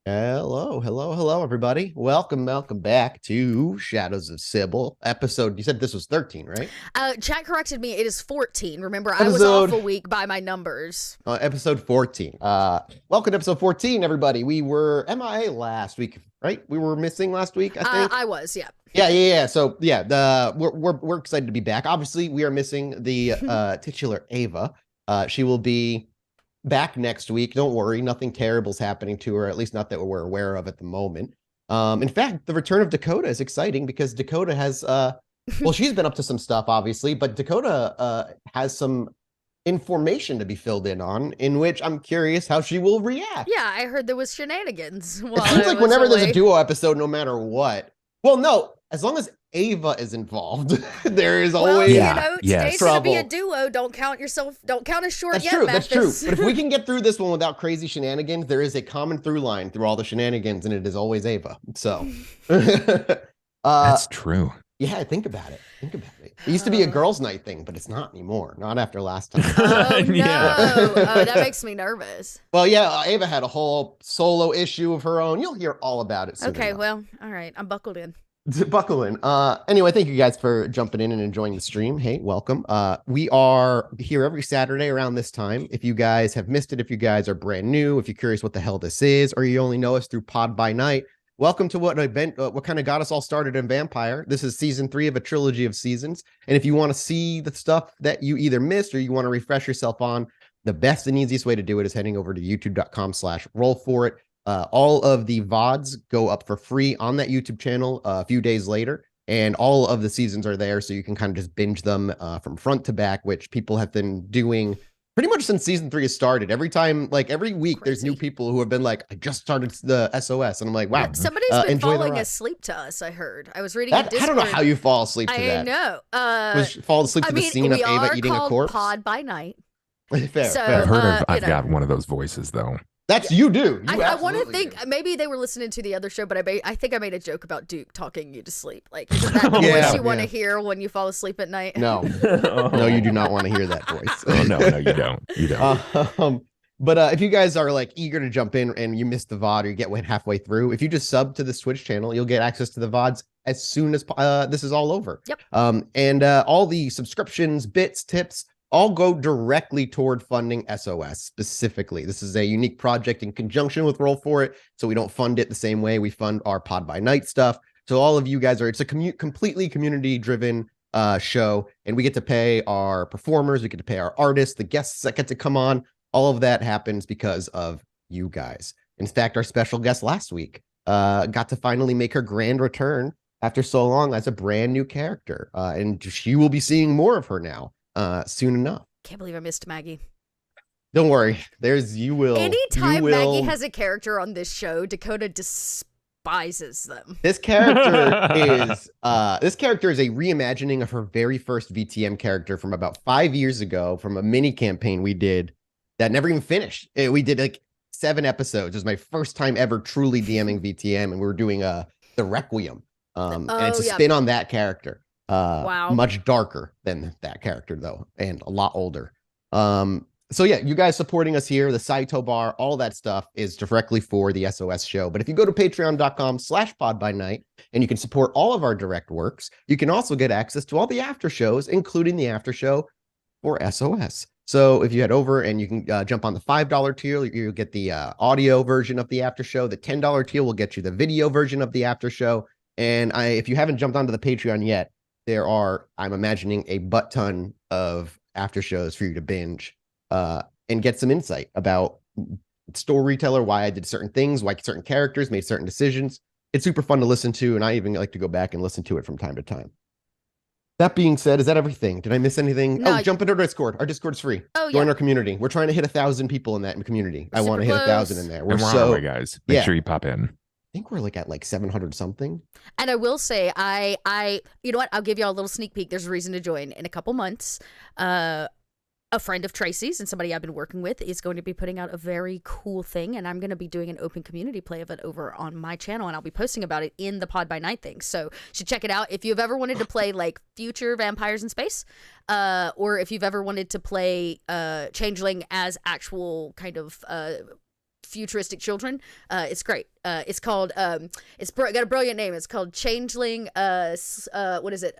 Hello, everybody. Welcome back to Shadows of Sybil episode. You said this was 13, right? Chat corrected me. It is 14. Remember, I was Episode- off a week by my numbers. Episode 14. Welcome to episode 14, everybody. We were MIA last week, right? We were missing last week, I think. I was, yeah. Yeah. So yeah, we're excited to be back. Obviously, we are missing the titular Ava. She will be back next week. Don't worry, nothing terrible's happening to her, at least not that we're aware of at the moment. In fact, the return of Dakota is exciting because Dakota has well, she's been up to some stuff, obviously, but Dakota has some information to be filled in on, in which I'm curious how she will react. Yeah, I heard there was shenanigans. It seems like whenever there's a duo episode, no matter what. Well, no, as long as Ava is involved, there is always today's trouble. Gonna be a duo. Don't count us short. That's yet, true. Mathis. That's true. But if we can get through this one without crazy shenanigans, there is a common through line through all the shenanigans, and it is always Ava. So that's true. Yeah, think about it. It used to be a girls' night thing, but it's not anymore. Not after last time. Oh, no. Yeah. Oh, that makes me nervous. Well, yeah, Ava had a whole solo issue of her own. You'll hear all about it soon Okay, enough. well, all right. I'm buckled in. Buckle in. Anyway, thank you guys for jumping in and enjoying the stream. Hey, welcome. We are here every Saturday around this time. If you guys have missed it, if you guys are brand new, if you're curious what the hell this is, or you only know us through Pod by Night, welcome to what kind of got us all started in Vampire. This is season 3 of a trilogy of seasons. And if you want to see the stuff that you either missed or you want to refresh yourself on, the best and easiest way to do it is heading over to youtube.com/rollforit. All of the VODs go up for free on that YouTube channel a few days later, and all of the seasons are there, so you can kind of just binge them from front to back, which people have been doing pretty much since season 3 has started. Every time, like every week, there's new people who have been like, I just started the SOS, and I'm like, wow. Somebody's been falling asleep to us, I heard. I was reading a Discord. I don't know how you fall asleep to that. I know. Fall asleep to the scene of Ava eating a corpse? Pod by Night. Fair. I've got one of those voices, though. That's you do. I want to think maybe they were listening to the other show, but I think I made a joke about Duke talking you to sleep. Like, is that the voice you want to hear when you fall asleep at night? No, no, you do not want to hear that voice. Oh, no, you don't. You don't. But if you guys are like eager to jump in and you missed the VOD or you get halfway through, if you just sub to the Twitch channel, you'll get access to the VODs as soon as this is all over. Yep. And all the subscriptions, bits, tips, all go directly toward funding SOS specifically. This is a unique project in conjunction with Roll For It, so we don't fund it the same way we fund our Pod by Night stuff. So all of you guys it's a completely community-driven show, and we get to pay our performers, we get to pay our artists, the guests that get to come on. All of that happens because of you guys. In fact, our special guest last week got to finally make her grand return after so long as a brand new character, and she will be seeing more of her now. Soon enough. Can't believe I missed Maggie. Don't worry. Anytime Maggie has a character on this show, Dakota despises them. This character is a reimagining of her very first VTM character from about 5 years ago from a mini campaign we did that never even finished. We did like 7 episodes. It was my first time ever truly DMing VTM, and we were doing the Requiem. And it's a spin on that character. Wow. Much darker than that character though, and a lot older. So yeah, you guys supporting us here, the Saito bar, all that stuff is directly for the SOS show. But if you go to patreon.com/podbynight and you can support all of our direct works, you can also get access to all the after shows, including the after show for SOS. So if you head over and you can jump on the $5 tier, you'll get the audio version of the after show. The $10 tier will get you the video version of the after show. And if you haven't jumped onto the Patreon yet, there are, I'm imagining, a butt ton of after shows for you to binge and get some insight about storyteller, why I did certain things, why certain characters made certain decisions. It's super fun to listen to, and I even like to go back and listen to it from time to time. That being said, is that everything? Did I miss anything? No, jump into our Discord. Our Discord is free. Oh, Join our community. We're trying to hit 1,000 people in that community. I want to hit 1,000 in there. We're on our way, guys. Make sure you pop in. I think we're like at like 700 something. And I will say, I you know what? I'll give you all a little sneak peek. There's a reason to join in a couple months. A friend of Tracy's and somebody I've been working with is going to be putting out a very cool thing, and I'm going to be doing an open community play of it over on my channel, and I'll be posting about it in the Pod by Night thing. So you should check it out if you've ever wanted to play like future vampires in space, or if you've ever wanted to play Changeling as actual kind of futuristic children. It's great. It's called it's got a brilliant name. It's called Changeling. What is it?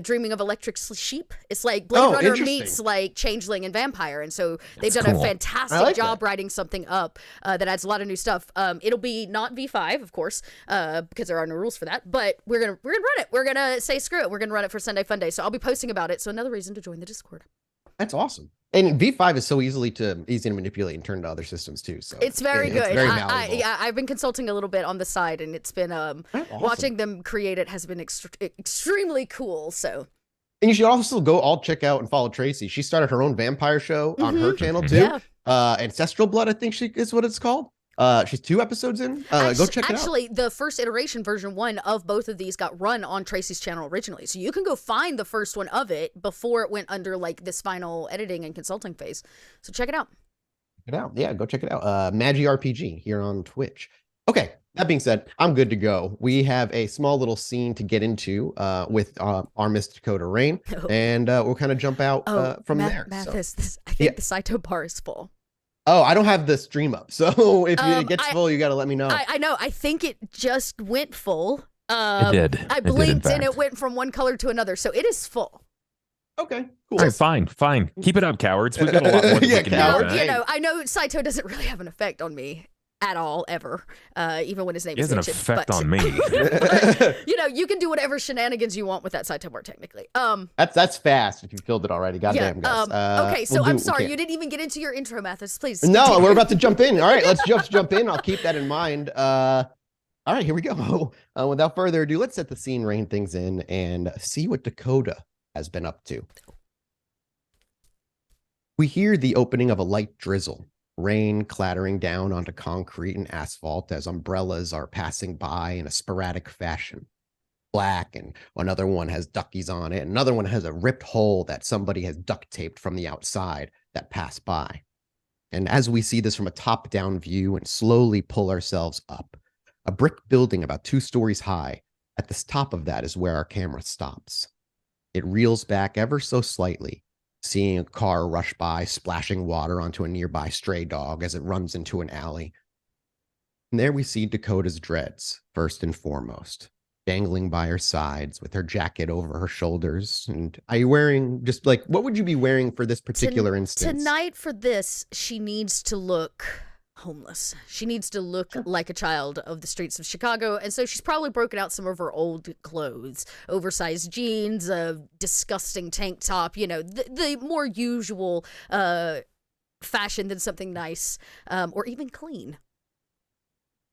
Dreaming of Electric Sheep. It's like Blade Runner meets like Changeling and Vampire, and so they've done a fantastic job writing something up that adds a lot of new stuff. It'll be not V5, of course, because there are no rules for that. But we're gonna run it. We're gonna say screw it. We're gonna run it for Sunday Fun Day. So I'll be posting about it. So another reason to join the Discord. That's awesome. And V5 is so easy to manipulate and turn to other systems too. So it's very good. It's very malleable. I've been consulting a little bit on the side, and it's been watching them create it has been extremely cool. So. And you should also go all check out and follow Tracy. She started her own vampire show on her channel too. Yeah. Ancestral Blood, I think is what it's called. She's 2 episodes in. Go check it out. Actually, the first iteration, version 1 of both of these got run on Tracy's channel originally. So you can go find the first one of it before it went under like this final editing and consulting phase. So check it out. Check it out. Yeah, go check it out. Magi RPG here on Twitch. Okay, that being said, I'm good to go. We have a small little scene to get into with our Miss Dakota Rain, and we'll kind of jump out from there. Mathis, I think the Saito bar is full. Oh, I don't have the stream up, so if it gets full, you got to let me know. I know. I think it just went full. It did. I blinked and it went from one color to another, so it is full. Okay, cool. All right, fine. Keep it up, cowards. We've got a lot more. Cowards. You know, I know Saito doesn't really have an effect on me at all, ever. Even when his name is mentioned. He has an effect on me. But, you know, you can do whatever shenanigans you want with that Saito bar, technically. That's fast if you filled it already. Goddamn, guys. Okay, so I'm sorry, you didn't even get into your intro, Mathis. Please. No, continue. we're about to jump in. All right, let's jump in. I'll keep that in mind. All right, here we go. Without further ado, let's set the scene, rein things in, and see what Dakota has been up to. We hear the opening of a light drizzle. Rain clattering down onto concrete and asphalt as umbrellas are passing by in a sporadic fashion. Black, and another one has duckies on it. Another one has a ripped hole that somebody has duct taped from the outside that pass by. And as we see this from a top-down view and slowly pull ourselves up, a brick building about 2 stories high, at the top of that is where our camera stops. It reels back ever so slightly, seeing a car rush by, splashing water onto a nearby stray dog as it runs into an alley. And there we see Dakota's dreads, first and foremost, dangling by her sides with her jacket over her shoulders. And are you wearing, just like, what would you be wearing for this particular instance? Tonight for this, she needs to look homeless. She needs to look like a child of the streets of Chicago, and so she's probably broken out some of her old clothes, oversized jeans, a disgusting tank top, you know, the more usual fashion than something nice or even clean.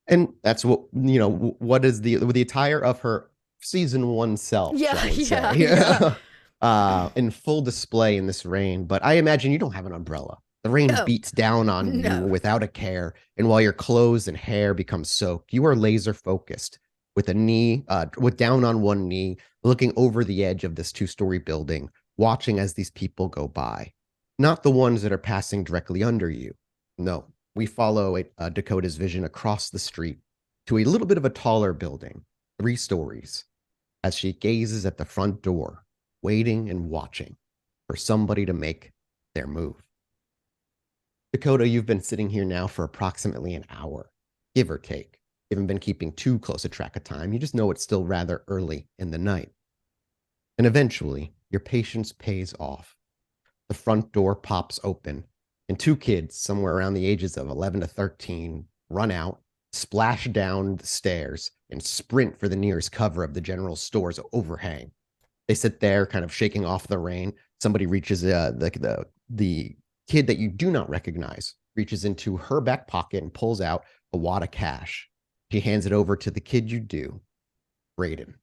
And that's what, you know, what is the attire of her season 1 self. Yeah. In full display in this rain. But I imagine you don't have an umbrella. The rain beats down on you without a care, and while your clothes and hair become soaked, you are laser focused with down on one knee, looking over the edge of this 2-story building, watching as these people go by. Not the ones that are passing directly under you. No, we follow Dakota's vision across the street to a little bit of a taller building, 3 stories, as she gazes at the front door, waiting and watching for somebody to make their move. Dakota, you've been sitting here now for approximately an hour, give or take. You haven't been keeping too close a track of time. You just know it's still rather early in the night. And eventually, your patience pays off. The front door pops open, and 2 kids, somewhere around the ages of 11 to 13, run out, splash down the stairs, and sprint for the nearest cover of the general store's overhang. They sit there, kind of shaking off the rain. Somebody reaches the kid that you do not recognize, reaches into her back pocket and pulls out a wad of cash. She hands it over to the kid you do, Brayden.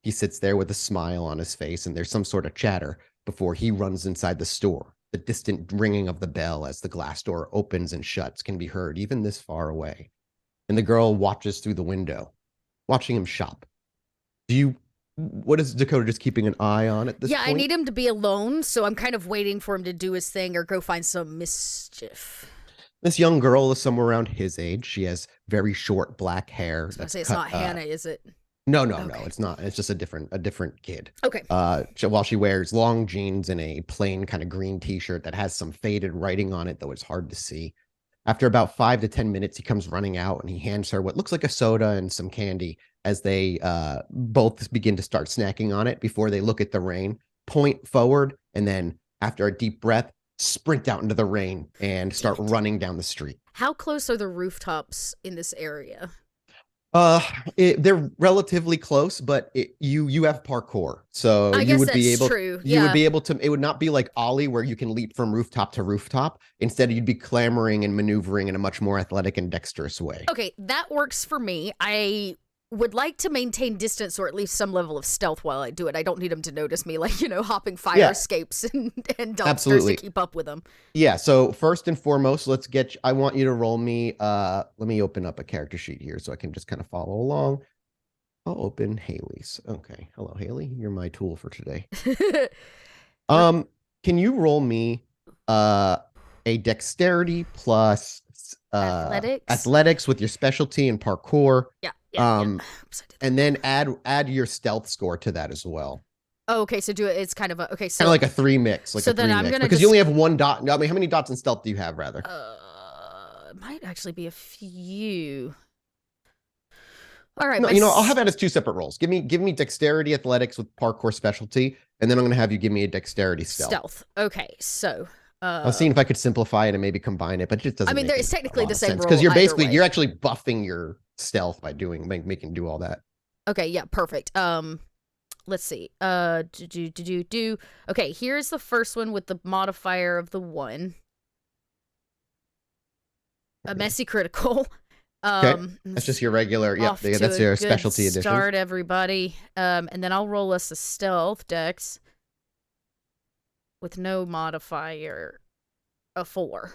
He sits there with a smile on his face, and there's some sort of chatter before he runs inside the store. The distant ringing of the bell as the glass door opens and shuts can be heard even this far away. And the girl watches through the window, watching him shop. What is Dakota just keeping an eye on at this point? Yeah, I need him to be alone, so I'm kind of waiting for him to do his thing or go find some mischief. This young girl is somewhere around his age. She has very short black hair. I was gonna say, it's not Hannah, is it? No, it's not. It's just a different kid. Okay. While she wears long jeans and a plain kind of green t-shirt that has some faded writing on it, though it's hard to see. After about 5 to 10 minutes, he comes running out and he hands her what looks like a soda and some candy as they both begin to start snacking on it before they look at the rain, point forward, and then after a deep breath, sprint out into the rain and start running down the street. How close are the rooftops in this area? They're relatively close, but you have parkour, so you would be able. True. You would be able to. It would not be like Ollie, where you can leap from rooftop to rooftop. Instead, you'd be clambering and maneuvering in a much more athletic and dexterous way. Okay, that works for me. I would like to maintain distance or at least some level of stealth while I do it. I don't need them to notice me, like, hopping fire escapes and dumpsters to keep up with them. Yeah, so first and foremost, I want you to roll me, let me open up a character sheet here so I can just kind of follow along. I'll open Haley's. Okay, hello, Haley. You're my tool for today. Can you roll me a dexterity plus athletics with your specialty and parkour? Yeah. And then add your stealth score to that as well. Oh, okay, so it's kind of a kind of like a 3 mix, because you only have 1 dot. I mean, how many dots in stealth do you have, rather? It might actually be a few. All right, no, I'll have that as 2 separate rolls. Give me dexterity athletics with parkour specialty, and then I'm gonna have you give me a dexterity stealth. Okay, so I was seeing if I could simplify it and maybe combine it, but it just doesn't. I mean, it's technically the same roll because you're actually buffing your stealth by making do all that. Okay, yeah, perfect. Let's see. Okay, here's the first one with the modifier of the 1. A messy critical. Okay, that's just your regular. Yep, that's your specialty edition. Start, everybody. And then I'll roll us a stealth dex with no modifier, a 4.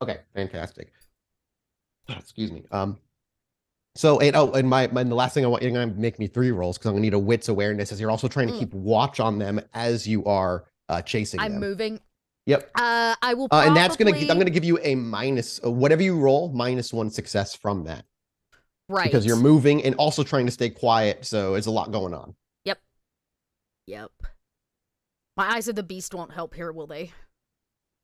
Okay, fantastic. Excuse me. So the last thing you're gonna make me 3 rolls because I'm gonna need a wits awareness as you're also trying to keep watch on them as you are chasing them. I'm moving. Yep. I will probably... and I'm gonna give you a minus whatever you roll, -1 success from that. Right. Because you're moving and also trying to stay quiet, so there's a lot going on. Yep. My Eyes of the Beast won't help here, will they?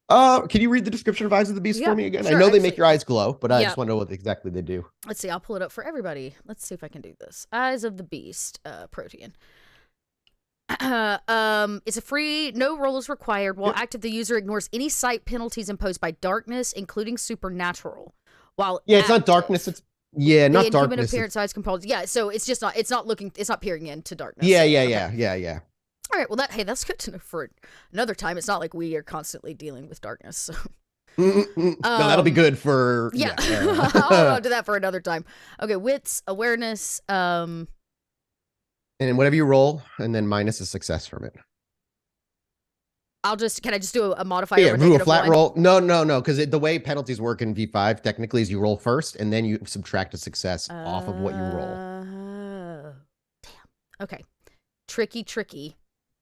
Can you read the description of Eyes of the Beast for me again? Sure, I know they make your eyes glow, but I just want to know what exactly they do. Let's see. I'll pull it up for everybody. Let's see if I can do this. Eyes of the Beast, Protean. It's a free, no roll is required. While active, the user ignores any sight penalties imposed by darkness, including supernatural. While it's not darkness. It's not darkness. Human appearance, size compulsion. Yeah, so it's just not. It's not peering into darkness. Yeah. All right, well, that's good to know for another time. It's not like we are constantly dealing with darkness. So. No, that'll be good for... Yeah. I'll do that for another time. Okay, wits, awareness. And whatever you roll, and then minus a success from it. Can I just do a modifier? Yeah, do a flat roll. No, because the way penalties work in V5 technically is you roll first, and then you subtract a success off of what you roll. Damn. Okay. Tricky.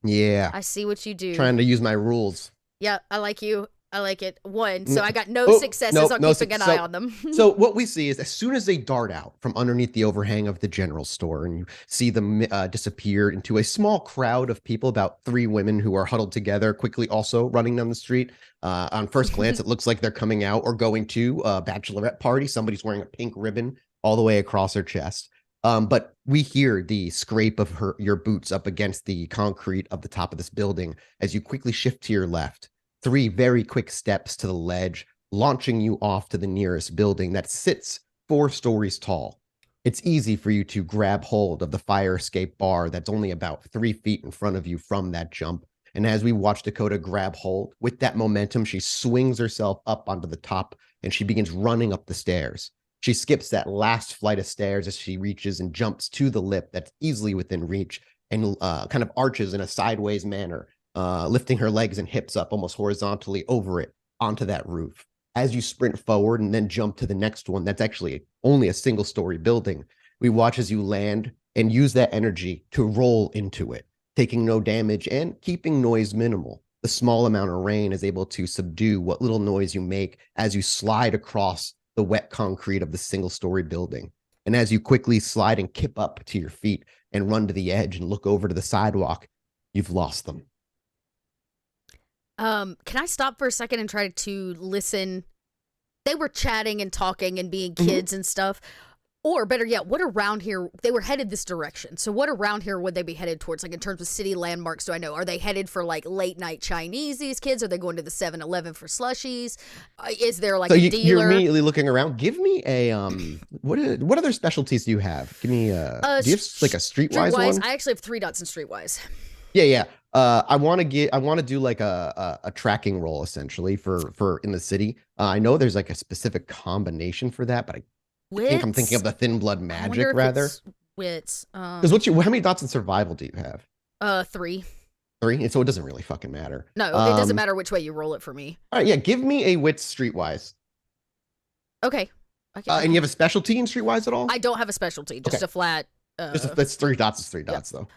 Yeah. I see what you do. Trying to use my rules. Yeah, I like you. I like it. 1. So I got no successes on keeping an eye on them. So what we see is as soon as they dart out from underneath the overhang of the general store and you see them disappear into a small crowd of people, about 3 women who are huddled together, quickly also running down the street. On first glance, it looks like they're coming out or going to a bachelorette party. Somebody's wearing a pink ribbon all the way across her chest. But we hear the scrape of your boots up against the concrete of the top of this building as you quickly shift to your left. 3 very quick steps to the ledge, launching you off to the nearest building that sits 4 stories tall. It's easy for you to grab hold of the fire escape bar that's only about 3 feet in front of you from that jump. And as we watch Dakota grab hold, with that momentum, she swings herself up onto the top and she begins running up the stairs. She skips that last flight of stairs as she reaches and jumps to the lip that's easily within reach and kind of arches in a sideways manner, lifting her legs and hips up almost horizontally over it onto that roof. As you sprint forward and then jump to the next one, that's actually only a single-story building, we watch as you land and use that energy to roll into it, taking no damage and keeping noise minimal. The small amount of rain is able to subdue what little noise you make as you slide across the wet concrete of the single-story building. And as you quickly slide and kip up to your feet and run to the edge and look over to the sidewalk, you've lost them. Can I stop for a second and try to listen? They were chatting and talking and being Mm-hmm. kids and stuff. Or better yet, what around here, they were headed this direction. So what around here would they be headed towards? Like in terms of city landmarks, do I know? Are they headed for like late night Chinese, these kids? Are they going to the 7-Eleven for slushies? Is there like So a dealer? you're immediately looking around. Give me a what other specialties do you have? Give me do you have like a streetwise one? I actually have 3 dots in streetwise. Yeah. I want to do like a tracking roll essentially for in the city. I know there's like a specific combination for that, but I think I'm thinking of the thin blood magic rather. Wits. Because how many dots in survival do you have? 3. 3, and so it doesn't really fucking matter. No, it doesn't matter which way you roll it for me. All right, yeah, give me a wits streetwise. Okay. And you have a specialty in streetwise at all? I don't have a specialty, just a flat. That's 3 dots. Is 3 dots though.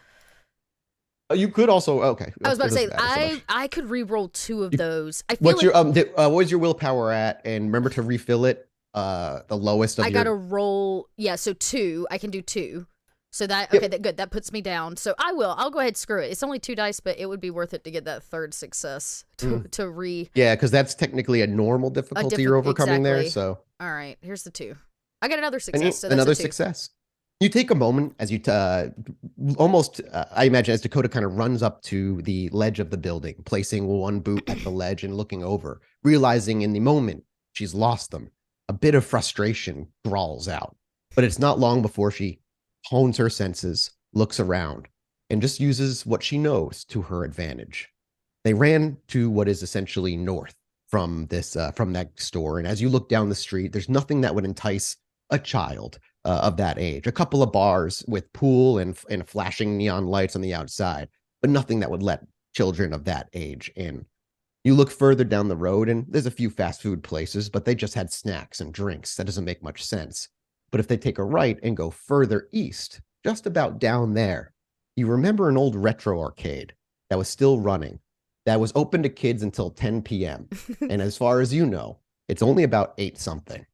You could also okay. I was about to say I could re-roll 2 of those. I feel what's your what was your willpower at? And remember to refill it. The lowest of I gotta roll. Yeah, so 2. I can do 2. So that okay, good. That puts me down. So I'll go ahead. Screw it. It's only 2 dice, but it would be worth it to get that 3rd success to re. Yeah, because that's technically a normal difficulty you're overcoming there. So all right, here's the 2. I got another success. So that's another success. You take a moment as you almost, I imagine, as Dakota kind of runs up to the ledge of the building, placing one boot at the ledge and looking over, realizing in the moment she's lost them. A bit of frustration drawls out, but it's not long before she hones her senses, looks around, and just uses what she knows to her advantage. They ran to what is essentially north from that store, and as you look down the street, there's nothing that would entice a child of that age. A couple of bars with pool and flashing neon lights on the outside, but nothing that would let children of that age in. You look further down the road and there's a few fast food places, but they just had snacks and drinks. That doesn't make much sense. But if they take a right and go further east, just about down there, you remember an old retro arcade that was still running, that was open to kids until 10 p.m. And as far as you know, it's only about 8 something.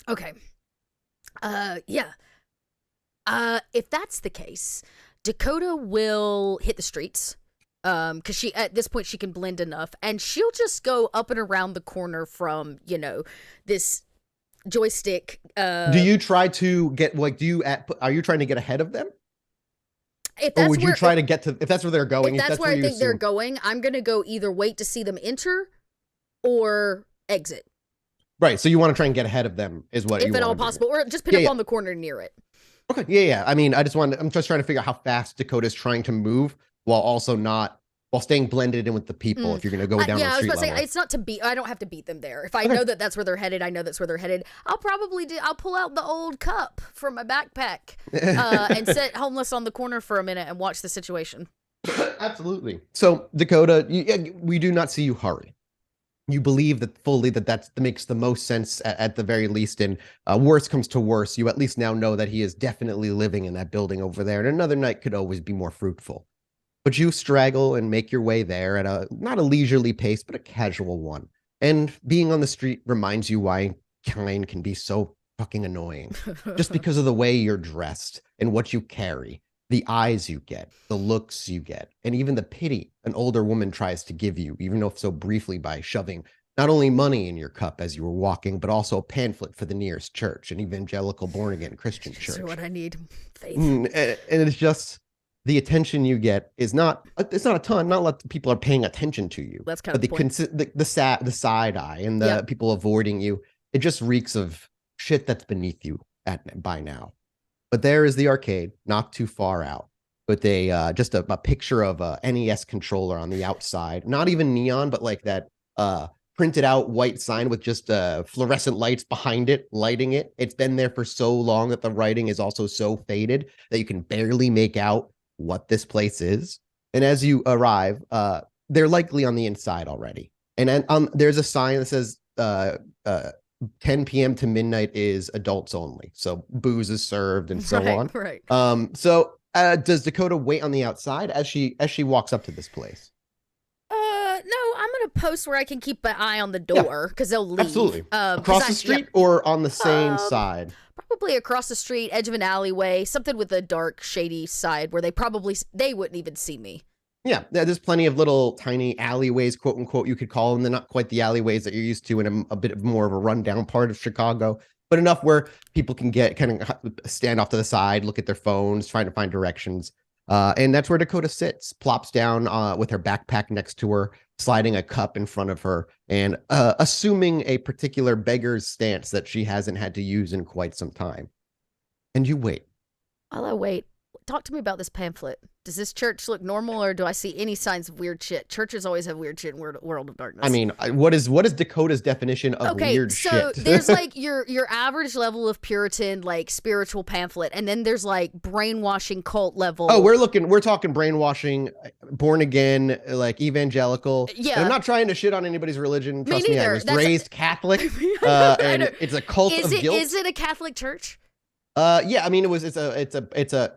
Okay. Yeah. If that's the case, Dakota will hit the streets. Because she at this point she can blend enough, and she'll just go up and around the corner from this joystick. Do you try to get are you trying to get ahead of them? If that's you try to get to if that's where they're going? If that's where I think they're going, I'm gonna go either wait to see them enter or exit. Right. So you want to try and get ahead of them, is what you want. If at all possible, or just pick up on the corner near it. Okay. Yeah. I mean, I'm just trying to figure out how fast Dakota's trying to move while staying blended in with the people. If you're going to go down the street level. I was about to say, it's not to beat. I don't have to beat them there. If I know that that's where they're headed, I know that's where they're headed. I'll pull out the old cup from my backpack and sit homeless on the corner for a minute and watch the situation. Absolutely. So Dakota, we do not see you hurry. You believe that makes the most sense at the very least. And worst comes to worst, you at least now know that he is definitely living in that building over there. And another night could always be more fruitful. But you straggle and make your way there at not a leisurely pace, but a casual one. And being on the street reminds you why kind can be so fucking annoying. Just because of the way you're dressed and what you carry, the eyes you get, the looks you get, and even the pity an older woman tries to give you, even though so briefly, by shoving not only money in your cup as you were walking, but also a pamphlet for the nearest church, an evangelical born-again Christian church. That's what I need. Faith. And it's just... the attention you get it's not a ton, not a lot of people are paying attention to you. That's kind of the point. The side eye and the people avoiding you, it just reeks of shit that's beneath you by now. But there is the arcade, not too far out, with just a picture of a NES controller on the outside, not even neon, but like that printed out white sign with just fluorescent lights behind it, lighting it. It's been there for so long that the writing is also so faded that you can barely make out what this place is. And as you arrive, they're likely on the inside already. And there's a sign that says 10 p.m. to midnight is adults only. So booze is served and so on. Right. So does Dakota wait on the outside as she walks up to this place? No, I'm gonna post where I can keep an eye on the door because they'll leave. Absolutely. Across the street or on the same side? Probably across the street, edge of an alleyway, something with a dark, shady side where they wouldn't even see me. Yeah, there's plenty of little tiny alleyways, quote unquote, you could call them. They're not quite the alleyways that you're used to in a bit of more of a rundown part of Chicago, but enough where people can get kind of stand off to the side, look at their phones, trying to find directions. And that's where Dakota sits, plops down with her backpack next to her, sliding a cup in front of her, and assuming a particular beggar's stance that she hasn't had to use in quite some time. And you wait. While I wait, talk to me about this pamphlet. Does this church look normal, or do I see any signs of weird shit? Churches always have weird shit in World of Darkness. I mean, what is Dakota's definition of weird shit? Okay, so there's like your average level of Puritan, like spiritual pamphlet, and then there's like brainwashing cult level. Oh, we're talking brainwashing, born again, like evangelical. Yeah, and I'm not trying to shit on anybody's religion. Trust me, I was That's raised Catholic, and it's a cult of guilt. Is it a Catholic church? Yeah, I mean, it's a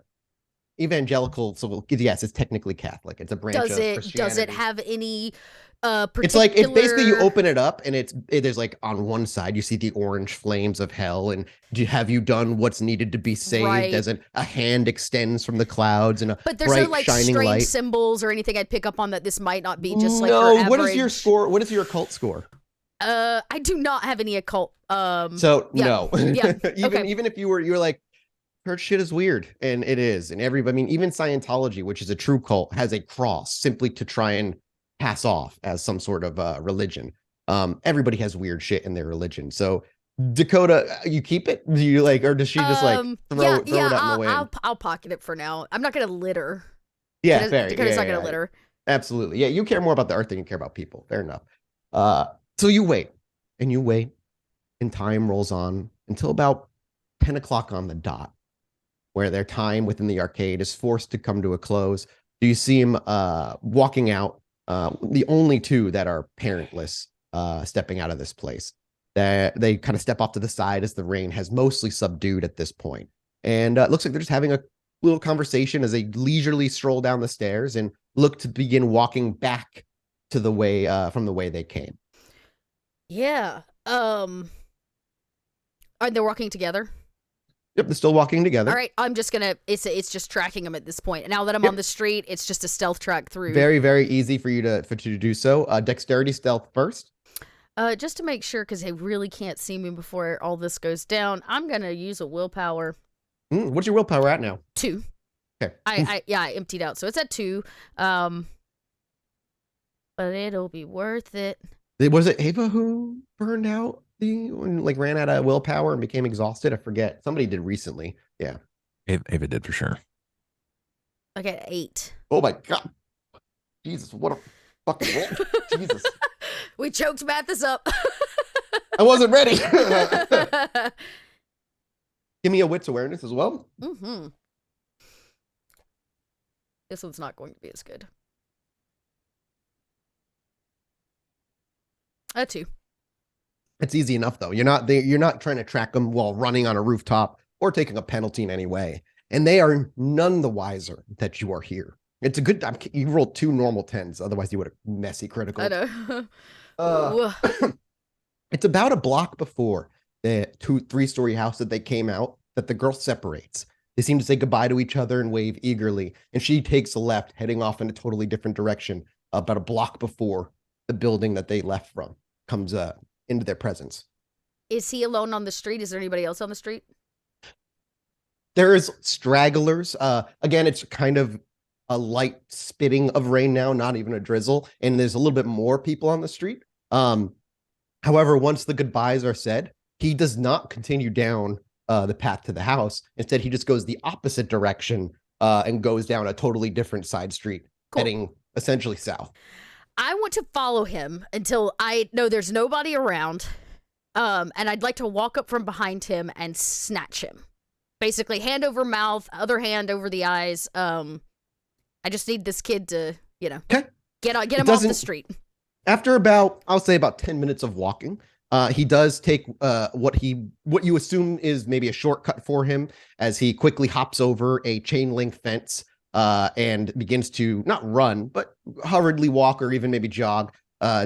evangelical, so yes, it's technically Catholic. It's a branch of Christianity. Does it have any particular... It's like, it's basically you open it up and there's like on one side you see the orange flames of hell, and have you done what's needed to be saved? Right. As a hand extends from the clouds and but there's bright, no like shining strange light. Symbols or anything I'd pick up on that this might not be just like no. your What is average... your score? What is your occult score? I do not have any occult. So yeah. no. Yeah. Even if you're like, church shit is weird, and it is, and everybody, I mean, even Scientology, which is a true cult, has a cross simply to try and pass off as some sort of religion. Everybody has weird shit in their religion. So Dakota, you keep it? Do you like, or does she just like throw it out in the wind? I'll pocket it for now. I'm not gonna litter. Yeah, fair. Dakota's not gonna litter. Absolutely. Yeah, you care more about the earth than you care about people. Fair enough. So you wait, and time rolls on until about 10 o'clock on the dot, where their time within the arcade is forced to come to a close. Do you see him walking out, the only two that are parentless, stepping out of this place? They kind of step off to the side as the rain has mostly subdued at this point. And it looks like they're just having a little conversation as they leisurely stroll down the stairs and look to begin walking back to the way from the way they came. Yeah. Are they walking together? Yep, they're still walking together. All right, I'm just gonna. It's just tracking them at this point. Now that I'm on the street, it's just a stealth track through. Very, very easy for you to do so. Dexterity stealth first. Just to make sure, because they really can't see me before all this goes down. I'm gonna use a willpower. What's your willpower at now? 2. Okay. I emptied out, so it's at 2. But it'll be worth it. Was it Ava who burned out? Like ran out of willpower and became exhausted? I forget. Somebody did recently. Yeah. Ava did for sure. I got 8. Oh my God. Jesus, what a fucking roll. Jesus. We choked Mathis up. I wasn't ready. Give me a wits awareness as well. Mm-hmm. This one's not going to be as good. 2. It's easy enough though. You're not trying to track them while running on a rooftop or taking a penalty in any way. And they are none the wiser that you are here. It's a good time. You rolled 2 normal 10s. Otherwise you would have messy critical. I know. It's about a block before the 3-story house that they came out that the girl separates. They seem to say goodbye to each other and wave eagerly. And she takes a left, heading off in a totally different direction, about a block before the building that they left from comes into their presence. Is he alone on the street? Is there anybody else on the street? There is stragglers. Again, it's kind of a light spitting of rain now, not even a drizzle. And there's a little bit more people on the street. However, once the goodbyes are said, he does not continue down the path to the house. Instead, he just goes the opposite direction and goes down a totally different side street, heading essentially south. I want to follow him until I know there's nobody around. And I'd like to walk up from behind him and snatch him. Basically, hand over mouth, other hand over the eyes. I just need this kid to, get him off the street. After I'll say about 10 minutes of walking, he does take what you assume is maybe a shortcut for him, as he quickly hops over a chain link fence and begins to not run, but hurriedly walk or even maybe jog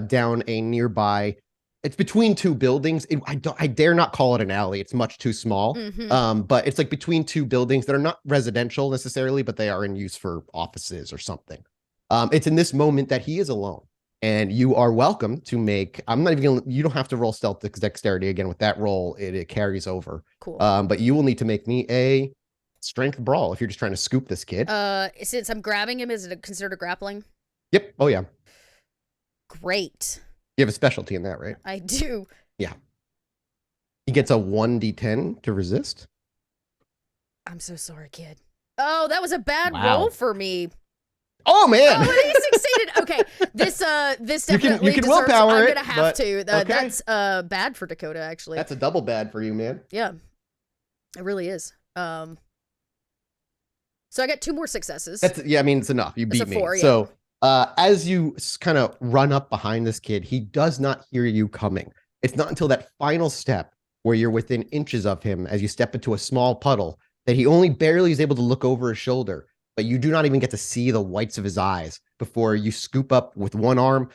down a nearby. It's between 2 buildings. I dare not call it an alley. It's much too small. Mm-hmm. But it's like between 2 buildings that are not residential necessarily, but they are in use for offices or something. It's in this moment that he is alone. And you are welcome to make, I'm not even gonna, you don't have to roll stealth dexterity again with that roll. It carries over. Cool. But you will need to make me a strength brawl if you're just trying to scoop this kid. Since I'm grabbing him, is it considered grappling? Yep. Oh yeah. Great. You have a specialty in that, right? I do. Yeah. He gets a 1d10 to resist. I'm so sorry, kid. Oh, that was a bad Wow. roll for me. Oh man! Oh, he succeeded. Okay, this definitely you can deserves. willpower I'm it, gonna have but- to. okay. That's bad for Dakota, actually. That's a double bad for you, man. Yeah, it really is. So I got 2 more successes. Yeah, I mean it's enough. You That's beat a me. 4, yeah. So as you kind of run up behind this kid, he does not hear you coming. It's not until that final step where you're within inches of him as you step into a small puddle that he only barely is able to look over his shoulder, but you do not even get to see the whites of his eyes before you scoop up with one arm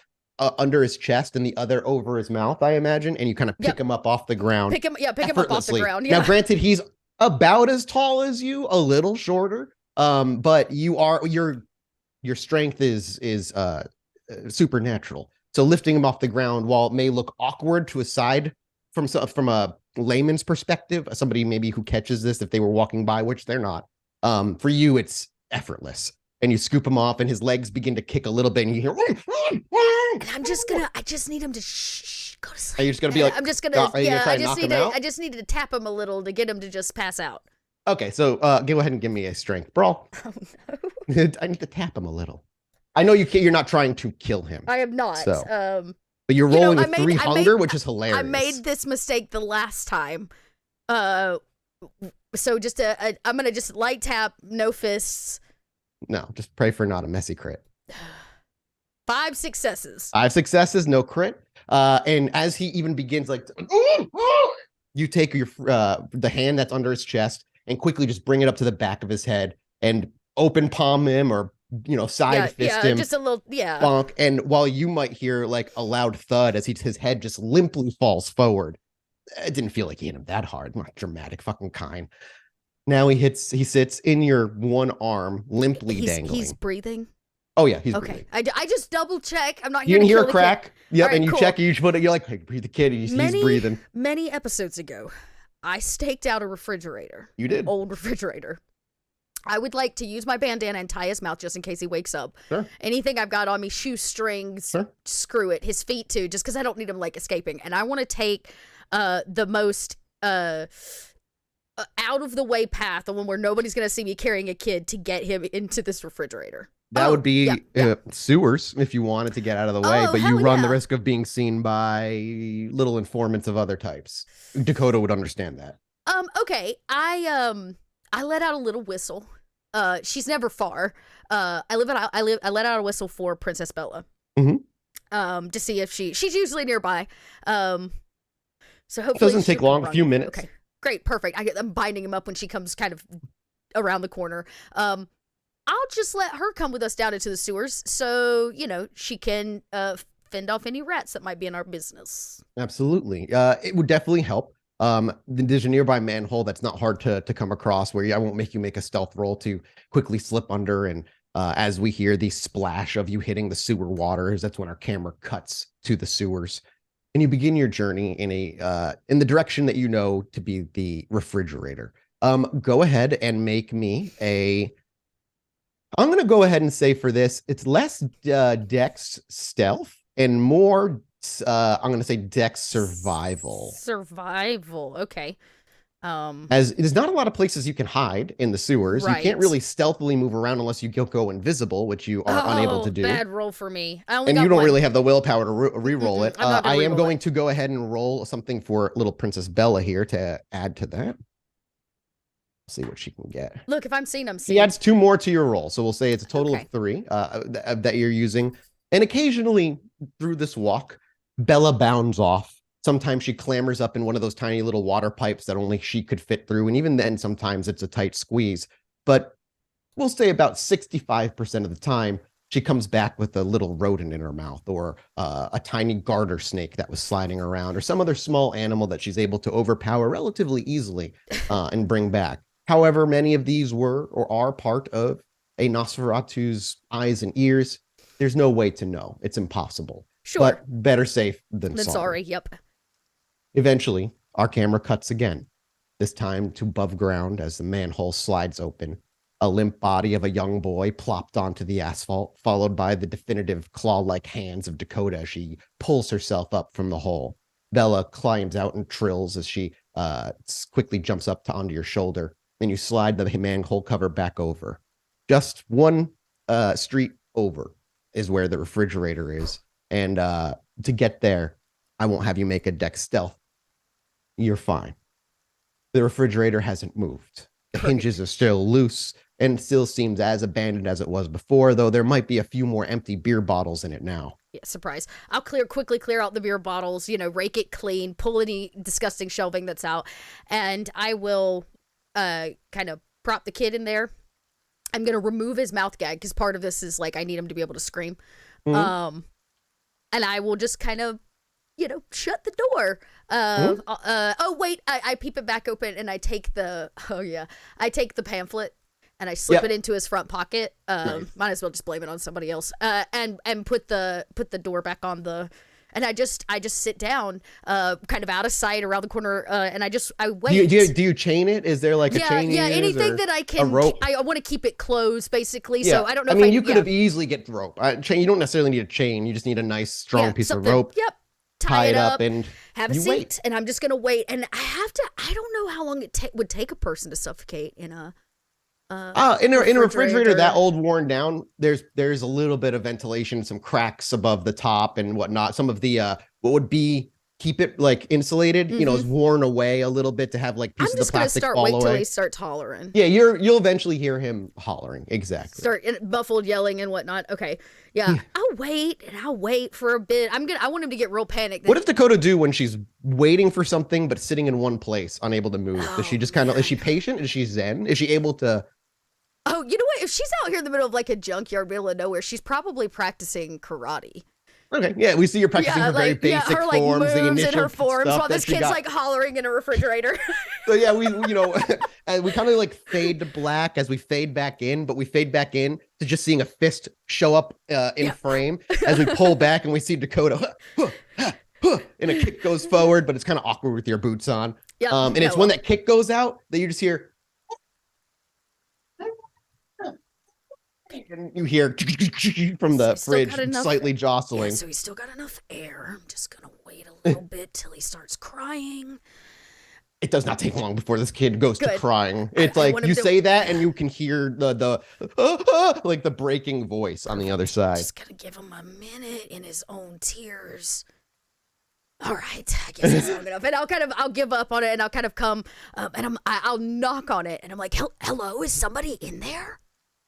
under his chest and the other over his mouth, I imagine, and you kind of pick him up off the ground. Pick him up off the ground. Yeah. Now, granted, he's about as tall as you, a little shorter, but your strength is supernatural. So lifting him off the ground, while it may look awkward to a side from a layman's perspective, somebody maybe who catches this if they were walking by, which they're not, for you it's effortless. And you scoop him off and his legs begin to kick a little bit and you hear And I just need him to go to sleep. Are you just gonna be like, I'm just gonna are you gonna try to knock him out? I just needed to tap him a little to get him to just pass out. Okay, so go ahead and give me a strength brawl. Oh no. I need to tap him a little. I know you're not trying to kill him. I am not. So. But you're rolling with 3 hunger, which is hilarious. I made this mistake the last time. So just I'm gonna just light tap, no fists. No, just pray for not a messy crit. 5 successes. 5 successes, no crit. And as he even begins like, you take your the hand that's under his chest and quickly just bring it up to the back of his head and open palm him or side fist him. Just a little, bonk. And while you might hear like a loud thud as his head just limply falls forward, it didn't feel like he hit him that hard. Not dramatic fucking kind. Now he sits in your one arm, limply dangling. He's breathing. Oh yeah, he's okay. breathing. I just double check. I'm not You here can to hear kill a crack. The kid. Yep, All right, and you cool. check. You put it. You're like, hey, breathe the kid. He's breathing. Many episodes ago, I staked out a refrigerator. You did. An old refrigerator. I would like to use my bandana and tie his mouth just in case he wakes up. Sure. Anything I've got on me, shoestrings, Sure. screw it. His feet too, just because I don't need him like escaping. And I want to take the most out of the way path, the one where nobody's gonna see me carrying a kid to get him into this refrigerator. That would be yeah. Sewers if you wanted to get out of the way, but you hell run the yeah. risk of being seen by little informants of other types. Dakota would understand that. Okay. I let out a little whistle. She's never far. I let out a whistle for Princess Bella. Mm-hmm. To see if she's usually nearby. So hopefully It doesn't take long, a few minutes. Okay. Great, perfect. I'm binding him up when she comes kind of around the corner. I'll just let her come with us down into the sewers so, she can fend off any rats that might be in our business. Absolutely. It would definitely help. There's a nearby manhole that's not hard to come across where I won't make you make a stealth roll to quickly slip under. And as we hear the splash of you hitting the sewer waters, that's when our camera cuts to the sewers. And you begin your journey in the direction that you know to be the refrigerator. Go ahead and make me I'm going to go ahead and say for this, it's less Dex stealth and more, I'm going to say Dex survival. Survival, okay. As there's not a lot of places you can hide in the sewers. Right. You can't really stealthily move around unless you go invisible, which you are unable to do. Bad roll for me. And you don't really have the willpower to re-roll it. I'm not gonna I am re-roll going it. to go ahead and roll something for little Princess Bella here to add to that. See what she can get. Look, if I'm seen, I'm seen. She adds 2 more to your roll. So we'll say it's a total Okay. of 3 that you're using. And occasionally through this walk, Bella bounds off. Sometimes she clambers up in one of those tiny little water pipes that only she could fit through. And even then, sometimes it's a tight squeeze. But we'll say about 65% of the time, she comes back with a little rodent in her mouth or a tiny garter snake that was sliding around or some other small animal that she's able to overpower relatively easily and bring back. However, many of these were or are part of a Nosferatu's eyes and ears, there's no way to know. It's impossible. Sure. But better safe than Then sorry. sorry. Yep. Eventually, our camera cuts again, this time to above ground as the manhole slides open. A limp body of a young boy plopped onto the asphalt, followed by the definitive claw-like hands of Dakota as she pulls herself up from the hole. Bella climbs out and trills as she quickly jumps up to onto your shoulder. Then you slide the manhole cover back over. Just one street over is where the refrigerator is. And to get there, I won't have you make a deck stealth. You're fine. The refrigerator hasn't moved. The hinges are still loose and still seems as abandoned as it was before, though there might be a few more empty beer bottles in it now. Yeah, surprise. I'll quickly clear out the beer bottles, rake it clean, pull any disgusting shelving that's out, and I will kind of prop the kid in there. I'm going to remove his mouth gag because part of this is like I need him to be able to scream. And I will just kind of, shut the door. Oh, wait, I peep it back open and I take the pamphlet and I slip it into his front pocket. Might as well just blame it on somebody else. And put the door back on and I just sit down, kind of out of sight around the corner, and I wait. Do you chain it? Is there like a chain? Yeah, anything that I can. A rope? I want to keep it closed, basically. Yeah. So I don't know. You could have easily get the rope. You don't necessarily need a chain. You just need a nice, strong piece of rope. Yep. Tie it up and have a seat. Wait. And I'm just gonna wait. And I don't know how long it would take a person to suffocate in a. In a refrigerator that old, worn down, there's a little bit of ventilation, some cracks above the top and whatnot. Some of the what would be keep it like insulated, is worn away a little bit to have like pieces of plastic fall away. I'm just gonna wait till he starts hollering. Yeah, you'll eventually hear him hollering. Exactly. Start muffled yelling and whatnot. Okay, yeah. I'll wait for a bit. I want him to get real panicked. What does Dakota do when she's waiting for something but sitting in one place, unable to move? Does she just is she patient? Is she zen? Is she able to? Oh, you know what? If she's out here in the middle of like a junkyard, middle of nowhere, she's probably practicing karate. Okay, yeah, we see you're practicing her very basic her, forms, moves the initial and her forms, stuff while this kid's like hollering in a refrigerator. So yeah, we and we kind of like fade to black as we fade back in, but we fade back in to just seeing a fist show up in frame as we pull back and we see Dakota, and a kick goes forward, but it's kind of awkward with your boots on. Yeah, and it's when that kick goes out that you just hear. And you hear from the fridge slightly jostling. Yeah, so he's still got enough air. I'm just going to wait a little bit till he starts crying. It does not take long before this kid goes to crying. It's like you say that and you can hear the like the breaking voice on the other side. Just going to give him a minute in his own tears. All right, I guess that's long enough. And I'll give up on it and I'll kind of come and I'll knock on it and I'm like, hello, is somebody in there?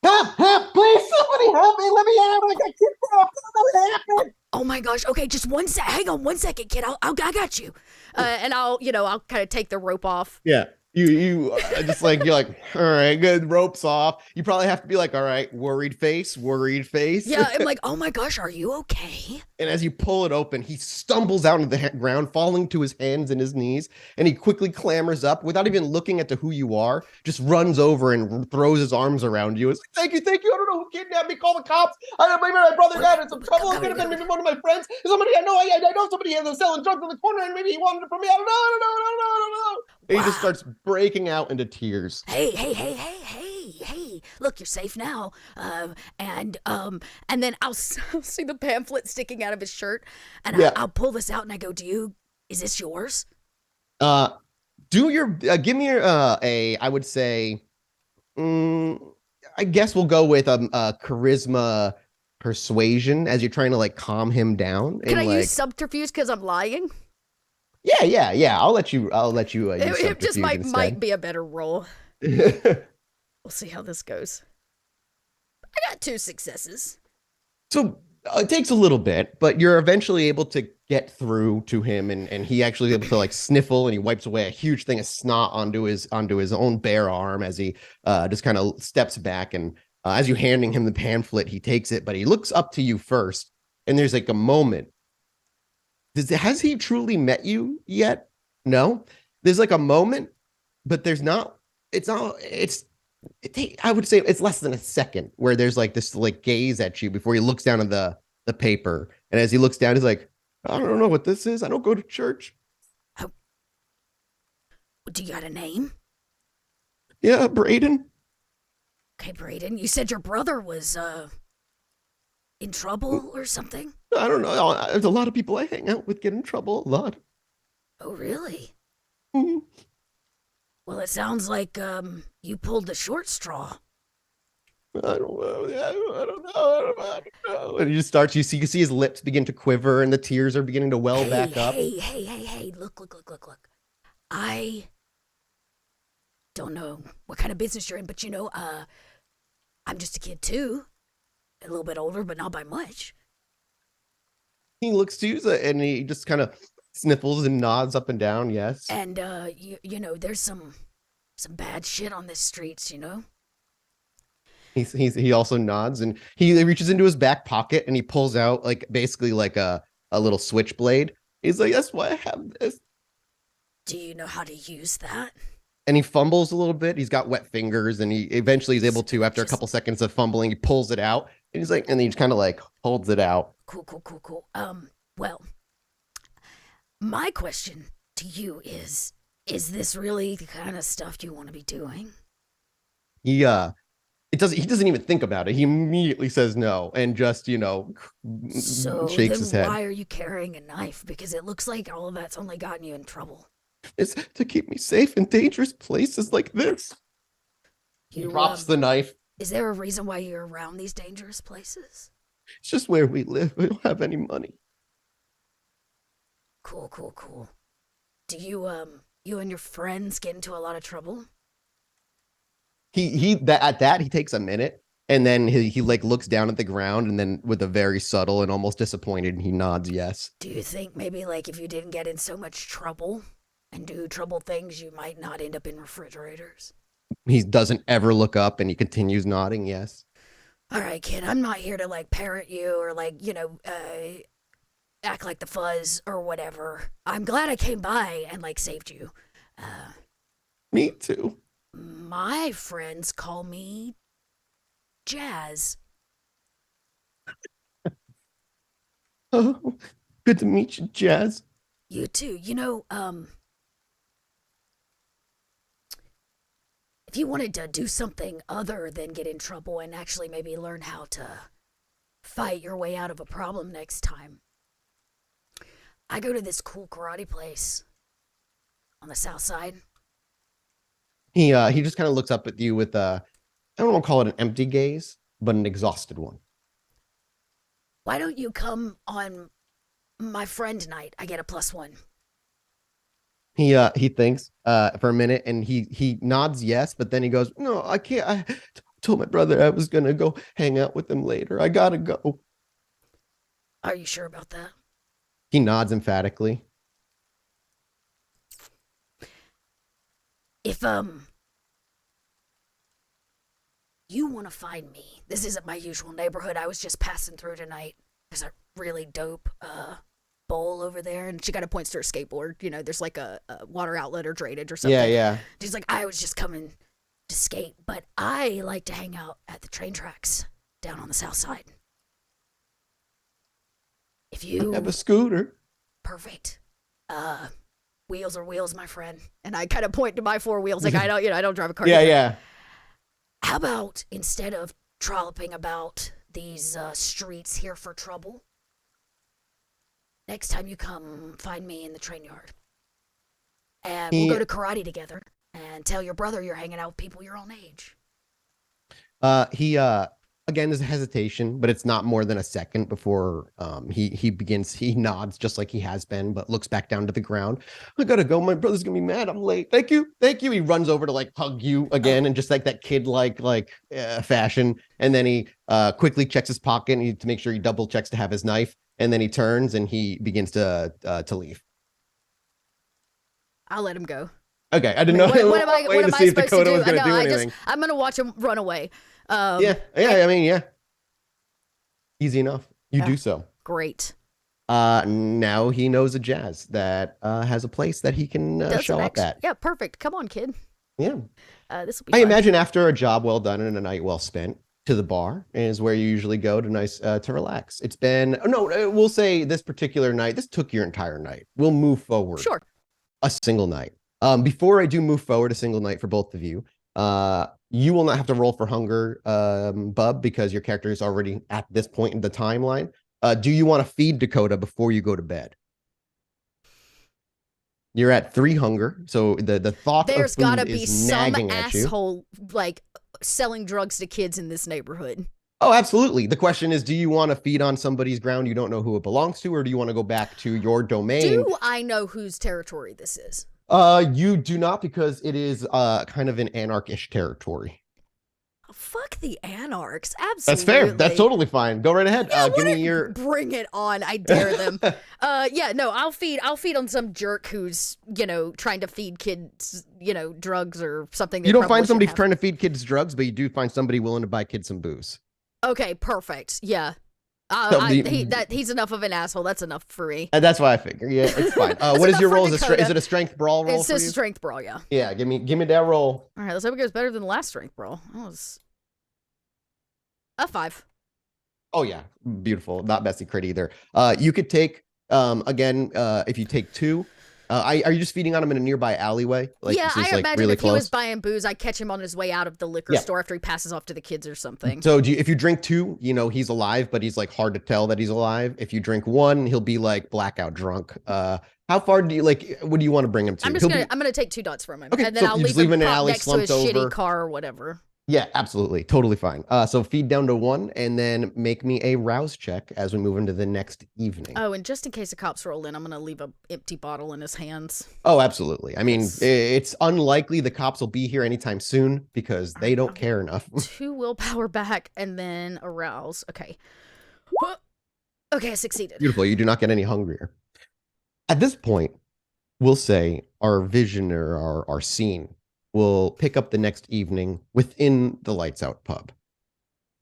Help, please, somebody help me. Let me out. I got kidnapped. I don't know what happened. Oh my gosh. Okay, just hang on 1 second, kid. I got you. And I'll kind of take the rope off. Yeah. You just like, you're like, all right, good, rope's off. You probably have to be like, all right, worried face. Yeah, I'm like, oh my gosh, are you okay? And as you pull it open, he stumbles out into the ground, falling to his hands and his knees, and he quickly clambers up without even looking at who you are, just runs over and throws his arms around you. It's like, thank you, I don't know who kidnapped me, call the cops. I don't maybe my brother got in some trouble. It could have been maybe one of my friends. Somebody I know somebody has selling drugs in the corner, and maybe he wanted it from me. I don't know. And he just starts breaking out into tears. Hey, look, you're safe now. And then I'll see the pamphlet sticking out of his shirt, and I'll pull this out and I go, is this yours? Give me your I would say, I guess we'll go with a charisma persuasion as you're trying to like calm him down. Can I use subterfuge because I'm lying? Yeah. I'll let you. Use it just might be a better roll. We'll see how this goes. I got 2 successes. So it takes a little bit, but you're eventually able to get through to him, and he actually is able to like sniffle, and he wipes away a huge thing of snot onto his own bare arm as he just kind of steps back, and as you handing him the pamphlet, he takes it, but he looks up to you first, and there's like a moment. Has he truly met you yet? No. There's like a moment, but there's not. It's I would say it's less than a second where there's like this like gaze at you before he looks down at the paper. And as he looks down, he's like, I don't know what this is. I don't go to church. Oh, do you got a name? Yeah, Braden. Okay, Braden, you said your brother was in trouble or something? I don't know. There's a lot of people I hang out with get in trouble a lot. Oh, really? Mhm. Well, it sounds like you pulled the short straw. I don't know. I don't know. I don't know. And he just starts. You can see his lips begin to quiver, and the tears are beginning to well back up. Hey! Look! I don't know what kind of business you're in, but I'm just a kid too, a little bit older, but not by much. He looks to you, and he just kind of sniffles and nods up and down. Yes. And there's some bad shit on the streets. He also nods, and he reaches into his back pocket and he pulls out like basically like a little switchblade. He's like, that's why I have this. Do you know how to use that? And he fumbles a little bit. He's got wet fingers, and he eventually is able to, after a couple seconds of fumbling, he pulls it out, and he's like, and he just kind of like holds it out. Cool. Well, my question to you is this really the kind of stuff you want to be doing? He doesn't even think about it. He immediately says no, and just So shakes then his head. why are you carrying a knife? Because it looks like all of that's only gotten you in trouble. It's to keep me safe in dangerous places like this. He drops the knife. Is there a reason why you're around these dangerous places? It's just where we live. We don't have any money. Cool. Do you and your friends get into a lot of trouble? He takes a minute, and then he like looks down at the ground, and then with a very subtle and almost disappointed, he nods yes. Do you think maybe like if you didn't get in so much trouble and do trouble things, you might not end up in refrigerators? He doesn't ever look up, and he continues nodding yes. All right, kid, I'm not here to like parrot you or like, act like the fuzz or whatever. I'm glad I came by and like saved you. Me too. My friends call me Jazz. Oh, good to meet you, Jazz. You too. If you wanted to do something other than get in trouble and actually maybe learn how to fight your way out of a problem next time, I go to this cool karate place on the south side. He just kind of looks up at you with I don't want to call it an empty gaze, but an exhausted one. Why don't you come on my friend night? I get a +1. He thinks for a minute, and he nods yes, but then he goes, no, I can't. I told my brother I was gonna go hang out with him later. I gotta go. Are you sure about that? He nods emphatically. If you want to find me, this isn't my usual neighborhood. I was just passing through tonight. There's a really dope bowl over there, and she kind of points to her skateboard. There's like a water outlet or drainage or something. Yeah. She's like, I was just coming to skate, but I like to hang out at the train tracks down on the south side. If you I have a scooter. Perfect. Wheels are wheels, my friend. And I kind of point to my 4 wheels, like I don't drive a car. Yeah. How about instead of trolloping about these streets here for trouble, next time you come, find me in the train yard, and we'll go to karate together. And tell your brother you're hanging out with people your own age. He again, there's a hesitation, but it's not more than a second before he begins. He nods just like he has been, but looks back down to the ground. I gotta go. My brother's gonna be mad. I'm late. Thank you. He runs over to like hug you again, and just like that kid like fashion. And then he quickly checks his pocket to make sure he double checks to have his knife. And then he turns and he begins to leave. I'll let him go. Okay, I didn't know. What am I supposed Dakota to do? was gonna do anything. I'm gonna watch him run away. Yeah. Easy enough. You do so. Great. Now he knows a Jazz that has a place that he can show up at. Yeah, perfect. Come on, kid. Yeah. This will be I fun. imagine after a job well done and a night well spent, to the bar is where you usually go to relax. It's been we'll say this particular night. This took your entire night. We'll move forward. Sure. A single night. Before I do move forward a single night for both of you, you will not have to roll for hunger, Bub, because your character is already at this point in the timeline. Do you want to feed Dakota before you go to bed? You're at 3 hunger, so the thought There's of food gotta be is some nagging at you. asshole like selling drugs to kids in this neighborhood. Oh, absolutely. The question is, do you want to feed on somebody's ground you don't know who it belongs to, or do you want to go back to your domain? Do I know whose territory this is? You do not, because it is kind of an anarchish territory. Oh, fuck the anarchs. Absolutely. That's fair. That's totally fine. Go right ahead. Yeah, Give me your. Bring it on. I dare them. Yeah, no, I'll feed on some jerk who's, trying to feed kids, drugs or something. You don't find somebody trying to feed kids drugs, but you do find somebody willing to buy kids some booze. Okay, perfect. Yeah. He's enough of an asshole. That's enough for me. And that's why I figure. Yeah, it's fine. What is your roll? Is it a strength brawl roll? It's just a strength brawl, yeah. Yeah, give me that roll. All right, let's hope it goes better than the last strength brawl. That was a 5. Oh yeah, beautiful. Not Bessie crit either. You could take again if you take 2. Are you just feeding on him in a nearby alleyway? Yeah, I imagine really if close? he was buying booze, I'd catch him on his way out of the liquor store after he passes off to the kids or something. So if you drink 2, he's alive, but he's like hard to tell that he's alive. If you drink 1, he'll be like blackout drunk. How far do you what do you want to bring him to? I'm gonna take 2 dots from him, okay, and then so I'll you leave leave him him in an alley, next to his slumped over. shitty car or whatever. Yeah, absolutely. Totally fine. So feed down to 1 and then make me a rouse check as we move into the next evening. Oh, and just in case the cops roll in, I'm going to leave an empty bottle in his hands. Oh, absolutely. I mean, it's unlikely the cops will be here anytime soon because they don't care enough. 2 willpower back and then a rouse. Okay. Okay, I succeeded. Beautiful. You do not get any hungrier. At this point, we'll say our vision or our scene will pick up the next evening within the Lights Out pub.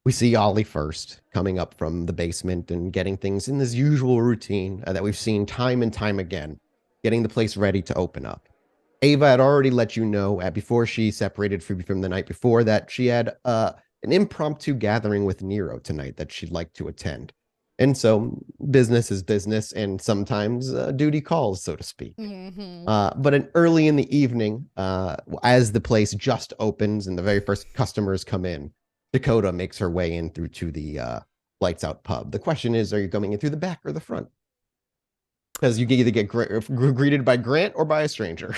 We see Ollie first coming up from the basement and getting things in his usual routine that we've seen time and time again, getting the place ready to open up. Ava had already let you know before she separated from the night before that she had an impromptu gathering with Nero tonight that she'd like to attend. And so business is business, and sometimes duty calls, so to speak. Mm-hmm. But early in the evening, as the place just opens and the very first customers come in, Dakota makes her way in through to the Lights Out pub. The question is, are you coming in through the back or the front? Because you can either get greeted by Grant or by a stranger.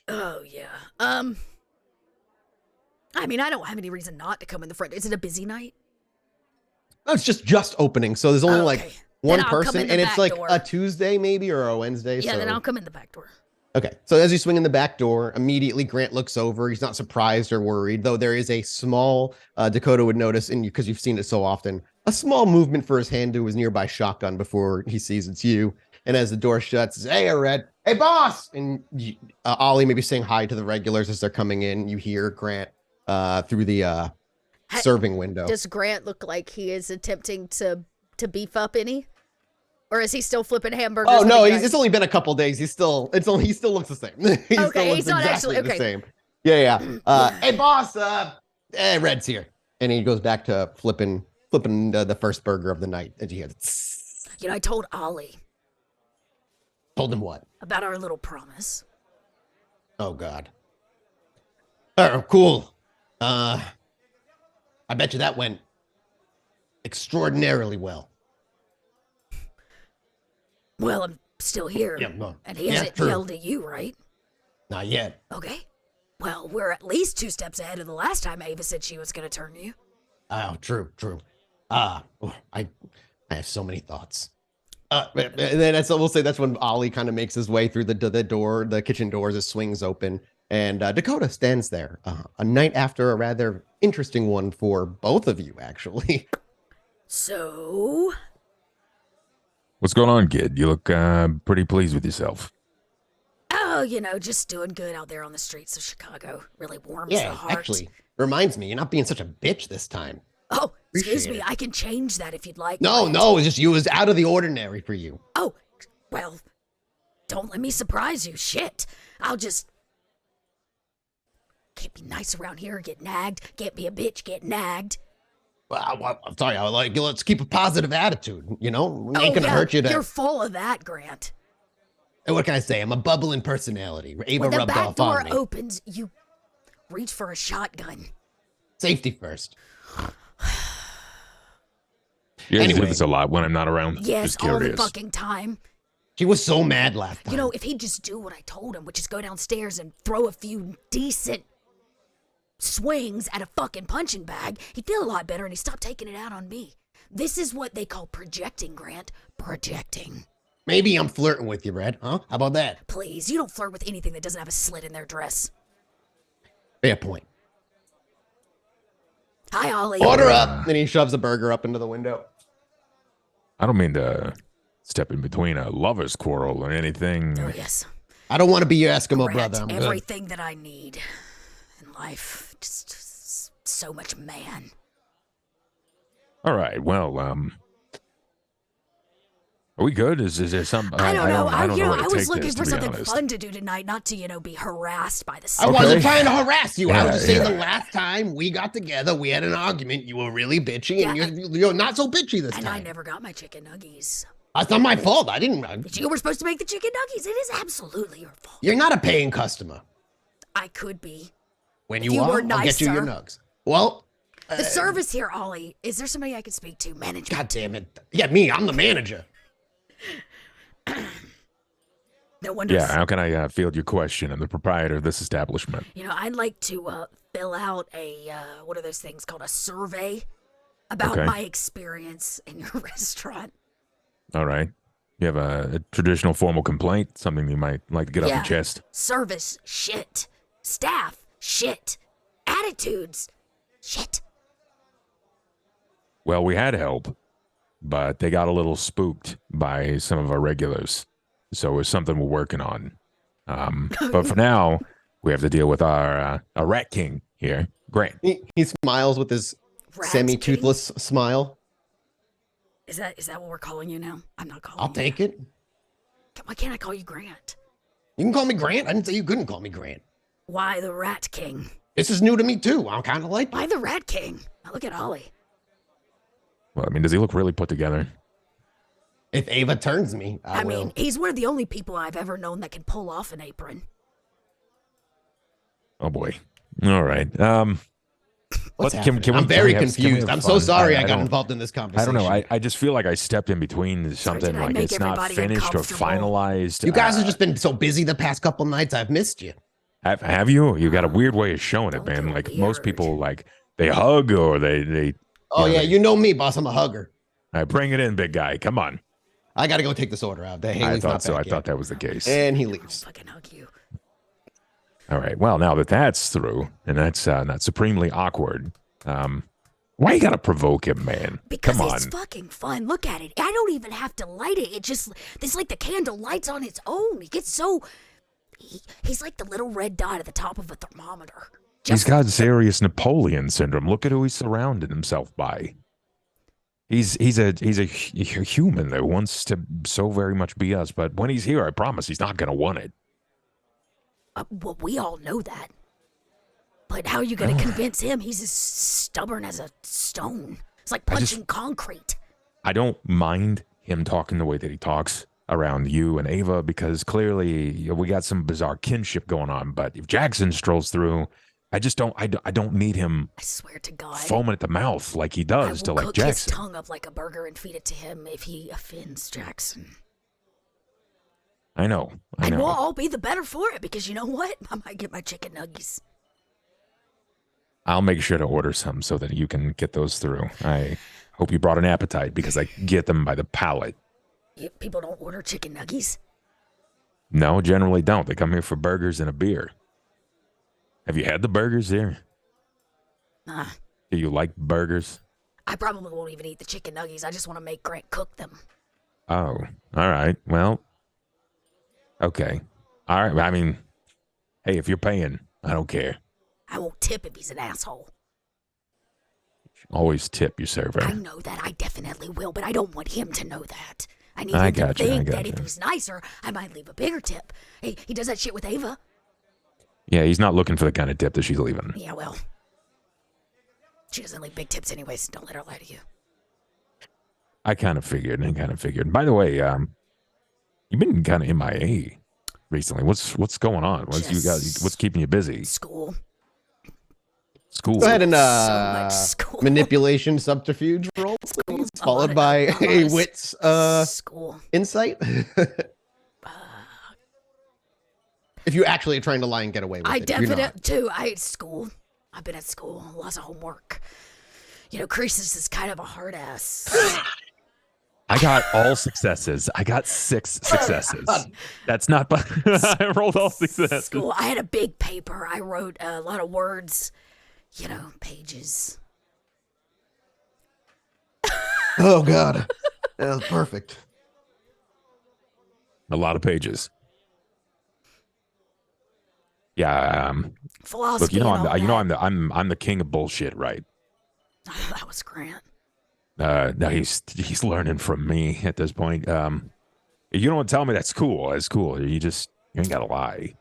Oh, yeah. I mean, I don't have any reason not to come in the front. Is it a busy night? No, it's just opening, so there's only like one person, and it's like door. a Tuesday maybe or a Wednesday. Yeah, so. then I'll come in the back door. Okay, so as you swing in the back door, immediately Grant looks over. He's not surprised or worried, though there is a small, Dakota would notice, and because you've seen it so often, a small movement for his hand to his nearby shotgun before he sees it's you. And as the door shuts, hey, Red, hey, boss! And Ollie maybe saying hi to the regulars as they're coming in. You hear Grant through the serving window. Does Grant look like he is attempting to beef up any? Or is he still flipping hamburgers? Oh no, it's only been a couple days. He still looks the same. He okay, still looks he's not exactly actually the same. Yeah. Hey boss, hey, Red's here. And he goes back to flipping the first burger of the night. And he hears, I told Ollie. Told him what? About our little promise. Oh God. Oh, cool. I bet you that went extraordinarily well. Well, I'm still here. Yeah, well, and he hasn't yelled at you, right? Not yet. Okay. Well, we're at least 2 steps ahead of the last time Ava said she was going to turn you. Oh, true. I have so many thoughts. And then we'll say that's when Ollie kind of makes his way through the kitchen doors. It swings open, and Dakota stands there. A night after a rather interesting one for both of you, actually. So, what's going on, kid? You look pretty pleased with yourself. Oh, just doing good out there on the streets of Chicago. Really warms the heart. Yeah, actually, reminds me, you're not being such a bitch this time. Oh, excuse me. I can change that if you'd like. No, it's just you. It was out of the ordinary for you. Oh, well, don't let me surprise you. Shit. I'll just... Can't be nice around here, get nagged. Can't be a bitch, get nagged. Well, I'm sorry. Let's keep a positive attitude. You know, it ain't gonna hurt you. You're full of that, Grant. And what can I say? I'm a bubbling personality. Ava When the rubbed back off door on me. opens, you reach for a shotgun. Safety first. You guys do Anyway. this a lot when I'm not around. Yes, Just all curious. the fucking time. She was so mad last time. You know, if he'd just do what I told him, which is go downstairs and throw a few decent swings at a fucking punching bag, he'd feel a lot better and he'd stop taking it out on me. This is what they call projecting, Grant. Projecting. Maybe I'm flirting with you, Brad. Huh? How about that? Please, you don't flirt with anything that doesn't have a slit in their dress. Fair point. Hi, Ollie. Order up. And he shoves a burger up into the window. I don't mean to step in between a lover's quarrel or anything. Oh, yes. I don't want to be your Eskimo Grant, brother. I'm good. everything that I need in life. Just so much man. All right. Well, are we good? Is there something? I don't know. I don't know. I was looking this, for to be something honest. fun to do tonight, not to, be harassed by the I sun. wasn't Okay. trying to harass you. I Yeah, was just saying yeah. the last time we got together, we had an argument. You were really bitchy, and Yeah. you're not so bitchy this And time. I never got my chicken nuggies. That's not my fault. I didn't. You were supposed to make the chicken nuggies. It is absolutely your fault. You're not a paying customer. I could be. When If you you are, were I'll get you your nicer. nugs. Well, The service here, Ollie. Is there somebody I could speak to? Management. God damn it. Yeah, me. I'm the manager. No wonder. Yeah. How can I field your question? I'm the proprietor of this establishment. I'd like to fill out a what are those things called? A survey about Okay. my experience in your restaurant. All right. You have a traditional formal complaint, something you might like to get off Yeah. your chest. Service shit. Staff shit. Attitudes shit. Well, we had help, but they got a little spooked by some of our regulars. So it's something we're working on. But for now, we have to deal with our rat king here, Grant. He smiles with his Rat semi-toothless smile. Is that what we're calling you now? I'm not calling I'll you take that. it. Why can't I call you Grant? You can call me Grant. I didn't say you couldn't call me Grant. Why the Rat King? This is new to me too. I'm kind of like. Why the Rat King? Now look at Ollie. Well, I mean, does he look really put together? If Ava turns me, I I will. mean, he's one of the only people I've ever known that can pull off an apron. Oh boy. All right. What's Can happening? we- I'm very can we have confused. I'm so fun? sorry I got don't- involved in this I conversation. don't know. I just feel like I stepped in between something did I like make it's not everybody finished or uncomfortable? finalized. You guys have just been so busy the past couple nights. I've missed you. Have you? You got a weird way of showing it, Don't man. get Like most weird. people, like they hug or they. Oh Yeah, yeah, they- you know me, boss. I'm a hugger. All right, bring it in, big guy. Come on. I got to go take this order out. I Haley's thought not so. I back yet. thought that was the case. And he I'll leaves. fucking hug you. All right. Well, now that that's through, and that's not supremely awkward. Why you gotta provoke him, man? Because Come on. it's fucking fun. Look at it. I don't even have to light it. It's like the candle lights on its own. He gets so. He's like the little red dot at the top of a thermometer. He's got serious Napoleon syndrome. Look at who he's surrounded himself by. He's a human that wants to so very much be us, but when he's here, I promise he's not gonna want it. Well, we all know that. But how are you going to convince him? He's as stubborn as a stone. It's like I just- punching concrete. I don't mind him talking the way that he talks around you and Ava because clearly we got some bizarre kinship going on. But if Jackson strolls through, I just don't. I don't need him I swear to God. foaming at the mouth like he I does to will like cook his Jackson. tongue up like a burger and feed it to him if he offends Jackson. I know. I And we'll know. all be the better for it because you know what? I might get my chicken nuggies. I'll make sure to order some so that you can get those through. I hope you brought an appetite because I get them by the pallet. People don't order chicken nuggies. No, generally don't. They come here for burgers and a beer. Have you had the burgers there? Nah, Do you like burgers? I probably won't even eat the chicken nuggies. I just want to make Grant cook them. Oh, all right. Well, okay. All right. I mean, hey, if you're paying, I don't care. I won't tip if he's an asshole. Always tip your I server. know that. I definitely will, but I don't want him to know that. I need I him to gotcha, I think that if gotcha. he's nicer, I might leave a bigger tip. He does that shit with Ava. Yeah, he's not looking for the kind of tip that she's leaving. Yeah, well, she doesn't leave big tips anyways. Don't let her lie to you. I kind of figured. By the way, you've been kind of MIA recently. What's going on? What's keeping you busy? School. School. Go ahead and So much school. manipulation subterfuge roll, please, followed by a wits school. insight. If you actually are trying to lie and get away with I it. You're definitely not. too. I've been at school. Lots of homework. You know, Croesus is kind of a hard ass. I got all successes. I got 6 successes. That's not. I rolled all successes. School. I had a big paper. I wrote a lot of words. You know, pages. Oh God, that was perfect. A lot of pages. Yeah. Philosophy. Look, you know, and all that. I'm the king of bullshit, right? That was Grant. No, he's learning from me at this point. You don't tell me that's cool. That's cool. You ain't gotta lie.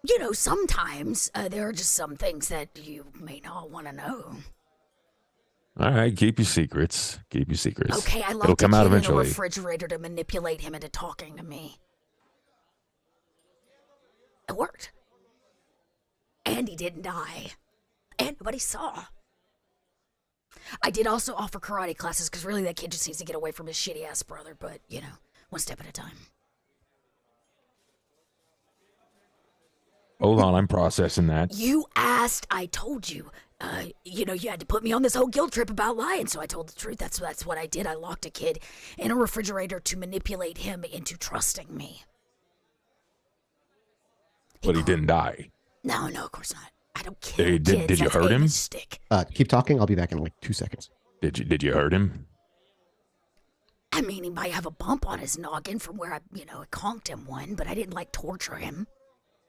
You know, sometimes there are just some things that you may not want to know. All right, keep your secrets. Keep your secrets. Okay, I It'll locked a come out kid in a eventually. refrigerator to manipulate him into talking to me. It worked. And he didn't die. And nobody saw. I did also offer karate classes because really that kid just needs to get away from his shitty ass brother, but you know, one step at a time. Hold on, I'm processing that. You asked, I told you. You know, you had to put me on this whole guilt trip about lying, so I told the truth. That's what I did. I locked a kid in a refrigerator to manipulate him into trusting me. But he didn't die. No, of course not. I don't kill kids. Did you That's hurt him? Stick. Keep talking. I'll be back in like 2 seconds. Did you hurt him? I mean, he might have a bump on his noggin from where I conked him one, but I didn't torture him.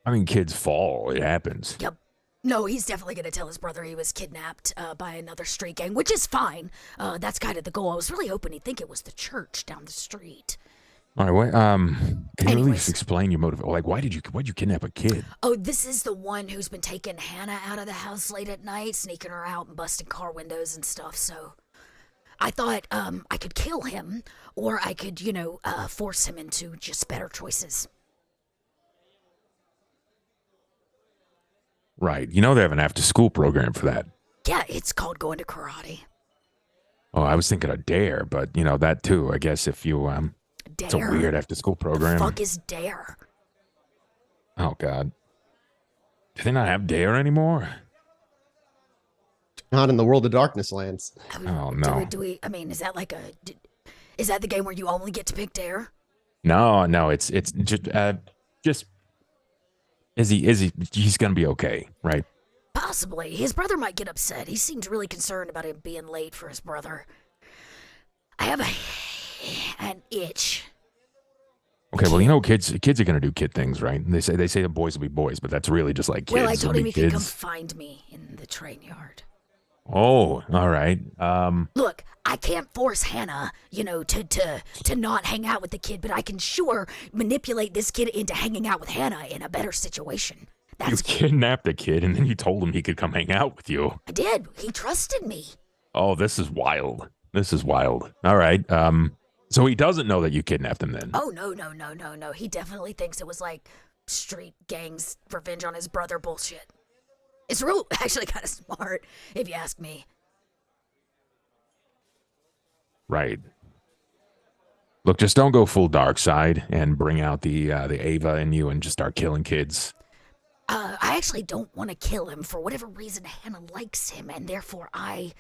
I mean, kids fall. It happens. Yep. No, he's definitely going to tell his brother he was kidnapped by another street gang, which is fine. That's kind of the goal. I was really hoping he'd think it was the church down the street. All right, can you at least explain your motive? Like, why'd you kidnap a kid? Oh, this is the one who's been taking Hannah out of the house late at night, sneaking her out and busting car windows and stuff. So I thought I could kill him, or I could, force him into just better choices. Right. You know they have an after-school program for that. Yeah, it's called going to karate. Oh, I was thinking of Dare, but that too. I guess if you Dare? It's a weird after-school program. The fuck is Dare? Oh God. Do they not have Dare anymore? Not in the World of Darkness lands. Oh no. Do we? I mean, is that is that the game where you only get to pick Dare? No. It's just. He's gonna be okay, right? Possibly. His brother might get upset. He seemed really concerned about him being late for his brother. I have an itch. Okay, well, kids are gonna do kid things, right? They say the boys will be boys, but that's really just like kids. Well, I told him he could kids. come find me in the train yard. Oh, all right. Look, I can't force Hannah, to not hang out with the kid, but I can sure manipulate this kid into hanging out with Hannah in a better situation. You kidnapped a kid, and then you told him he could come hang out with you. I did. He trusted me. Oh, this is wild. All right. So he doesn't know that you kidnapped him then? Oh, no. He definitely thinks it was like street gangs revenge on his brother bullshit. It's actually kind of smart, if you ask me. Right. Look, just don't go full dark side and bring out the Ava in you and just start killing kids. I actually don't want to kill him. For whatever reason, Hannah likes him, and therefore I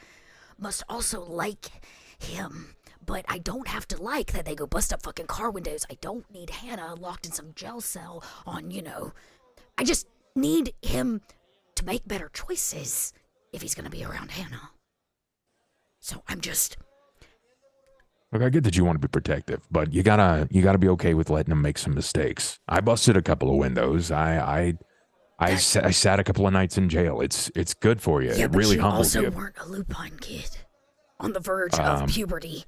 must also like him. But I don't have to like that they go bust up fucking car windows. I don't need Hannah locked in some jail cell on, I just need him to make better choices if he's going to be around Hannah. So I'm just... Look, I get that you want to be protective, but you gotta be okay with letting him make some mistakes. I busted a couple of windows. I sat a couple of nights in jail. It's good for you. Yeah, it really but you humbles also you. weren't a lupine kid on the verge of puberty.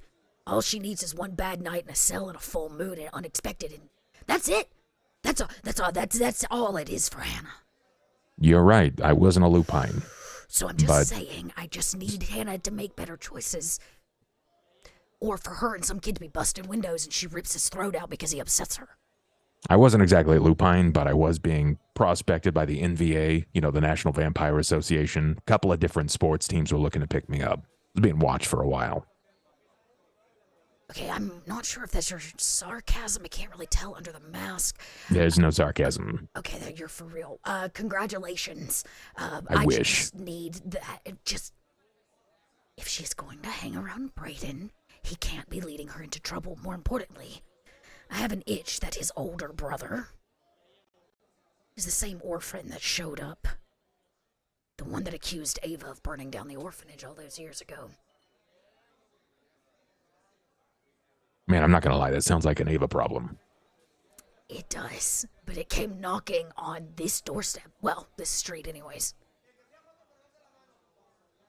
All she needs is one bad night in a cell and a full moon and unexpected, and that's it. That's all it is for Hannah. You're right. I wasn't a lupine. So I'm just But- saying, I just need Hannah to make better choices. Or for her and some kid to be busting windows and she rips his throat out because he upsets her. I wasn't exactly a lupine, but I was being prospected by the NVA, the National Vampire Association. A couple of different sports teams were looking to pick me up. I was being watched for a while. Okay, I'm not sure if that's your sarcasm. I can't really tell under the mask. There's no sarcasm. Okay, that you're for real. Congratulations. I wish. Just need that. If she's going to hang around Brayden, he can't be leading her into trouble. More importantly, I have an itch that his older brother is the same orphan that showed up. The one that accused Ava of burning down the orphanage all those years ago. Man, I'm not going to lie. That sounds like an Ava problem. It does, but it came knocking on this doorstep. Well, this street anyways.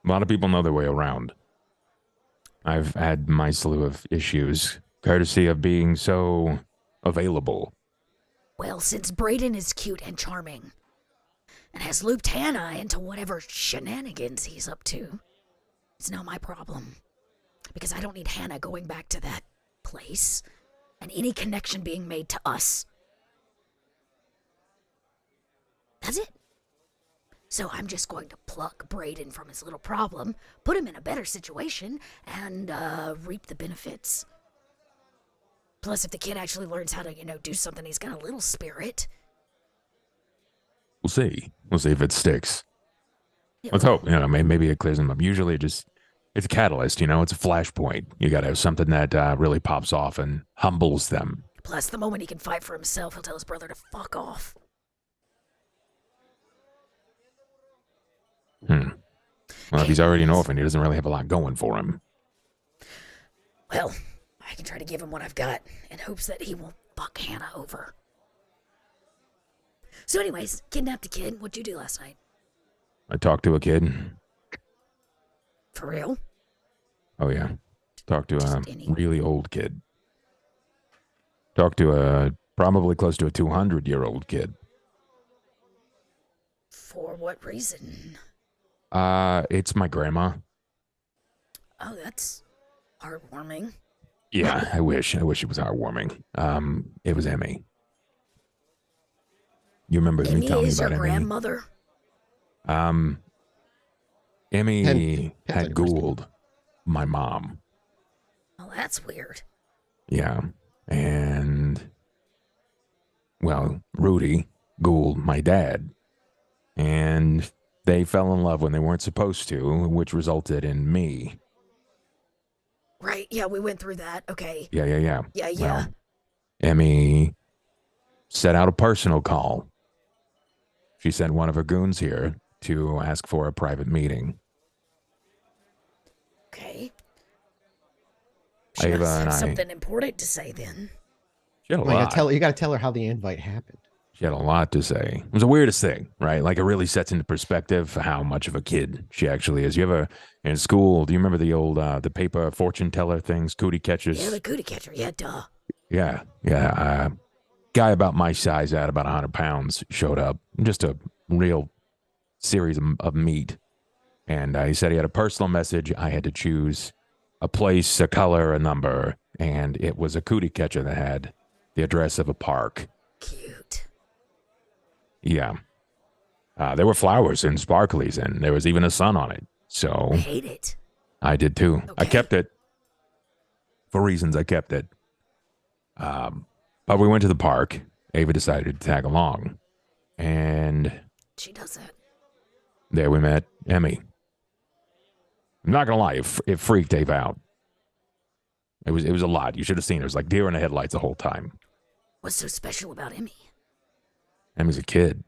A lot of people know their way around. I've had my slew of issues, courtesy of being so available. Well, since Brayden is cute and charming, and has looped Hannah into whatever shenanigans he's up to, it's not my problem. Because I don't need Hannah going back to that place, and any connection being made to us. That's it. So I'm just going to pluck Brayden from his little problem, put him in a better situation, and reap the benefits. Plus, if the kid actually learns how to, do something, he's got a little spirit. We'll see. We'll see if it sticks. Yeah, Let's hope. Maybe it clears them up. Usually it's a catalyst, it's a flashpoint. You got to have something that really pops off and humbles them. Plus, the moment he can fight for himself, he'll tell his brother to fuck off. Well, if he's already an orphan, he doesn't really have a lot going for him. Well, I can try to give him what I've got in hopes that he won't fuck Hannah over. So anyways, kidnapped a kid. What'd you do last night? I talked to a kid. For real? Oh, yeah. Talked to a Just any- really old kid. Talked to a probably close to a 200-year-old kid. For what reason? It's my grandma. Oh, that's heartwarming. Yeah, I wish it was heartwarming. It was Emmy. You remember me Emmy telling me is your about Emmy? grandmother? Emmy Depends on had your Gould, my mom. Well, that's weird. Yeah, and well, Rudy Gould, my dad, and they fell in love when they weren't supposed to, which resulted in me. Right, yeah, we went through that. Okay. Yeah. Yeah. Well, Emmy set out a personal call. She sent one of her goons here to ask for a private meeting. Okay. She Ava must and have I- something important to say then. She had a Well, lot. you gotta tell her how the invite happened. She had a lot to say. It was the weirdest thing, right? Like it really sets into perspective how much of a kid she actually is. You ever in school? Do you remember the old the paper fortune teller things, cootie catchers? Yeah, the cootie catcher. Yeah, duh. Yeah. Guy about my size, at about 100 pounds, showed up. Just a real series of meat. And he said he had a personal message. I had to choose a place, a color, a number. And it was a cootie catcher that had the address of a park. Cute. Yeah. There were flowers and sparklies, and there was even a sun on it. So I hate it. I did too. I Okay. kept it. For reasons, I kept it. But we went to the park. Ava decided to tag along. And She does that. there we met Emmy. I'm not going to lie, it freaked Ava out. It was a lot. You should have seen her. It was like deer in the headlights the whole time. What's so special about Emmy? Emmy's a kid.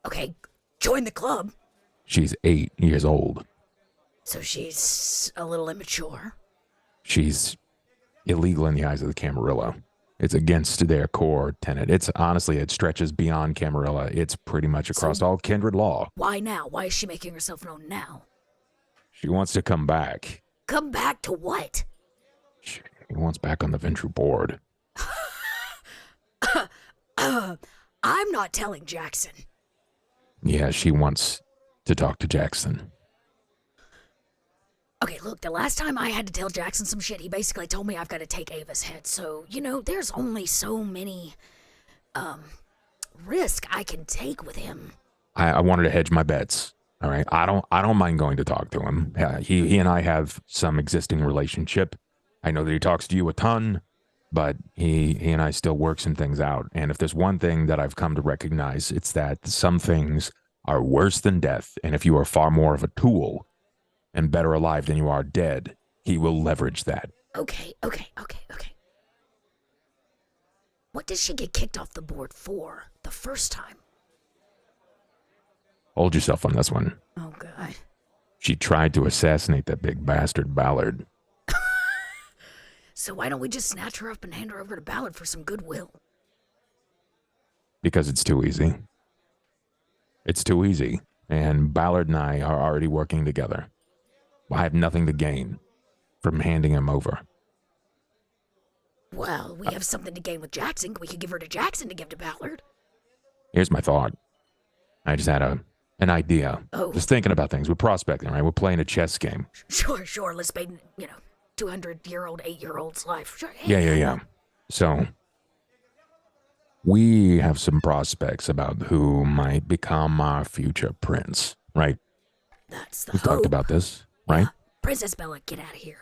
Okay, join the club. She's 8 years old. So she's a little immature. She's illegal in the eyes of the Camarilla. It's against their core tenet. It's honestly, it stretches beyond Camarilla. It's pretty much across all kindred law. Why now? Why is she making herself known now? She wants to come back. Come back to what? She wants back on the Ventru board. I'm not telling Jackson. Yeah, she wants to talk to Jackson. Okay, look, the last time I had to tell Jackson some shit, he basically told me I've got to take Ava's head. So, there's only so many, risk I can take with him. I wanted to hedge my bets. All right. I don't mind going to talk to him. He and I have some existing relationship. I know that he talks to you a ton, but he and I still work some things out. And if there's one thing that I've come to recognize, it's that some things are worse than death. And if you are far more of a tool and better alive than you are dead, he will leverage that. Okay. What did she get kicked off the board for the first time? Hold yourself on this one. Oh, God. She tried to assassinate that big bastard Ballard. So why don't we just snatch her up and hand her over to Ballard for some goodwill? Because it's too easy. It's too easy. And Ballard and I are already working together. I have nothing to gain from handing him over. Well, we have something to gain with Jackson. We could give her to Jackson to give to Ballard. Here's my thought. I just had an idea. Oh. Just thinking about things. We're prospecting, right? We're playing a chess game. Sure. Let's make, 200-year-old, 8-year-old's life. Sure. Yeah. So, we have some prospects about who might become our future prince, right? That's the We've hope. talked about this, right? Yeah. Princess Bella, get out of here.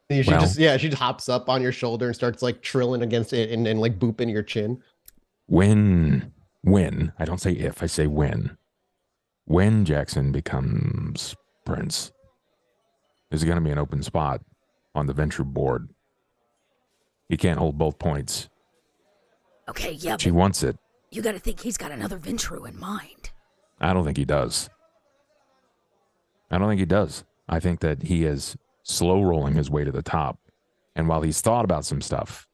She just hops up on your shoulder and starts like trilling against it and like booping your chin. When, I don't say if, I say when Jackson becomes prince, there's going to be an open spot on the venture board. He can't hold both points. Okay, yeah, She wants it. you gotta think he's got another Ventru in mind. I don't think he does. I think that he is slow rolling his way to the top. And while he's thought about some stuff,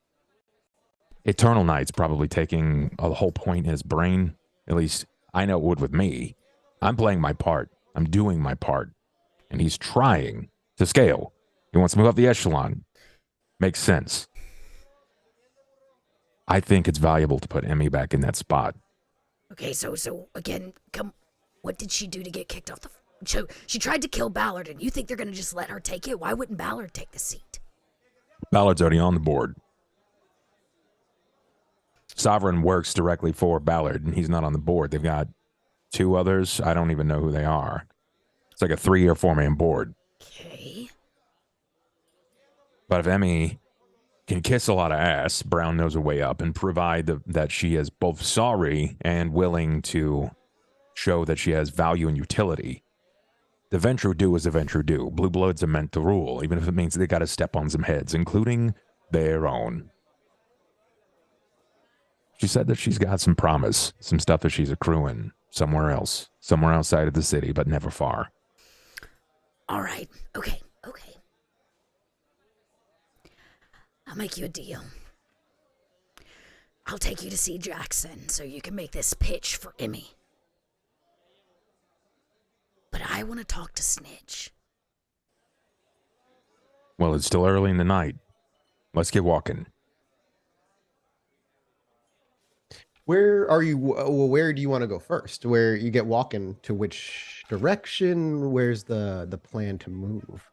Eternal Night's probably taking a whole point in his brain. At least I know it would with me. I'm playing my part. I'm doing my part. And he's trying to scale. He wants to move up the echelon. Makes sense. I think it's valuable to put Emmy back in that spot. Okay, so again, what did she do to get kicked off the... So she tried to kill Ballard, and you think they're gonna just let her take it? Why wouldn't Ballard take the seat? Ballard's already on the board. Sovereign works directly for Ballard, and he's not on the board. They've got two others. I don't even know who they are. It's like a 3 or 4 man board. Okay. But if Emmy can kiss a lot of ass, Brown knows a way up, and provide that she is both sorry and willing to show that she has value and utility. The Ventru do is a Ventru do. Blue Bloods are meant to rule, even if it means they got to step on some heads, including their own. She said that she's got some promise, some stuff that she's accruing somewhere else, somewhere outside of the city, but never far. All right. Okay. I'll make you a deal. I'll take you to see Jackson so you can make this pitch for Emmy. But I want to talk to Snitch. Well, it's still early in the night. Let's get walking. Where are you? Well, where do you want to go first? Where you get walking to which direction? Where's the plan to move?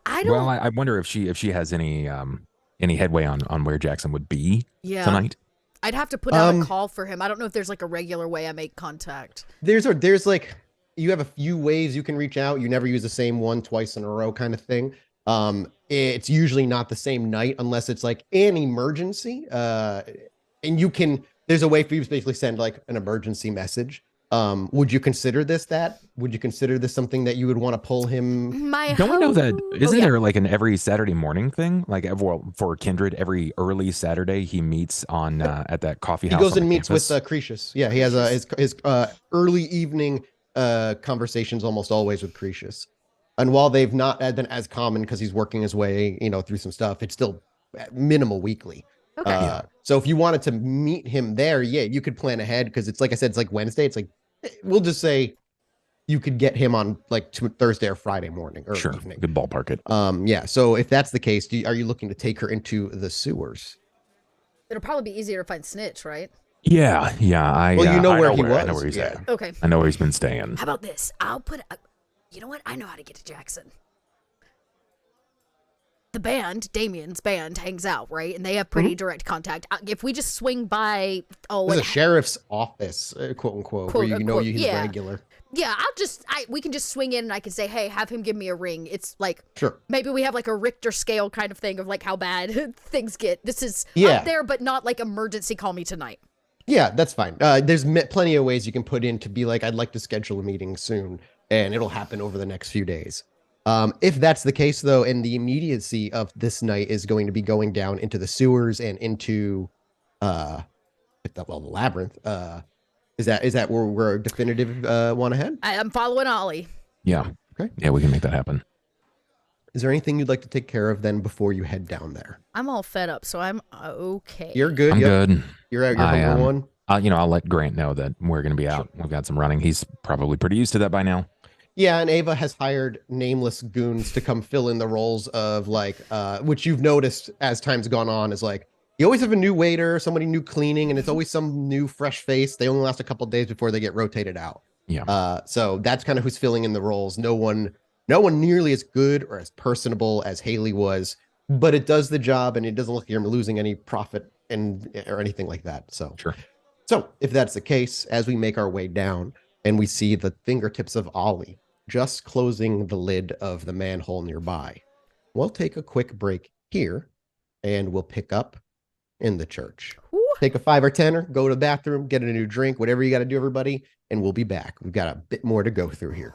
I don't. Well, I wonder if she has any headway on where Jackson would be tonight. I'd have to put out a call for him. I don't know if there's like a regular way I make contact. There's like, you have a few ways you can reach out. You never use the same one twice in a row kind of thing. It's usually not the same night unless it's like an emergency. And you can, there's a way for you to basically send like an emergency message. Would you consider this Would you consider this something that you would want to pull him? Don't we know that? Isn't there like an every Saturday morning thing? Like for Kindred, every early Saturday he meets on at that coffee house. He goes and meets campus. with Cretius. Yeah, he has his early evening conversations almost always with Cretius. And while they've not been as common because he's working his way, through some stuff, it's still minimal weekly. Okay. So if you wanted to meet him there, yeah, you could plan ahead because it's like I said, it's like Wednesday. It's like, we'll just say you could get him on like Thursday or Friday morning or evening. Good ballpark it. Yeah. So if that's the case, are you looking to take her into the sewers? It'll probably be easier to find Snitch, right? Yeah, yeah. Well, you know where he I know was, where he's yeah. at. Okay. I know where he's been staying. How about this? I'll put. You know what? I know how to get to Jackson. The band, Damien's band, hangs out, right? And they have pretty direct contact. If we just swing by, There's a sheriff's office, quote unquote, where you know unquote, he's yeah. regular. Yeah, we can just swing in and I can say, hey, have him give me a ring. It's like, Sure. maybe we have like a Richter scale kind of thing of like how bad things get. This is up there, but not like emergency call me tonight. Yeah, that's fine. There's plenty of ways you can put in to be like, I'd like to schedule a meeting soon, and it'll happen over the next few days. If that's the case, though, and the immediacy of this night is going to be going down into the sewers and into, the labyrinth. Is that where we're definitive want to head? I'm following Ollie. Yeah. Okay. Yeah, we can make that happen. Is there anything you'd like to take care of then before you head down there? I'm all fed up, so I'm okay. You're good. I'm good. You're out. You're number one. I'll let Grant know that we're going to be out. Sure. We've got some running. He's probably pretty used to that by now. Yeah, and Ava has hired nameless goons to come fill in the roles of like, which you've noticed as time's gone on is like, you always have a new waiter, somebody new cleaning, and it's always some new fresh face. They only last a couple of days before they get rotated out. Yeah. So that's kind of who's filling in the roles. No one nearly as good or as personable as Haley was, but it does the job and it doesn't look like you're losing any profit or anything like that. So sure. So if that's the case, as we make our way down and we see the fingertips of Ollie just closing the lid of the manhole nearby, we'll take a quick break here and we'll pick up in the church. Ooh. Take a 5 or 10, go to the bathroom, get a new drink, whatever you got to do, everybody, and we'll be back. We've got a bit more to go through here.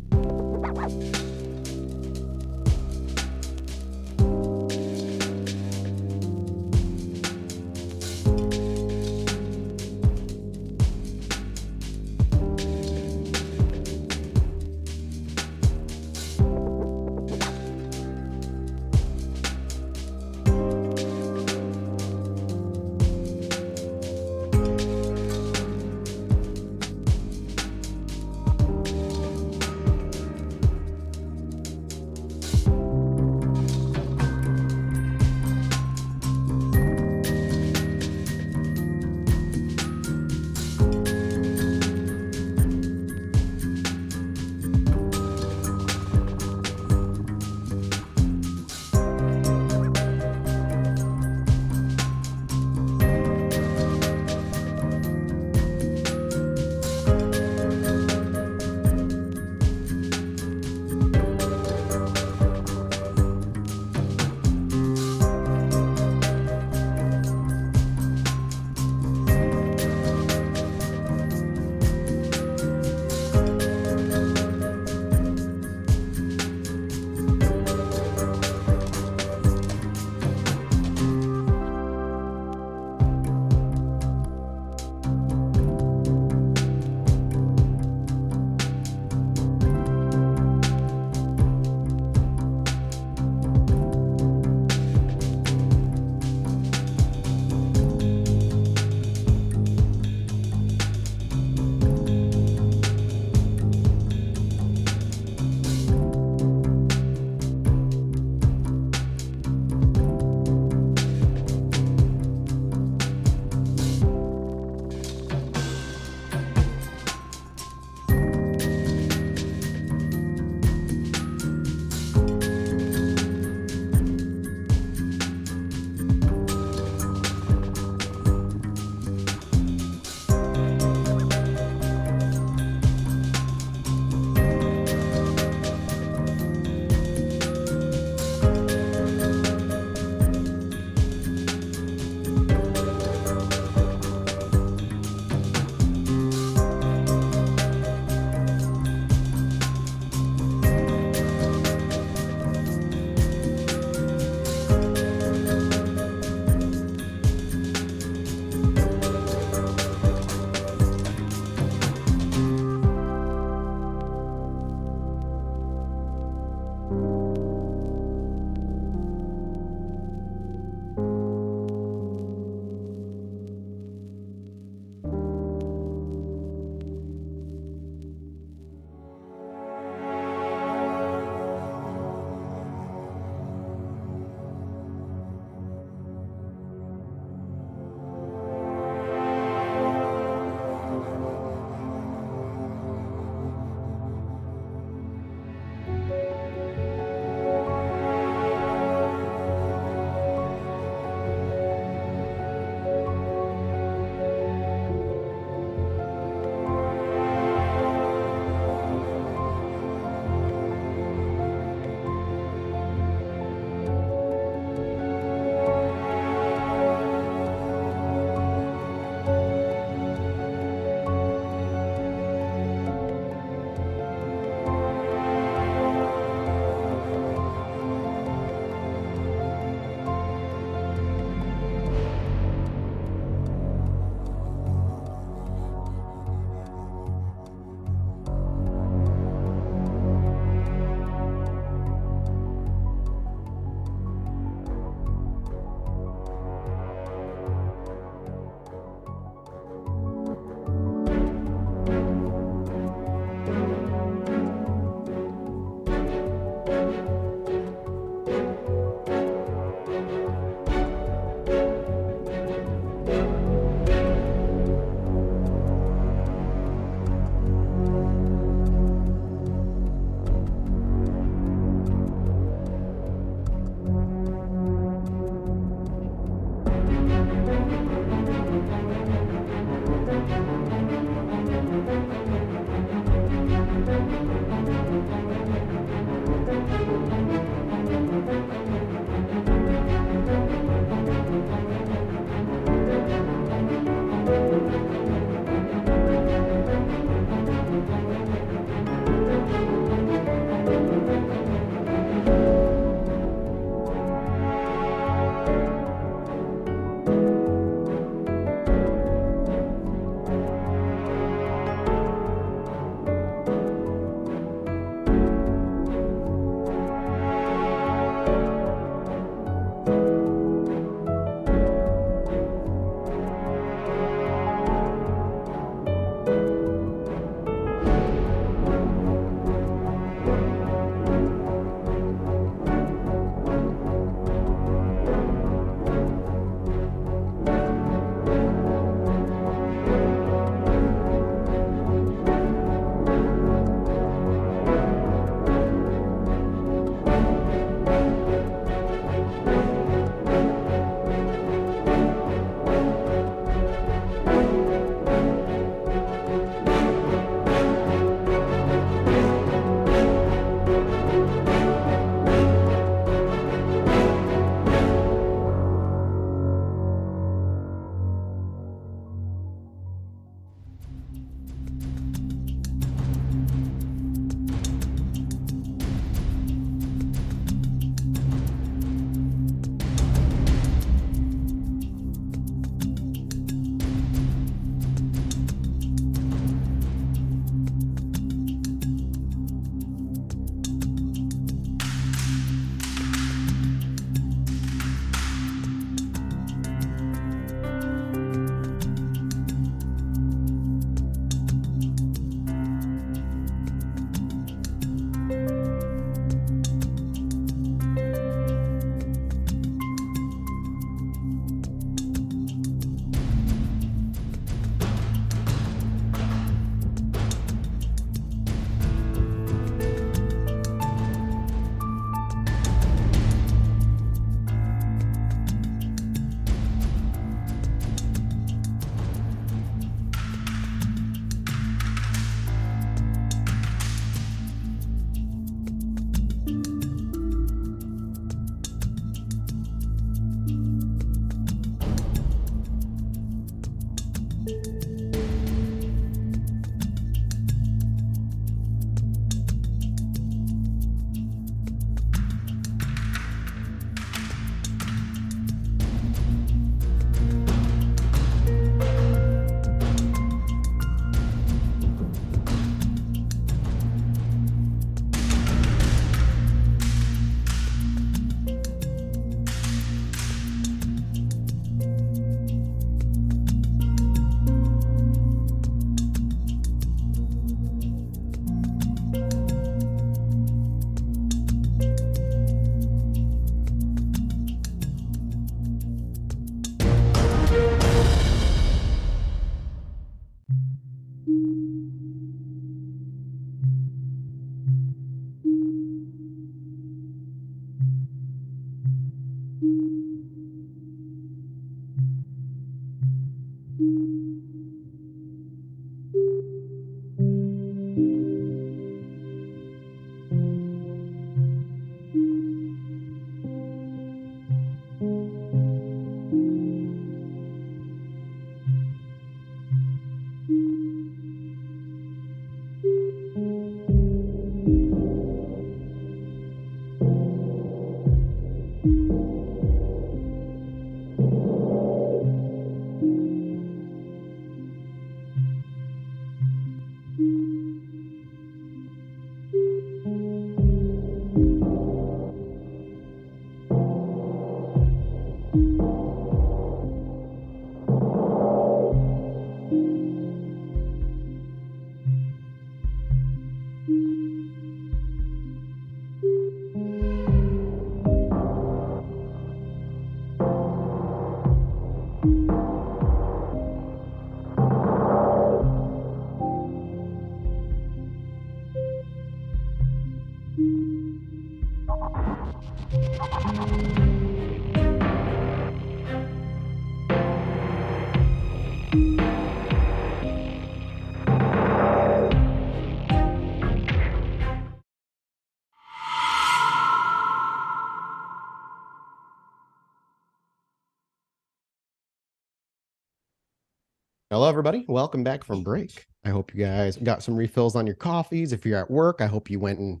Hello, everybody. Welcome back from break. I hope you guys got some refills on your coffees. If you're at work, I hope you went and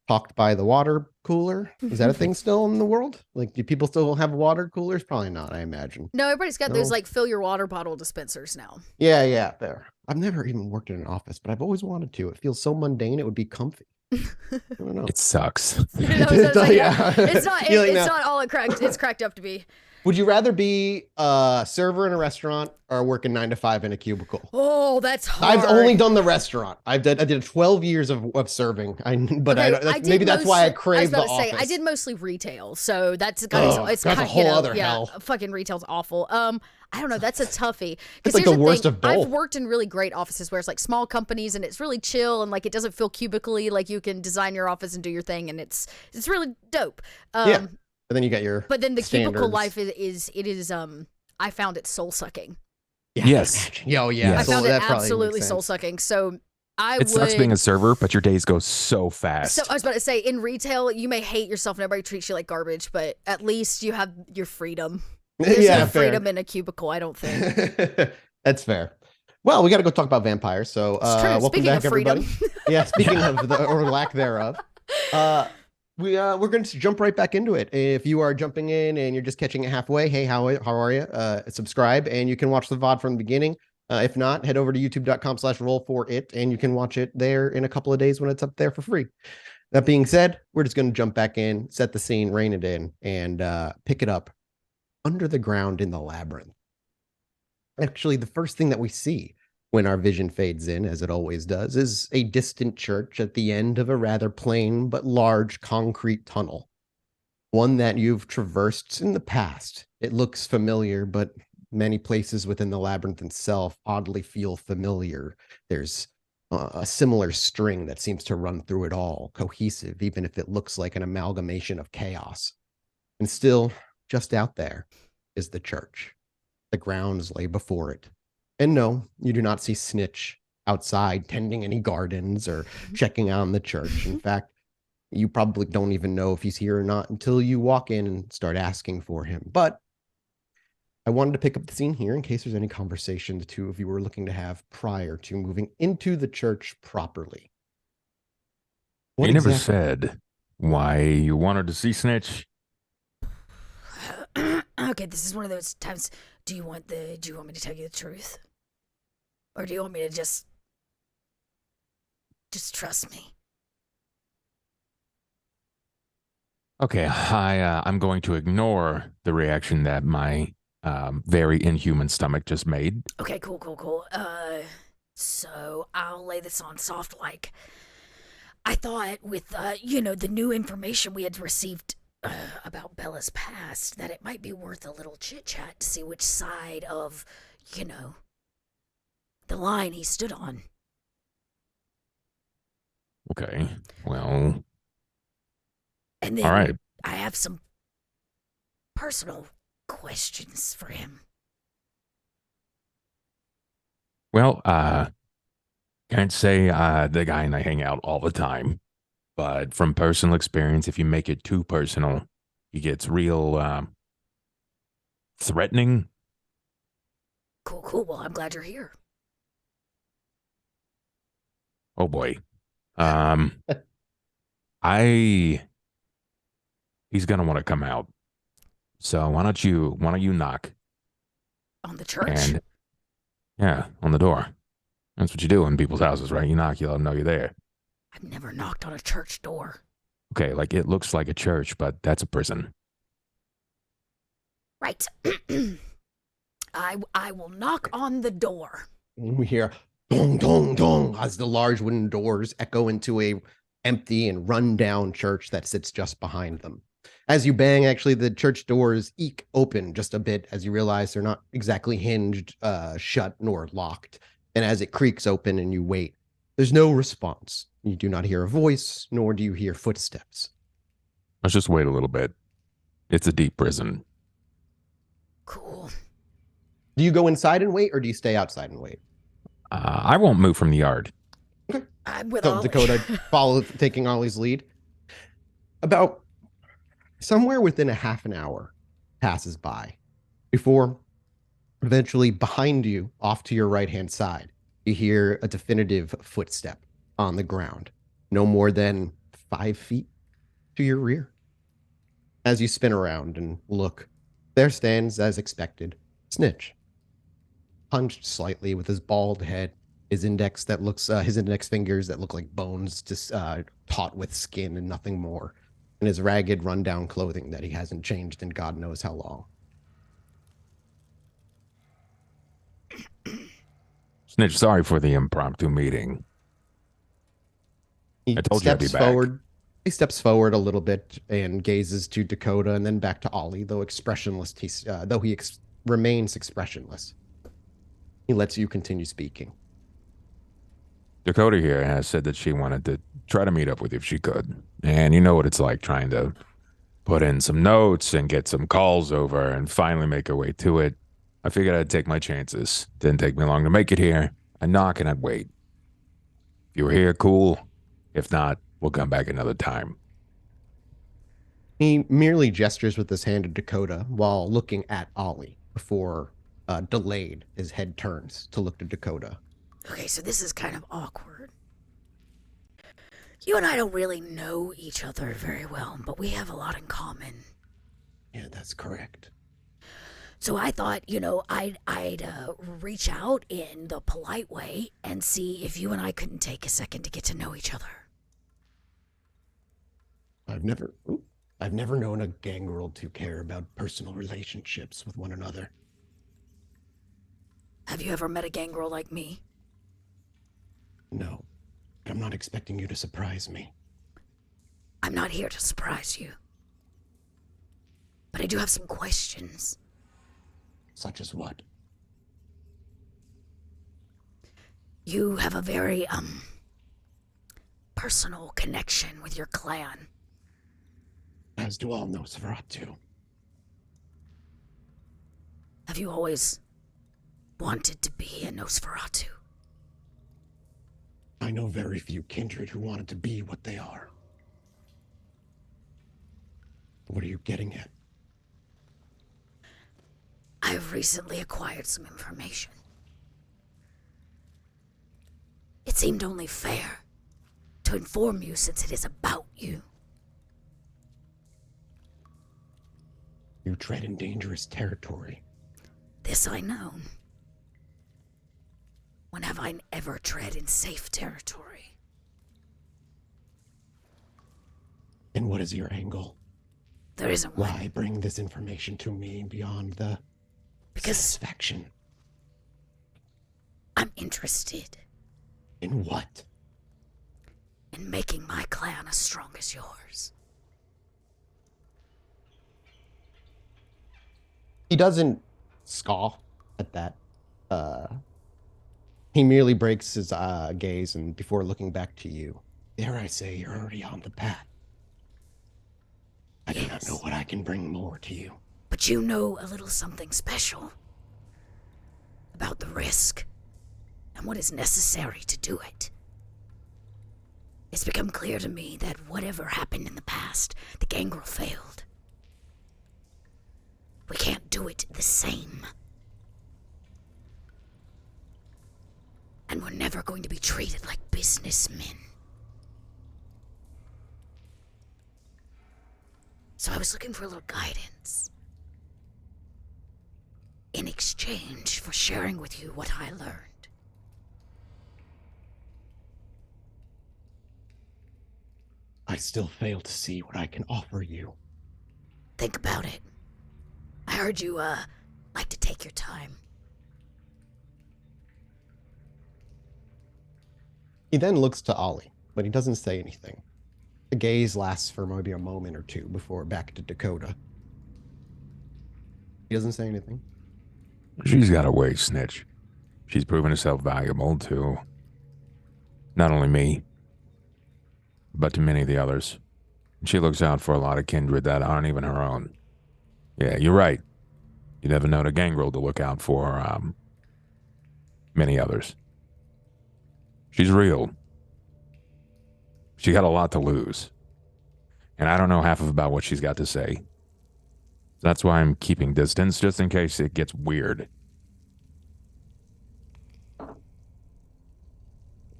talked by the water cooler. Is that a thing still in the world? Like, do people still have water coolers? Probably not, I imagine. No, everybody's got No? those like fill your water bottle dispensers now. Yeah, there. I've never even worked in an office, but I've always wanted to. It feels so mundane. It would be comfy. I don't know. It sucks. It's not. You're like, It's no. not all it's cracked up to be. Would you rather be a server in a restaurant or working 9 to 5 in a cubicle? Oh, that's hard. I've only done the restaurant. I did 12 years of serving. Maybe that's why I crave the office. I did mostly retail, so that's that's a whole other hell. Fucking retail's awful. I don't know. That's a toughie. It's like the worst of both. I've worked in really great offices where it's like small companies and it's really chill and like it doesn't feel cubically. Like you can design your office and do your thing, and it's really dope. Yeah. And then you get your. But then the standards. cubicle life is I found it soul sucking. Yeah, Yes. Yeah. I So found it that probably absolutely makes soul sense. sucking. So It sucks being a server, but your days go so fast. So I was about to say, in retail, you may hate yourself and everybody treats you like garbage, but at least you have your freedom. There's no freedom in a cubicle, I don't think. That's fair. Well, we got to go talk about vampires. So welcome Speaking back, of freedom. everybody. Yeah, speaking of the or lack thereof. We're going to jump right back into it. If you are jumping in and you're just catching it halfway, hey, how are you? Subscribe and you can watch the VOD from the beginning. If not, head over to youtube.com/roll4it and you can watch it there in a couple of days when it's up there for free. That being said, we're just going to jump back in, set the scene, rein it in, and pick it up under the ground in the labyrinth. Actually, the first thing that we see when our vision fades in, as it always does, is a distant church at the end of a rather plain but large concrete tunnel. One that you've traversed in the past. It looks familiar, but many places within the labyrinth itself oddly feel familiar. There's a similar string that seems to run through it all, cohesive, even if it looks like an amalgamation of chaos. And still, just out there is the church. The grounds lay before it. And no, you do not see Snitch outside tending any gardens or checking on the church. In fact, you probably don't even know if he's here or not until you walk in and start asking for him. But I wanted to pick up the scene here in case there's any conversation the two of you were looking to have prior to moving into the church properly. You never said why you wanted to see Snitch. Okay, this is one of those times. Do you want me to tell you the truth? Or do you want me to just trust me? Okay, I'm going to ignore the reaction that my very inhuman stomach just made. Okay, cool. So I'll lay this on soft like. I thought with, the new information we had received about Bella's past, that it might be worth a little chit-chat to see which side of, the line he stood on. Okay, well, And then all right. I have some personal questions for him. Well, can't say the guy and I hang out all the time, but from personal experience, if you make it too personal, he gets real threatening. Cool. Well, I'm glad you're here. Oh boy. He's gonna want to come out. So why don't you knock? On the church? And yeah, on the door. That's what you do in people's houses, right? You knock, you let them know you're there. I've never knocked on a church door. Okay, like it looks like a church, but that's a prison. Right. I will knock on the door. We hear dong, dong, dong as the large wooden doors echo into a empty and run-down church that sits just behind them. As you bang, actually, the church doors eke open just a bit as you realize they're not exactly hinged, shut, nor locked. And as it creaks open and you wait, There's no response. You do not hear a voice, nor do you hear footsteps. Let's just wait a little bit. It's a deep prison. Cool. Do you go inside and wait, or do you stay outside and wait? I won't move from the yard. I'm with So Ollie. Dakota taking Ollie's lead. About somewhere within a half an hour passes by before eventually behind you, off to your right-hand side, you hear a definitive footstep on the ground, no more than 5 feet to your rear. As you spin around and look, there stands, as expected, Snitch, hunched slightly with his bald head, his index fingers that look like bones, just taut with skin and nothing more, and his ragged, rundown clothing that he hasn't changed in God knows how long. Snitch, sorry for the impromptu meeting. He I told you I'd be steps back. forward. He steps forward a little bit and gazes to Dakota and then back to Ollie, though expressionless. He remains expressionless. He lets you continue speaking. Dakota here has said that she wanted to try to meet up with you if she could. And you know what it's like trying to put in some notes and get some calls over and finally make her way to it. I figured I'd take my chances. Didn't take me long to make it here. I'd knock and I'd wait. If you were here, cool. If not, we'll come back another time. He merely gestures with his hand to Dakota while looking at Ollie before, delayed, his head turns to look to Dakota. Okay, so this is kind of awkward. You and I don't really know each other very well, but we have a lot in common. Yeah, that's correct. So I thought, I'd reach out in the polite way and see if you and I couldn't take a second to get to know each other. I've never known a gangrel to care about personal relationships with one another. Have you ever met a gangrel like me? No, but I'm not expecting you to surprise me. I'm not here to surprise you. But I do have some questions. Such as what? You have a very, personal connection with your clan. As do all Nosferatu. Have you always wanted to be a Nosferatu? I know very few kindred who wanted to be what they are. What are you getting at? I've recently acquired some information. It seemed only fair to inform you since it is about you. You tread in dangerous territory. This I know. When have I ever tread in safe territory? And what is your angle? There isn't one. Why bring this information to me beyond the satisfaction? I'm interested In what? in making my clan as strong as yours. He doesn't scoff at that. He merely breaks his gaze and before looking back to you, dare I say you're already on the path. I do not know what I can bring more to you. But you know a little something special about the risk and what is necessary to do it. It's become clear to me that whatever happened in the past, the gangrel failed. We can't do it the same. And we're never going to be treated like businessmen. So I was looking for a little guidance in exchange for sharing with you what I learned. I still fail to see what I can offer you. Think about it. I heard you, like to take your time. He then looks to Ollie, but he doesn't say anything. The gaze lasts for maybe a moment or two before back to Dakota. He doesn't say anything. She's got a way, Snitch. She's proven herself valuable, too. Not only me, but to many of the others. She looks out for a lot of kindred that aren't even her own. Yeah, you're right. You never know a gangrel to look out for many others. She's real. She got a lot to lose. And I don't know half about what she's got to say. That's why I'm keeping distance, just in case it gets weird.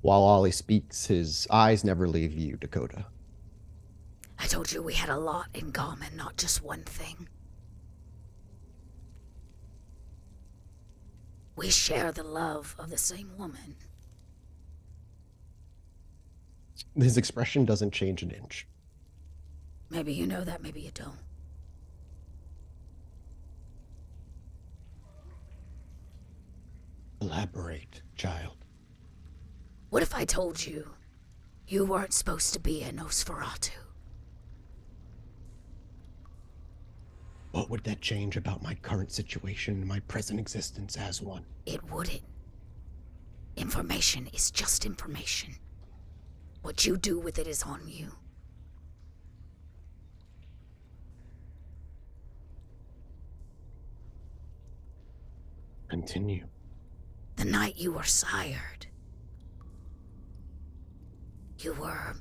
While Ollie speaks, his eyes never leave you, Dakota. I told you we had a lot in common, not just one thing. We share the love of the same woman. His expression doesn't change an inch. Maybe you know that, maybe you don't. Elaborate, child. What if I told you you weren't supposed to be a Nosferatu? What would that change about my current situation and my present existence as one? It wouldn't. Information is just information. What you do with it is on you. Continue. The night you were sired, you were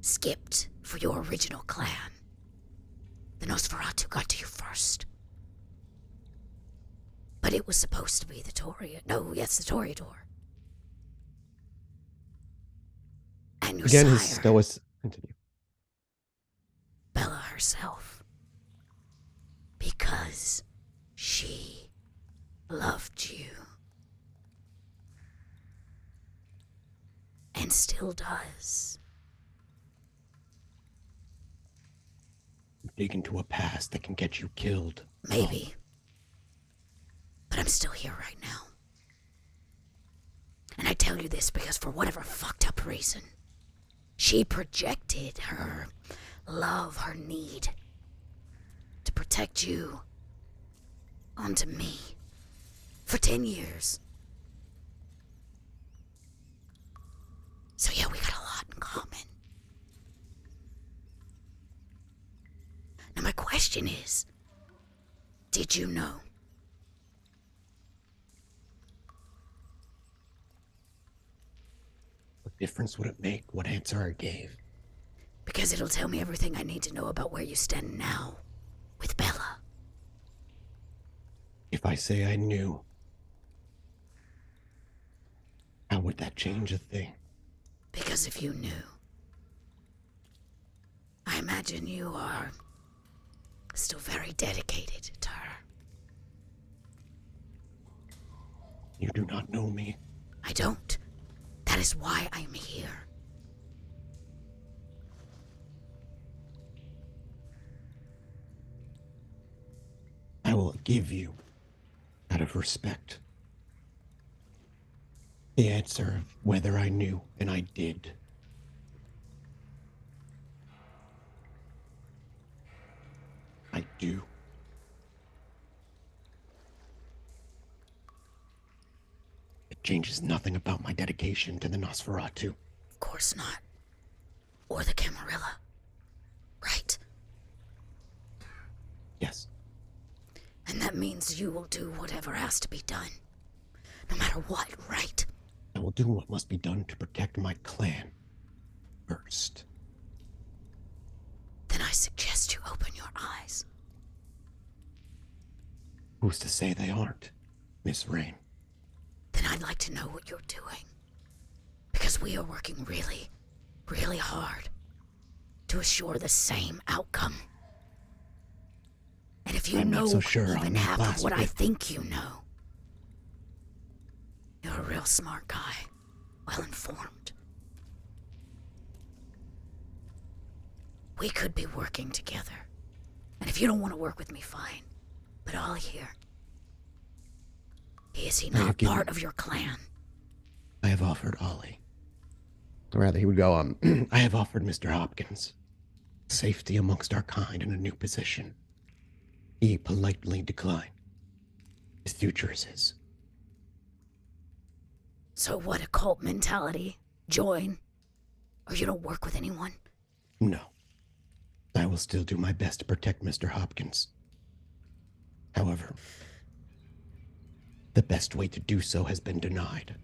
skipped for your original clan. The Nosferatu got to you first. But it was supposed to be the Toreador. And your Again, sire, his stoic. Continue. Bella herself. Because she loved you. And still does. Dig into a past that can get you killed. Maybe. But I'm still here right now. And I tell you this because for whatever fucked up reason, she projected her love, her need to protect you onto me for 10 years. So yeah, we got a lot in common. Now my question is, did you know? What difference would it make what answer I gave? Because it'll tell me everything I need to know about where you stand now with Bella. If I say I knew, how would that change a thing? Because if you knew, I imagine you are still very dedicated to her. You do not know me. I don't. That is why I'm here. I will give you, out of respect, the answer of whether I knew, and I did. I do. It changes nothing about my dedication to the Nosferatu. Of course not. Or the Camarilla. Right? Yes. And that means you will do whatever has to be done. No matter what, right? I will do what must be done to protect my clan first. Then I suggest you open your eyes. Who's to say they aren't, Miss Rain? Then I'd like to know what you're doing. Because we are working really, really hard to assure the same outcome. And if you I'm know not so sure even on half that of what last I bit. think you know, you're a real smart guy, well informed. We could be working together. And if you don't want to work with me, fine. But Ollie here, is he not part of your clan? I have offered Ollie. Or rather, he would go, I have offered Mr. Hopkins safety amongst our kind in a new position. He politely declined. His future is his. So what, a cult mentality? Join? Or you don't work with anyone? No. I will still do my best to protect Mr. Hopkins. However, the best way to do so has been denied.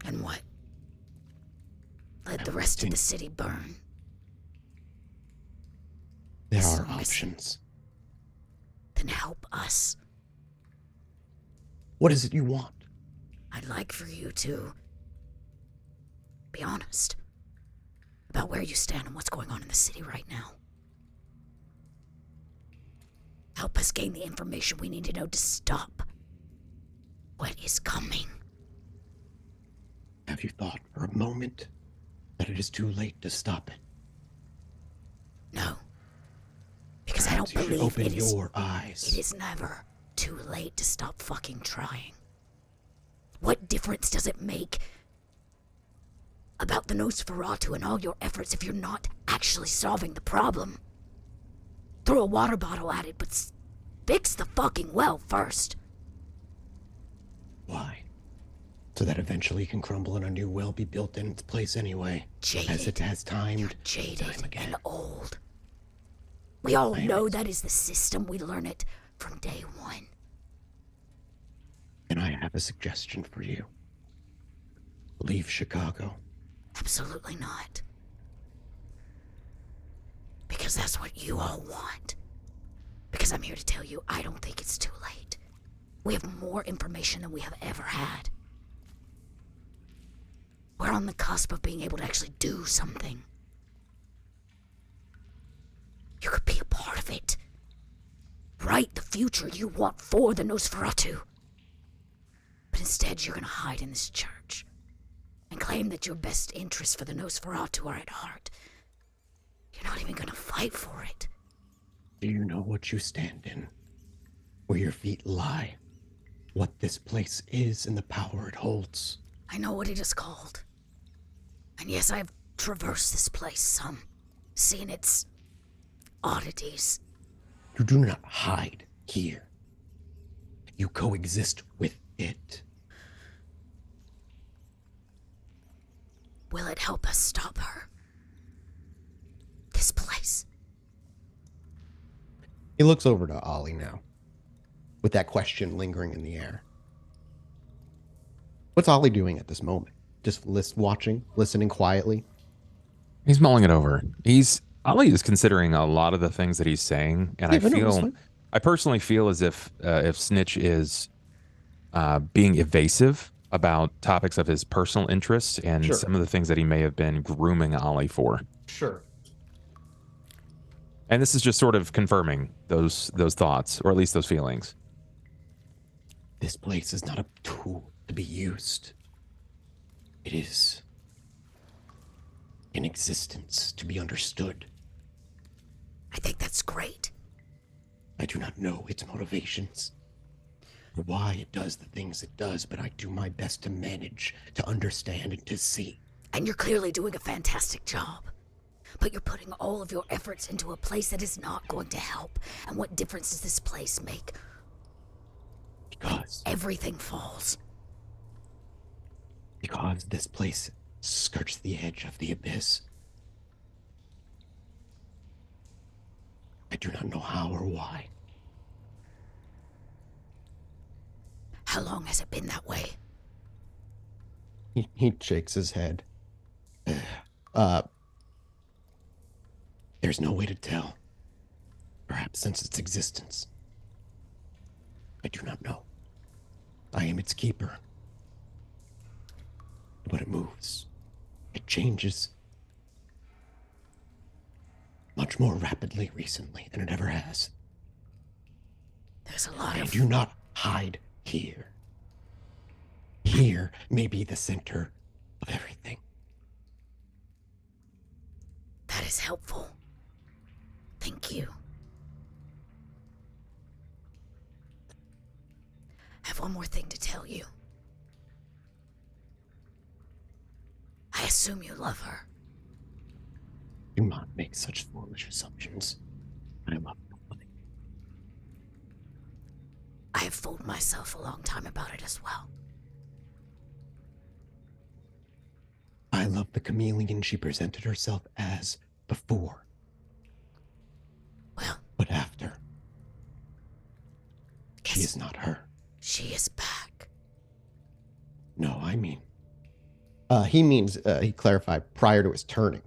And what? Let the rest of the city burn. There As are long as- options. Then help us. What is it you want? I'd like for you to be honest about where you stand and what's going on in the city right now. Help us gain the information we need to know to stop what is coming. Have you thought for a moment that it is too late to stop it? No. Because I Perhaps don't you should believe open it is. your eyes. It is never too late to stop fucking trying. What difference does it make about the Nosferatu and all your efforts if you're not actually solving the problem? Throw a water bottle at it, but fix the fucking well first. Why? So that eventually it can crumble and a new well be built in its place anyway. Jaded. As it has You're timed jaded time again. and old. We all I am know ex- that is the system. We learn it from day one. And I have a suggestion for you. Leave Chicago. Absolutely not. Because that's what you all want. Because I'm here to tell you, I don't think it's too late. We have more information than we have ever had. We're on the cusp of being able to actually do something. You could be a part of it. Write the future you want for the Nosferatu. But instead, you're gonna hide in this church and claim that your best interests for the Nosferatu are at heart. You're not even gonna fight for it. Do you know what you stand in? Where your feet lie? What this place is and the power it holds? I know what it is called. And yes, I've traversed this place some, seen its oddities. You do not hide here. You coexist with it. Will it help us stop her? This place. He looks over to Ollie now, with that question lingering in the air. What's Ollie doing at this moment? Just watching, listening quietly? He's mulling it over. Ali is considering a lot of the things that he's saying, and Yeah, but no, it's fine. I personally feel as if Snitch is being evasive about topics of his personal interests and Sure. some of the things that he may have been grooming Ollie for. Sure. And this is just sort of confirming those thoughts, or at least those feelings. This place is not a tool to be used. It is an existence to be understood. I think that's great. I do not know its motivations or why it does the things it does, but I do my best to manage, to understand, and to see. And you're clearly doing a fantastic job. But you're putting all of your efforts into a place that is not going to help. And what difference does this place make? Because Everything falls. this place skirts the edge of the abyss. I do not know how or why. How long has it been that way? He shakes his head. There's no way to tell. Perhaps since its existence. I do not know. I am its keeper. But it moves. It changes. Much more rapidly recently than it ever has. There's a lot I of... do not hide here. Here may be the center of everything. That is helpful. Thank you. I have one more thing to tell you. I assume you love her. Do not make such foolish assumptions. I love nobody. I have fooled myself a long time about it as well. I love the chameleon she presented herself as before. Well, but after, she guess is not her. she is back. No, I mean, he means, he clarified prior to his turning,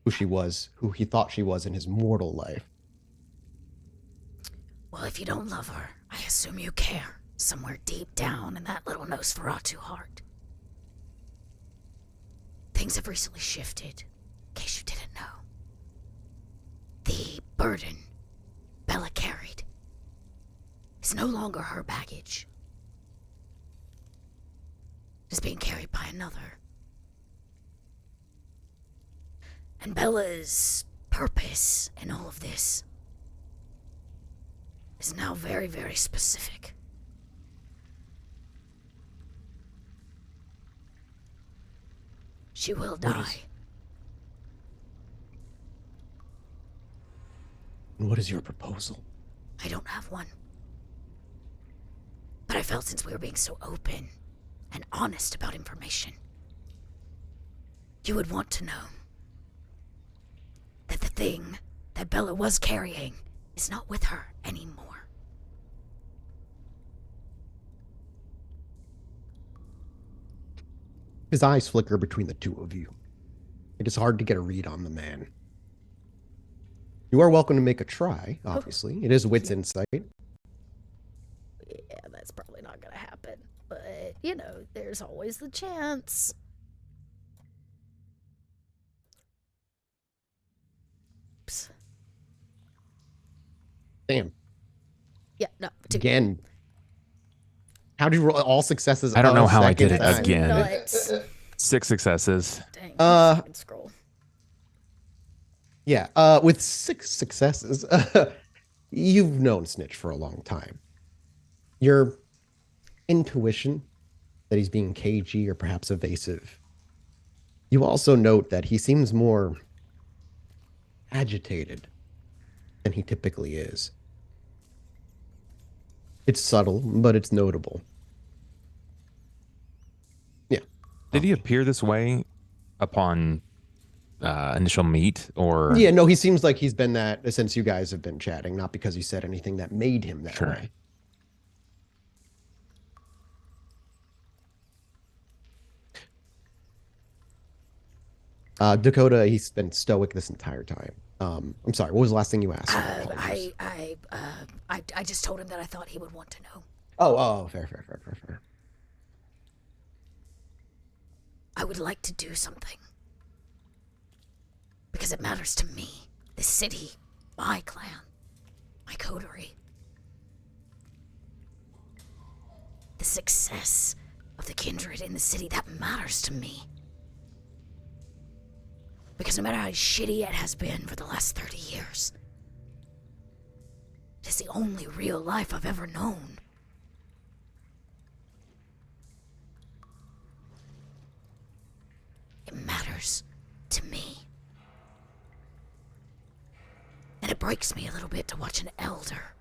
who she was, who he thought she was in his mortal life. Well, if you don't love her, I assume you care, somewhere deep down in that little Nosferatu heart. Things have recently shifted, in case you didn't know. The burden Bella carried is no longer her baggage. It is being carried by another. And Bella's purpose in all of this is now very, very specific. She will die. What is your proposal? I don't have one. But I felt since we were being so open and honest about information, you would want to know that the thing that Bella was carrying is not with her anymore. His eyes flicker between the two of you. It is hard to get a read on the man. You are welcome to make a try, obviously. It is wits insight. Yeah, that's probably not gonna happen. But, you know, there's always the chance. Oops. Damn. Yeah, no. Again. How do you roll all successes? I don't know how I did it second time? again. Nuts. 6 successes. Dang, I can scroll. Yeah, with 6 successes, you've known Snitch for a long time. Your intuition that he's being cagey or perhaps evasive. You also note that he seems more agitated than he typically is. It's subtle, but it's notable. Yeah. Did he appear this way upon initial meet, or? Yeah, no, he seems like he's been that since you guys have been chatting, not because you said anything that made him that Sure. way. Dakota, he's been stoic this entire time. I'm sorry, what was the last thing you asked? I just told him that I thought he would want to know. Oh, fair. I would like to do something. Because it matters to me. This city, my clan, my coterie. The success of the kindred in the city, that matters to me. Because no matter how shitty it has been for the last 30 years, it is the only real life I've ever known. It matters to me. And it breaks me a little bit to watch an elder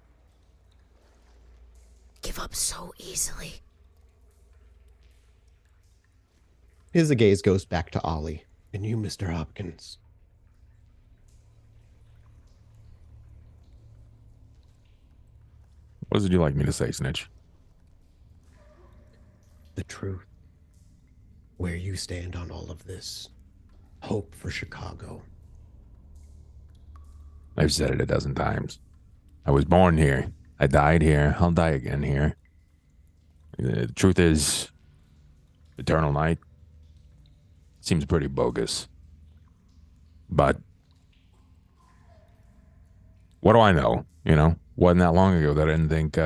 give up so easily. His gaze goes back to Ollie. And you, Mr. Hopkins. What would you like me to say, Snitch? The truth. Where you stand on all of this. Hope for Chicago. I've said it a dozen times. I was born here. I died here. I'll die again here. The truth is, Eternal Night seems pretty bogus. But what do I know? You know, wasn't that long ago that I didn't think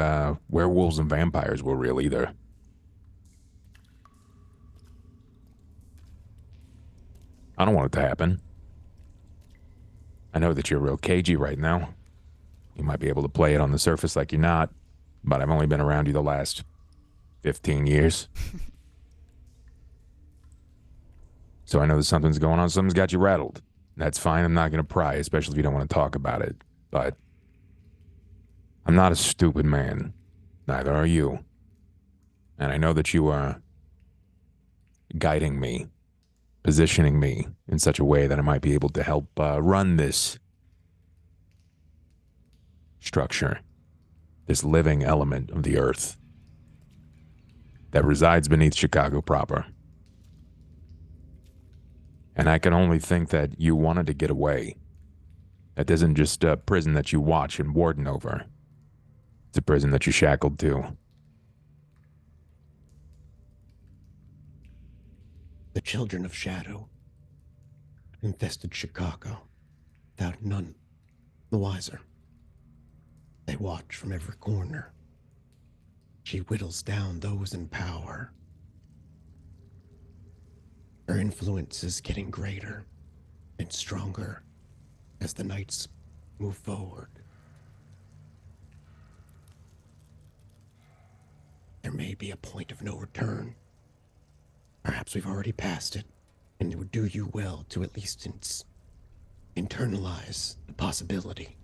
werewolves and vampires were real either. I don't want it to happen. I know that you're real cagey right now. You might be able to play it on the surface like you're not, but I've only been around you the last 15 years. So I know that something's going on. Something's got you rattled. That's fine. I'm not going to pry, especially if you don't want to talk about it. But I'm not a stupid man. Neither are you. And I know that you are guiding me, positioning me in such a way that I might be able to help run this structure, this living element of the earth that resides beneath Chicago proper. And I can only think that you wanted to get away. That isn't just a prison that you watch and warden over. It's a prison that you're shackled to. The children of shadow infested Chicago without none the wiser. They watch from every corner. She whittles down those in power. Her influence is getting greater and stronger as the nights move forward. There may be a point of no return. Perhaps we've already passed it, and it would do you well to at least internalize the possibility.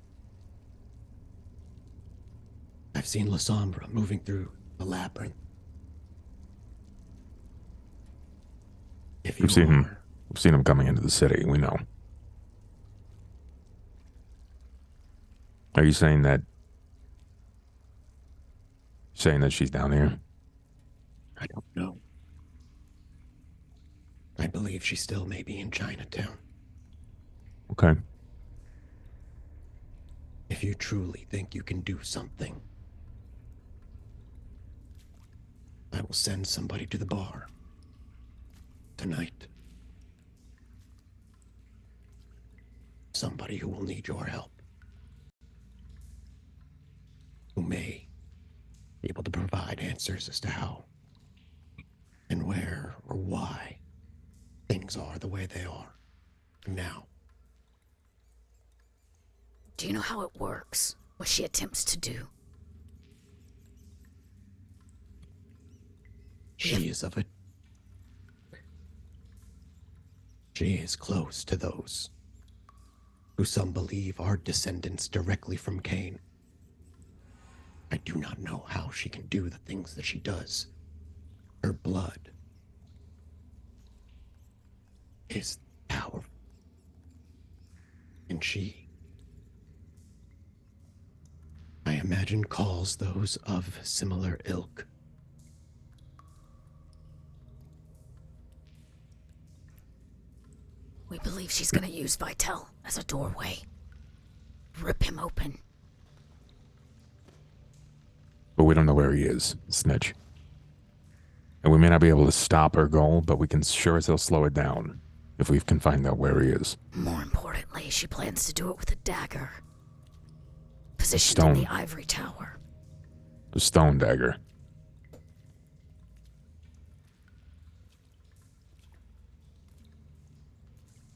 I've seen La Sombra moving through the Labyrinth. If you We've seen him. are, We've seen him coming into the city. We know. Are you saying that she's down here? I don't know. I believe she still may be in Chinatown. Okay. If you truly think you can do something, I will send somebody to the bar tonight. Somebody who will need your help. Who may be able to provide answers as to how and where or why things are the way they are now. Do you know how it works? What she attempts to do? She is of it. She is close to those who some believe are descendants directly from Cain. I do not know how she can do the things that she does. Her blood is powerful. And she, I imagine, calls those of similar ilk. We believe she's gonna use Vitel as a doorway. Rip him open. But we don't know where he is, Snitch. And we may not be able to stop her goal, but we can sure as hell slow it down if we can find out where he is. More importantly, she plans to do it with a dagger. Positioned stone. in the ivory tower. A stone dagger.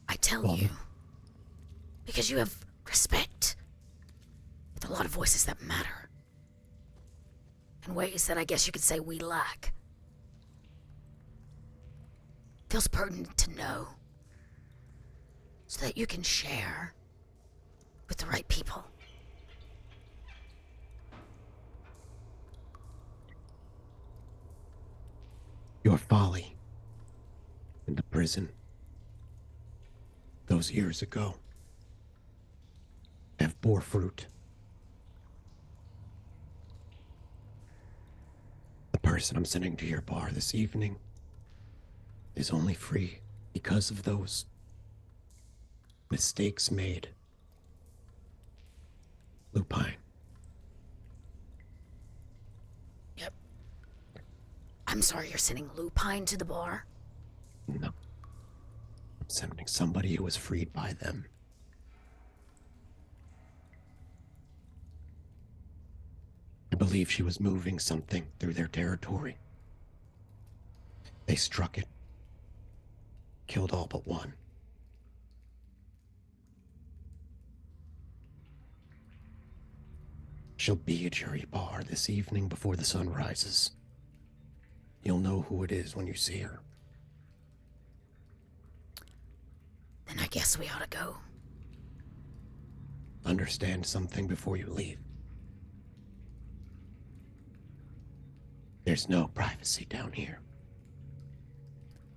I tell you, because you have respect with a lot of voices that matter. In ways that I guess you could say we lack. Feels pertinent to know. So that you can share with the right people. Your folly in the prison those years ago have bore fruit. The person I'm sending to your bar this evening is only free because of those mistakes made. Lupine. Yep. I'm sorry you're sending Lupine to the bar. No. I'm sending somebody who was freed by them. I believe she was moving something through their territory. They struck it. Killed all but one. She'll be at your bar this evening before the sun rises. You'll know who it is when you see her. Then I guess we ought to go. Understand something before you leave. There's no privacy down here.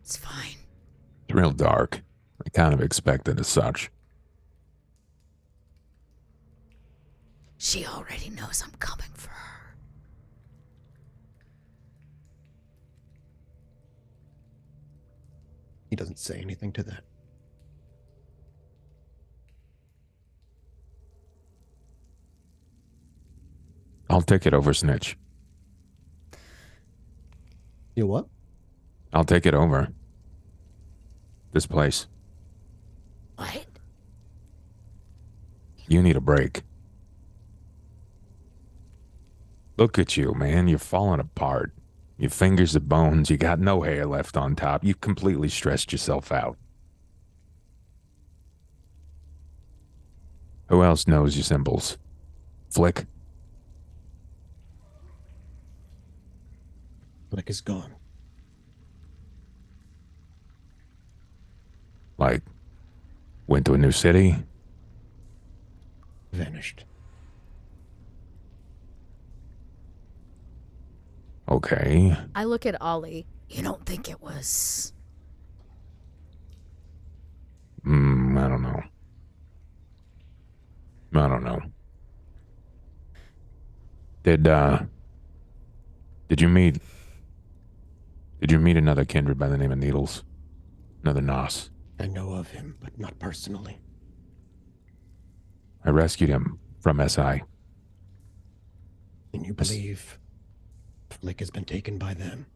It's fine. It's real dark. I kind of expected as such. She already knows I'm coming for her. He doesn't say anything to that. I'll take it over, Snitch. You what? I'll take it over. This place. What? You need a break. Look at you, man. You're falling apart. Your fingers are bones. You got no hair left on top. You've completely stressed yourself out. Who else knows your symbols? Flick? Flick is gone. Like, went to a new city? Vanished. Okay. I look at Ollie. You don't think it was... I don't know. I don't know. Did you meet another kindred by the name of Needles? Another Nos? I know of him, but not personally. I rescued him from SI. And you believe Flick has been taken by them?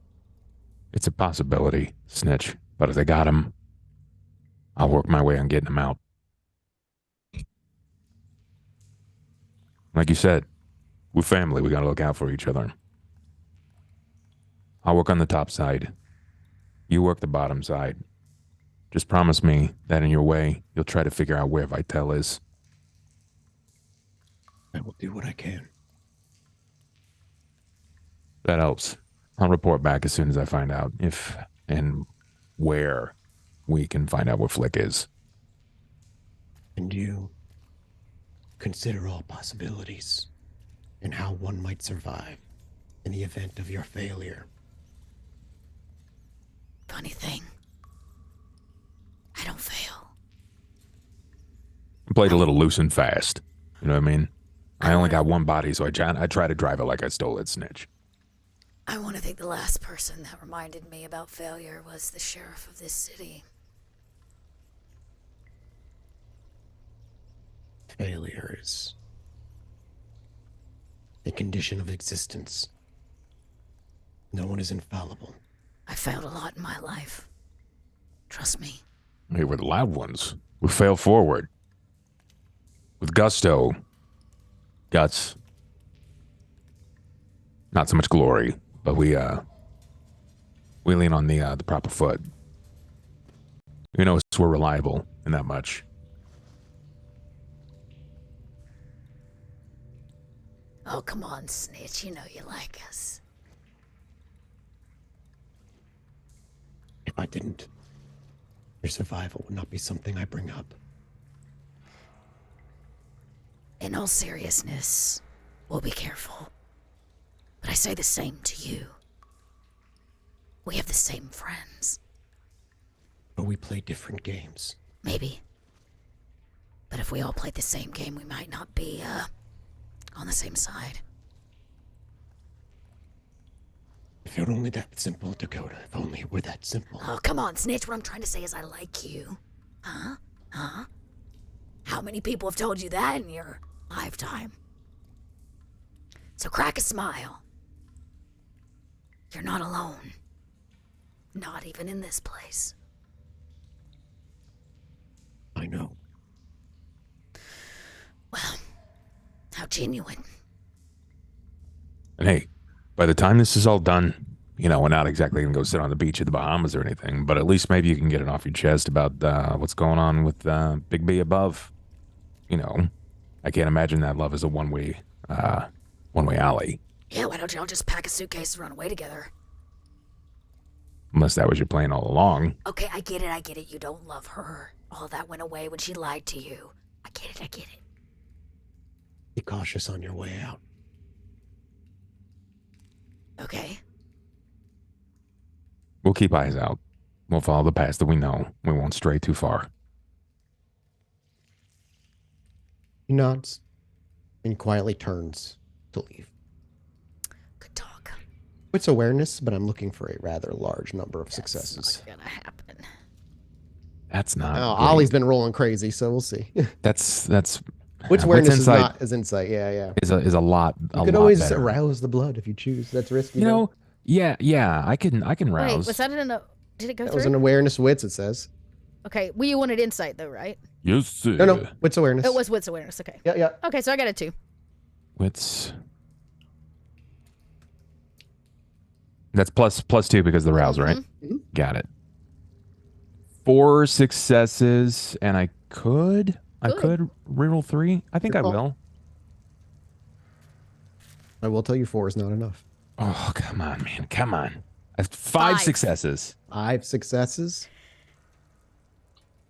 It's a possibility, Snitch. But if they got him, I'll work my way on getting him out. Like you said, we're family. We gotta look out for each other. I'll work on the top side. You work the bottom side. Just promise me that in your way, you'll try to figure out where Vitel is. I will do what I can. That helps. I'll report back as soon as I find out if and where we can find out where Flick is. And you consider all possibilities and how one might survive in the event of your failure. Funny thing. I don't fail. I played a little loose and fast. You know what I mean? I only got one body, so I try to drive it like I stole it, Snitch. I want to think the last person that reminded me about failure was the sheriff of this city. Failure is a condition of existence. No one is infallible. I failed a lot in my life. Trust me. Hey, we're the loud ones. We fail forward. With gusto. Guts. Not so much glory, but we lean on the proper foot. You know, we're reliable in that much. Oh, come on, Snitch. You know you like us. If I didn't, your survival would not be something I bring up. In all seriousness, we'll be careful. But I say the same to you. We have the same friends. But we play different games. Maybe. But if we all played the same game, we might not be, on the same side. If it were only that simple, Dakota. If only it were that simple. Oh, come on, Snitch. What I'm trying to say is I like you. Huh? Huh? How many people have told you that in your lifetime? So crack a smile. You're not alone. Not even in this place. I know. Well, how genuine. And hey, by the time this is all done, you know, we're not exactly going to go sit on the beach of the Bahamas or anything, but at least maybe you can get it off your chest about what's going on with Big B above. You know, I can't imagine that love is a one-way alley. Yeah, why don't y'all just pack a suitcase and run away together? Unless that was your plan all along. Okay, I get it. You don't love her. All that went away when she lied to you. I get it. Be cautious on your way out. Okay. We'll keep eyes out. We'll follow the paths that we know. We won't stray too far. He nods and quietly turns to leave. Good talk. Wits awareness, but I'm looking for a rather large number of successes. That's not gonna happen. That's not. Oh, great. Ollie's been rolling crazy, so we'll see. That's. Wits awareness is insight not as insight. Yeah, yeah. is a lot. You a could lot always better. arouse the blood if you choose. That's risky. You though. know. Yeah. I can Wait, rouse. was that in a? Did it go That through? was an awareness wits, it says. Okay, well, you wanted insight though, right? Yes, sir. No, wits awareness. It was wits awareness. Okay. Yeah. Okay, so I got it too. Wits. That's +2 because of the rouse, right? Mhm. Got it. 4 successes, and I could reroll 3. I think Your I call. will. I will tell you 4 is not enough. Oh, come on, man. Come on. That's 5 5. successes. 5 successes.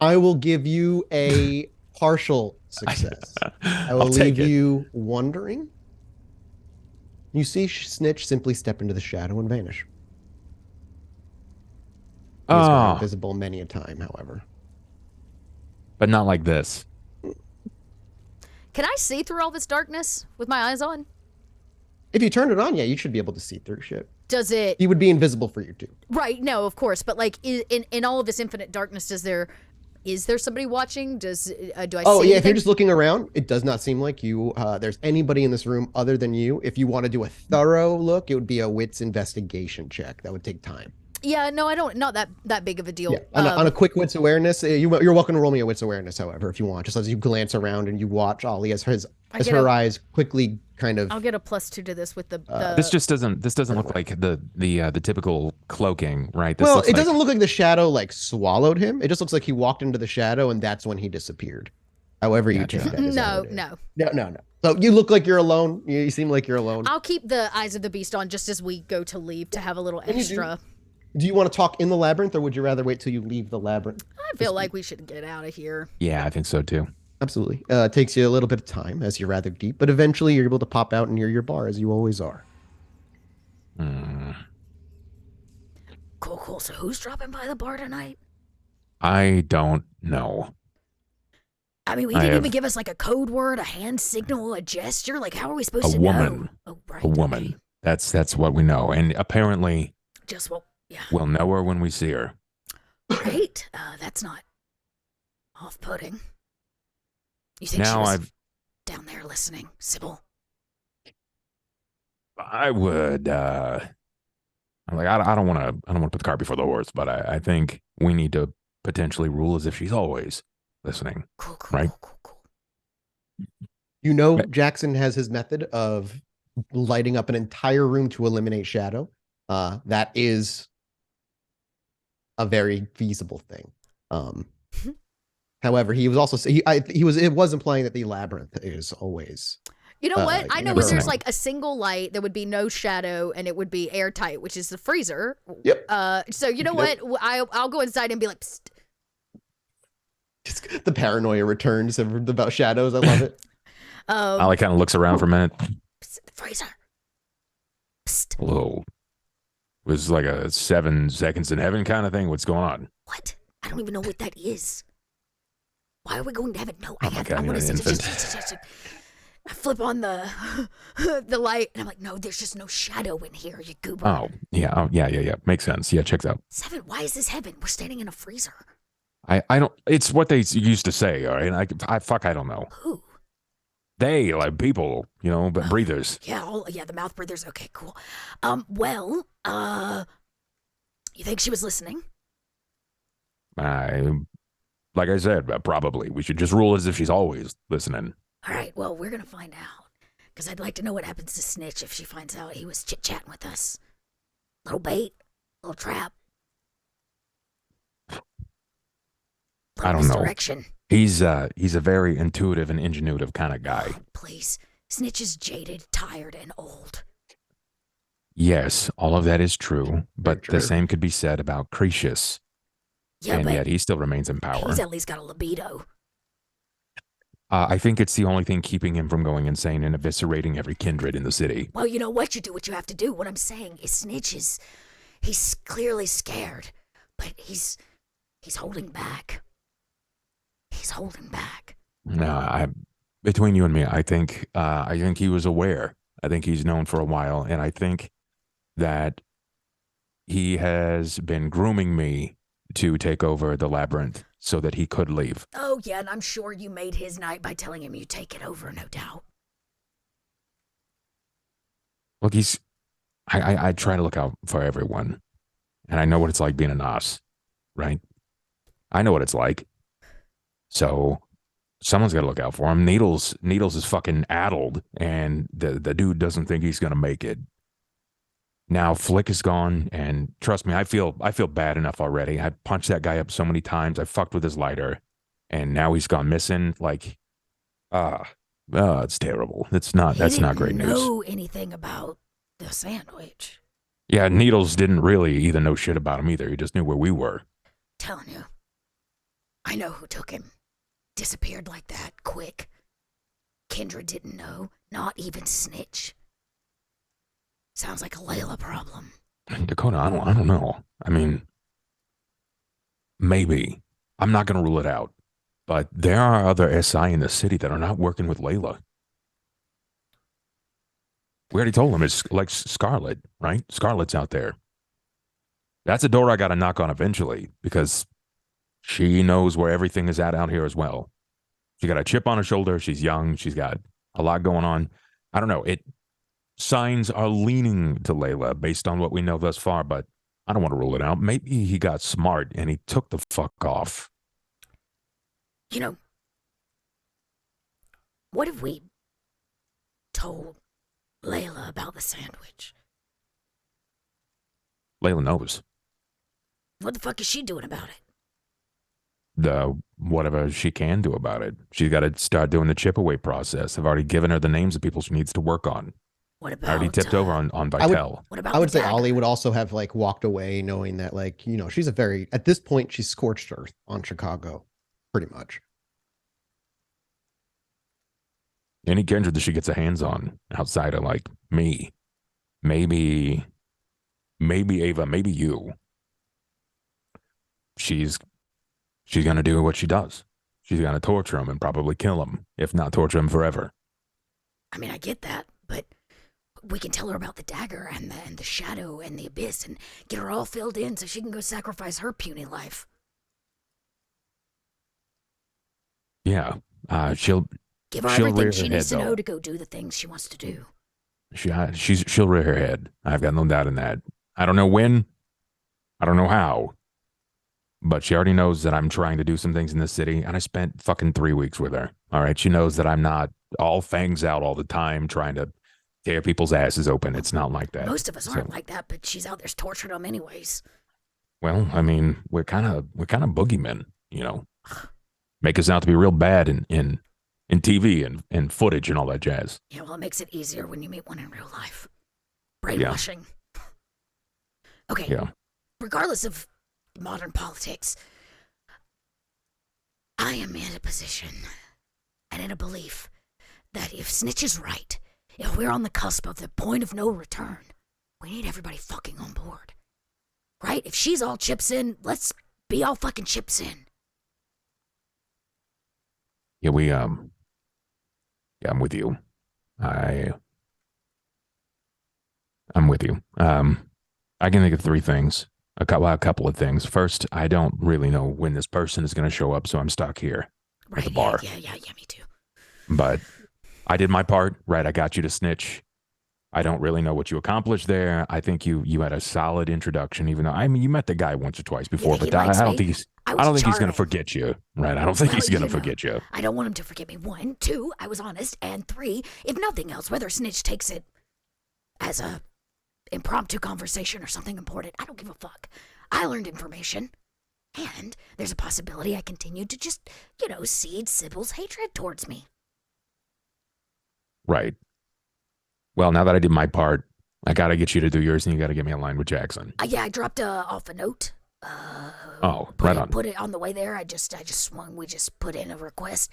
I will give you a partial success. I will I'll take leave it. you wondering. You see Snitch simply step into the shadow and vanish. He has gone Oh, invisible many a time, however. but not like this. Can I see through all this darkness with my eyes on? If you turn it on, yeah, you should be able to see through shit. Does it? He would be invisible for you too. Right. No, of course. But like, in all of this infinite darkness, is there somebody watching? Do I? Oh see yeah, if you're anything? just looking around, it does not seem like you. There's anybody in this room other than you. If you want to do a thorough look, it would be a wits investigation check. That would take time. Yeah. No, I don't. Not that big of a deal. Yeah, on a quick wits awareness, you're welcome to roll me a wits awareness. However, if you want, just as you glance around and you watch Ollie as I get her a- eyes quickly kind of. I'll get a +2 to this with the. This just doesn't. This doesn't look like the typical cloaking, right? This Well, looks it like, doesn't look like the shadow like swallowed him. It just looks like he walked into the shadow and that's when he disappeared. However you Gotcha. take that. is how No, it is. no. No. So you look like you're alone. You seem like you're alone. I'll keep the eyes of the beast on just as we go to leave to have a little you do. extra. Do you want to talk in the labyrinth, or would you rather wait till you leave the labyrinth? I feel like we should get out of here. Yeah, I think so too. Absolutely. It takes you a little bit of time as you're rather deep, but eventually you're able to pop out near your bar as you always are. Hmm. Cool. So who's dropping by the bar tonight? I don't know. I mean, we I didn't have- even give us like a code word, a hand signal, a gesture. Like, how are we supposed A to woman. know? Oh, right. A woman. That's what we know, and apparently Okay. Just yeah. we'll know her when we see her. Great. That's not off-putting. You think she Now was down there listening, Sybil? I would. I'm like, I don't want to put the cart before the horse, but I think we need to potentially rule as if she's always listening. Cool. Right. Cool. You know, Jackson has his method of lighting up an entire room to eliminate shadow. That is a very feasible thing. However, he was also it was implying that the labyrinth is always. You know what? I know when listening. there's like a single light, there would be no shadow, and it would be airtight, which is the freezer. Yep. So you know what? I'll go inside and be like, Psst. Just the paranoia returns about shadows. I love it. Ollie kind of looks around for a minute. Psst, the freezer. Psst. Whoa. It was like a 7 seconds in heaven kind of thing. What's going on? What? I don't even know what that is. Why are we going to heaven? No, Oh my God, I you're want an to infant. I flip on the the light, and I'm like, no, there's just no shadow in here, you goober. Oh, yeah. Oh, yeah. Makes sense. Yeah, checks out. 7, why is this heaven? We're standing in a freezer. I don't. It's what they used to say. All right. I don't know. Who? They like people, but breathers. Yeah, the mouth breathers. Okay, cool. Well, you think she was listening? Like I said, probably we should just rule as if she's always listening. All right, well, we're gonna find out. Because I'd like to know what happens to Snitch if she finds out he was chit-chatting with us. Little bait, little trap. I don't know. Misdirection. He's a very intuitive and ingenuitive kind of guy. Please. Snitch is jaded, tired, and old. Yes, all of that is true, but true. the same could be said about Cretius, Yeah, and but yet he still remains in power. he's at least got a libido. I think it's the only thing keeping him from going insane and eviscerating every kindred in the city. Well, you know what? You do what you have to do. What I'm saying is Snitch He's clearly scared, but he's holding back. He's holding back. No, between you and me, I think he was aware. I think he's known for a while, and I think that he has been grooming me to take over the Labyrinth so that he could leave. Oh, yeah, and I'm sure you made his night by telling him you take it over, no doubt. Look, I try to look out for everyone, and I know what it's like being a Nos, right? I know what it's like. So someone's got to look out for him. Needles is fucking addled, and the dude doesn't think he's going to make it. Now Flick is gone, and trust me, I feel bad enough already. I punched that guy up so many times. I fucked with his lighter, and now he's gone missing. Like, it's terrible. That's not great news. He didn't know anything about the sandwich. Yeah, Needles didn't really either know shit about him either. He just knew where we were. Telling you, I know who took him. Disappeared like that, quick. Kendra didn't know, not even Snitch. Sounds like a Layla problem. Dakota, I don't know. I mean, maybe. I'm not going to rule it out. But there are other SI in the city that are not working with Layla. We already told him it's like Scarlet, right? Scarlet's out there. That's a door I got to knock on eventually because she knows where everything is at out here as well. She got a chip on her shoulder. She's young. She's got a lot going on. I don't know. Signs are leaning to Layla based on what we know thus far, but I don't want to rule it out. Maybe he got smart and he took the fuck off. You know, what if we told Layla about the sandwich? Layla knows. What the fuck is she doing about it? Whatever she can do about it. She's got to start doing the chip away process. I've already given her the names of people she needs to work on. What about, I already tipped over on Vitel. I would say Ollie would also have like walked away knowing that like, you know, she's at this point, she's scorched earth on Chicago, pretty much. Any Kendra that she gets her hands on outside of like me, maybe Ava, maybe you. She's going to do what she does. She's going to torture him and probably kill him, if not torture him forever. I mean, I get that, but we can tell her about the dagger and the shadow and the abyss and get her all filled in so she can go sacrifice her puny life. Yeah, she'll give her everything she needs to know to go do the things she wants to do. She'll rear her head. I've got no doubt in that. I don't know when. I don't know how. But she already knows that I'm trying to do some things in this city, and I spent fucking 3 weeks with her. All right, she knows that I'm not all fangs out all the time trying to tear people's asses open. It's not like that. Most of us aren't like that, but she's out there torturing them anyways. Well, I mean, we're kind of boogeymen, you know. Make us out to be real bad in TV and footage and all that jazz. Yeah, well, it makes it easier when you meet one in real life. Brainwashing. Yeah. Okay. Yeah. Regardless of modern politics, I am in a position and in a belief that if Snitch is right, if we're on the cusp of the point of no return, we need everybody fucking on board. Right? If she's all chips in, let's be all fucking chips in. Yeah, I'm with you. I'm with you. I can think of three things. A couple of things. First, I don't really know when this person is going to show up, so I'm stuck here at the bar. Yeah, me too. But I did my part, right? I got you to Snitch. I don't really know what you accomplished there. I think you had a solid introduction, even though, I mean, you met the guy once or twice before, but I don't think he's going to forget you, right? I don't think he's going to forget you. I don't want him to forget me. 1, 2, I was honest, and 3, if nothing else, whether Snitch takes it as a impromptu conversation or something important, I don't give a fuck. I learned information, and there's a possibility I continued to just, seed Sybil's hatred towards me. Right. Well, now that I did my part, I got to get you to do yours, and you got to get me in line with Jackson. Yeah, I dropped off a note. Put it on the way there. I just swung. We just put in a request.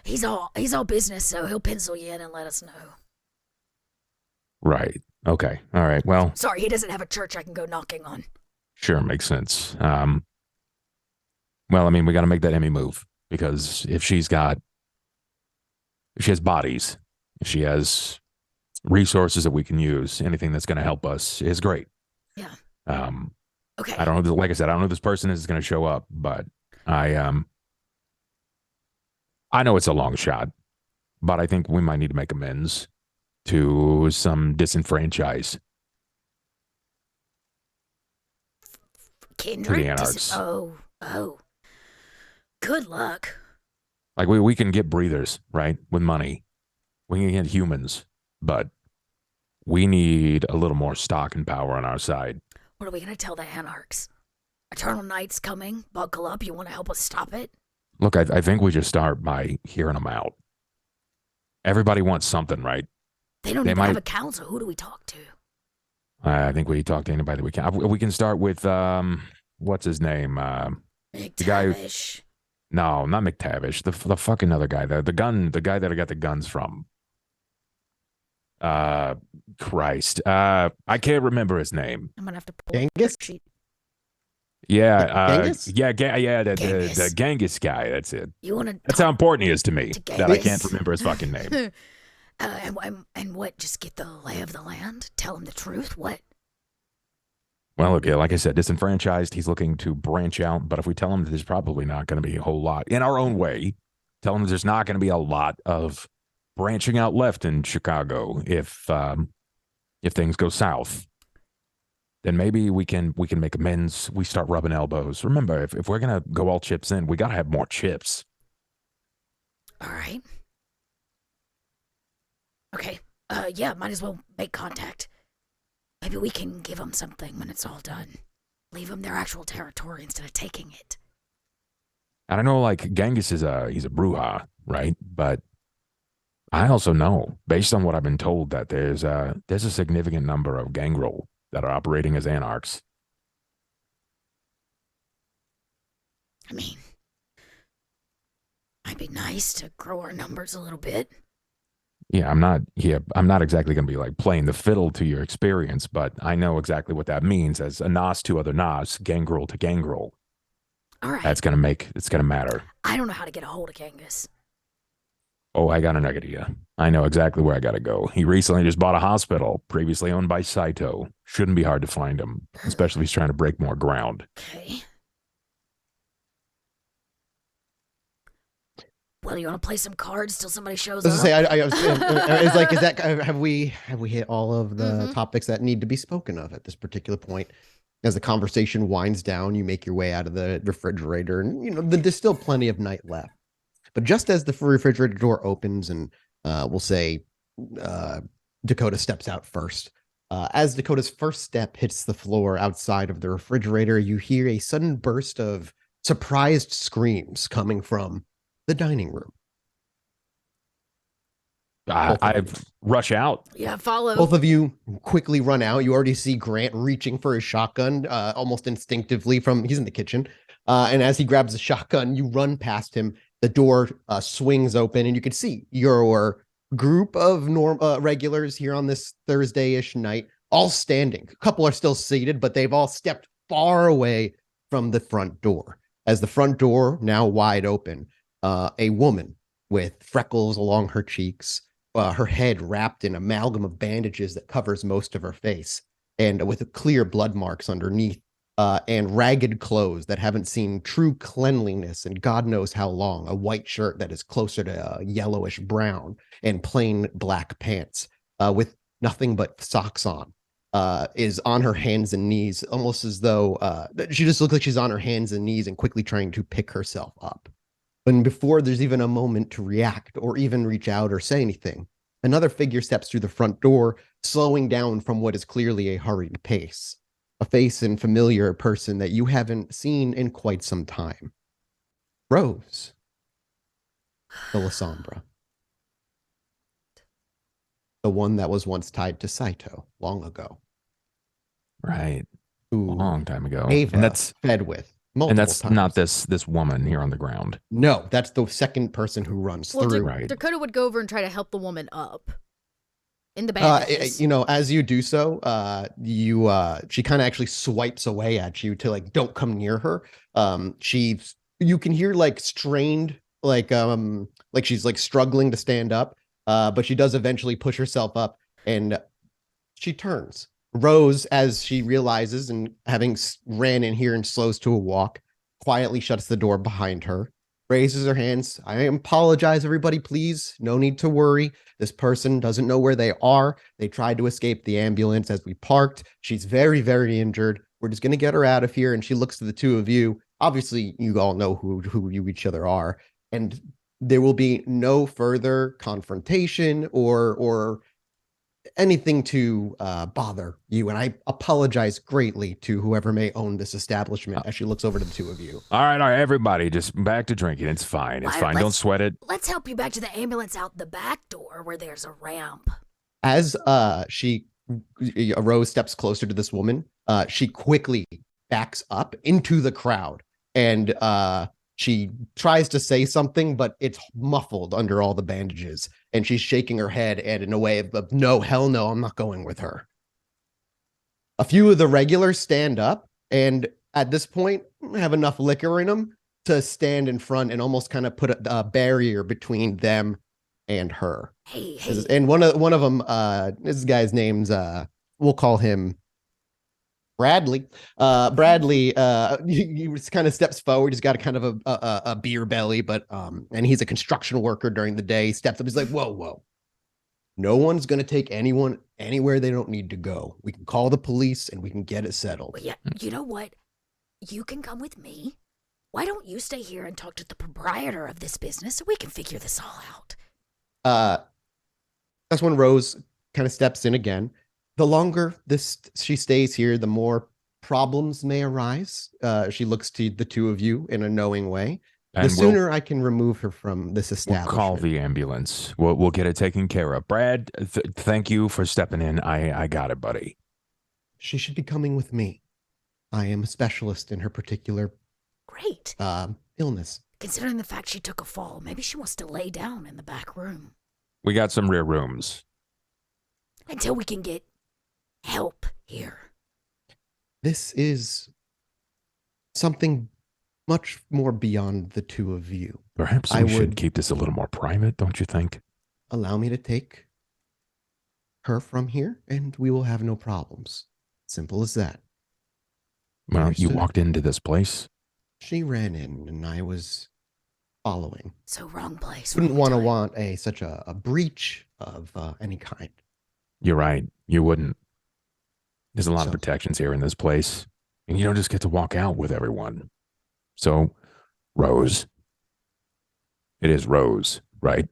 He's all business, so he'll pencil you in and let us know. Right. Okay. All right. Well, Sorry, he doesn't have a church I can go knocking on. sure, makes sense. Well, I mean, we got to make that Emmy move because if she has bodies, if she has resources that we can use, anything that's going to help us is great. Yeah. Okay. I don't know. Like I said, I don't know if this person is going to show up, but I know it's a long shot, but I think we might need to make amends to some disenfranchised Kindred? to the anarchs. Oh. Good luck. Like we can get breathers, right? With money. We can get humans, but we need a little more stock and power on our side. What are we going to tell the anarchs? Eternal Night's coming. Buckle up. You want to help us stop it? Look, I think we just start by hearing them out. Everybody wants something, right? They don't even have a council. Who do we talk to? I think we talk to anybody that we can. We can start with, what's his name? McTavish. The guy. No, not McTavish. The fucking other guy. The guy that I got the guns from. Christ. I can't remember his name. I'm gonna have to pull Genghis? sheet. Yeah, Genghis? The Genghis guy. That's it. You want to? That's how important he is to me that I can't remember his fucking name. And what? Just get the lay of the land? Tell him the truth? What? Well, look, like I said, disenfranchised. He's looking to branch out, but if we tell him that there's probably not going to be a whole lot in our own way, tell him there's not going to be a lot of branching out left in Chicago if things go south, then maybe we can make amends. We start rubbing elbows. Remember, if we're gonna go all chips in, we gotta have more chips. All right. Okay. Yeah, might as well make contact. Maybe we can give them something when it's all done. Leave them their actual territory instead of taking it. And I know, like, Genghis he's a Bruja, right? But I also know, based on what I've been told, that there's a significant number of gangrel that are operating as anarchs. I mean, might be nice to grow our numbers a little bit. Yeah, I'm not exactly going to be like playing the fiddle to your experience, but I know exactly what that means as a nos to other nos, gangrel to gangrel. All right. It's going to matter. I don't know how to get a hold of Genghis. Oh, I got an idea. I know exactly where I got to go. He recently just bought a hospital, previously owned by Saito. Shouldn't be hard to find him, especially if he's trying to break more ground. Okay. Well, you want to play some cards till somebody shows up? Have we hit all of the topics that need to be spoken of at this particular point? As the conversation winds down, you make your way out of the refrigerator, and there's still plenty of night left. But just as the refrigerator door opens, and we'll say Dakota steps out first. As Dakota's first step hits the floor outside of the refrigerator, you hear a sudden burst of surprised screams coming from the dining room. I rush out. Yeah, follow. Both of you quickly run out. You already see Grant reaching for his shotgun, almost instinctively he's in the kitchen. And as he grabs the shotgun, you run past him. The door swings open, and you can see your group of regulars here on this Thursday-ish night, all standing. A couple are still seated, but they've all stepped far away from the front door. As the front door, now wide open, a woman with freckles along her cheeks, her head wrapped in amalgam of bandages that covers most of her face, and with clear blood marks underneath, and ragged clothes that haven't seen true cleanliness in God knows how long, a white shirt that is closer to yellowish brown, and plain black pants, with nothing but socks on, is on her hands and knees, almost as though she just looks like she's on her hands and knees and quickly trying to pick herself up. And before there's even a moment to react or even reach out or say anything, another figure steps through the front door, slowing down from what is clearly a hurried pace. A face and familiar person that you haven't seen in quite some time. Rose. Melisandre. The one that was once tied to Saito long ago. Right. Who a long time ago. Ava and that's fed with. And that's times. Not this woman here on the ground. No, that's the second person who runs through. Dakota would go over and try to help the woman up. in the bandages. As you do so, she kind of actually swipes away at you to like don't come near her. You can hear like strained, like she's like struggling to stand up, but she does eventually push herself up, and she turns. Rose, as she realizes and having ran in here and slows to a walk, quietly shuts the door behind her, raises her hands. I apologize, everybody, please. No need to worry. This person doesn't know where they are. They tried to escape the ambulance as we parked. She's very, very injured. We're just going to get her out of here. And she looks to the two of you. Obviously, you all know who you each other are. And there will be no further confrontation or anything to bother you. And I apologize greatly to whoever may own this establishment as she looks over to the two of you. All right, everybody, just back to drinking. It's fine. It's fine. Don't sweat it. Let's help you back to the ambulance out the back door where there's a ramp. As Rose steps closer to this woman, she quickly backs up into the crowd, and she tries to say something, but it's muffled under all the bandages, and she's shaking her head and in a way of no, hell no, I'm not going with her. A few of the regulars stand up, and at this point have enough liquor in them to stand in front and almost kind of put a barrier between them and her. Hey. And one of them, this guy's name's we'll call him Bradley. Bradley, he just kind of steps forward. He's got a kind of a beer belly, but and he's a construction worker during the day. He steps up. He's like, whoa. No one's going to take anyone anywhere they don't need to go. We can call the police and we can get it settled. Well, yeah, you know what? You can come with me. Why don't you stay here and talk to the proprietor of this business so we can figure this all out? That's when Rose kind of steps in again. The longer she stays here, the more problems may arise. She looks to the two of you in a knowing way. And the sooner I can remove her from this establishment. We'll call the ambulance. We'll get it taken care of. Brad, thank you for stepping in. I got it, buddy. She should be coming with me. I am a specialist in her particular illness. Considering the fact she took a fall, maybe she wants to lay down in the back room. We got some rear rooms. Until we can get help here. This is something much more beyond the two of you. Perhaps we should keep this a little more private, don't you think? Allow me to take her from here, and we will have no problems. Simple as that. Well, you walked into this place. She ran in, and I was following. So wrong place. Wouldn't want such a breach of any kind. You're right. You wouldn't. There's a lot of protections here in this place, and you don't just get to walk out with everyone. So, Rose. It is Rose, right?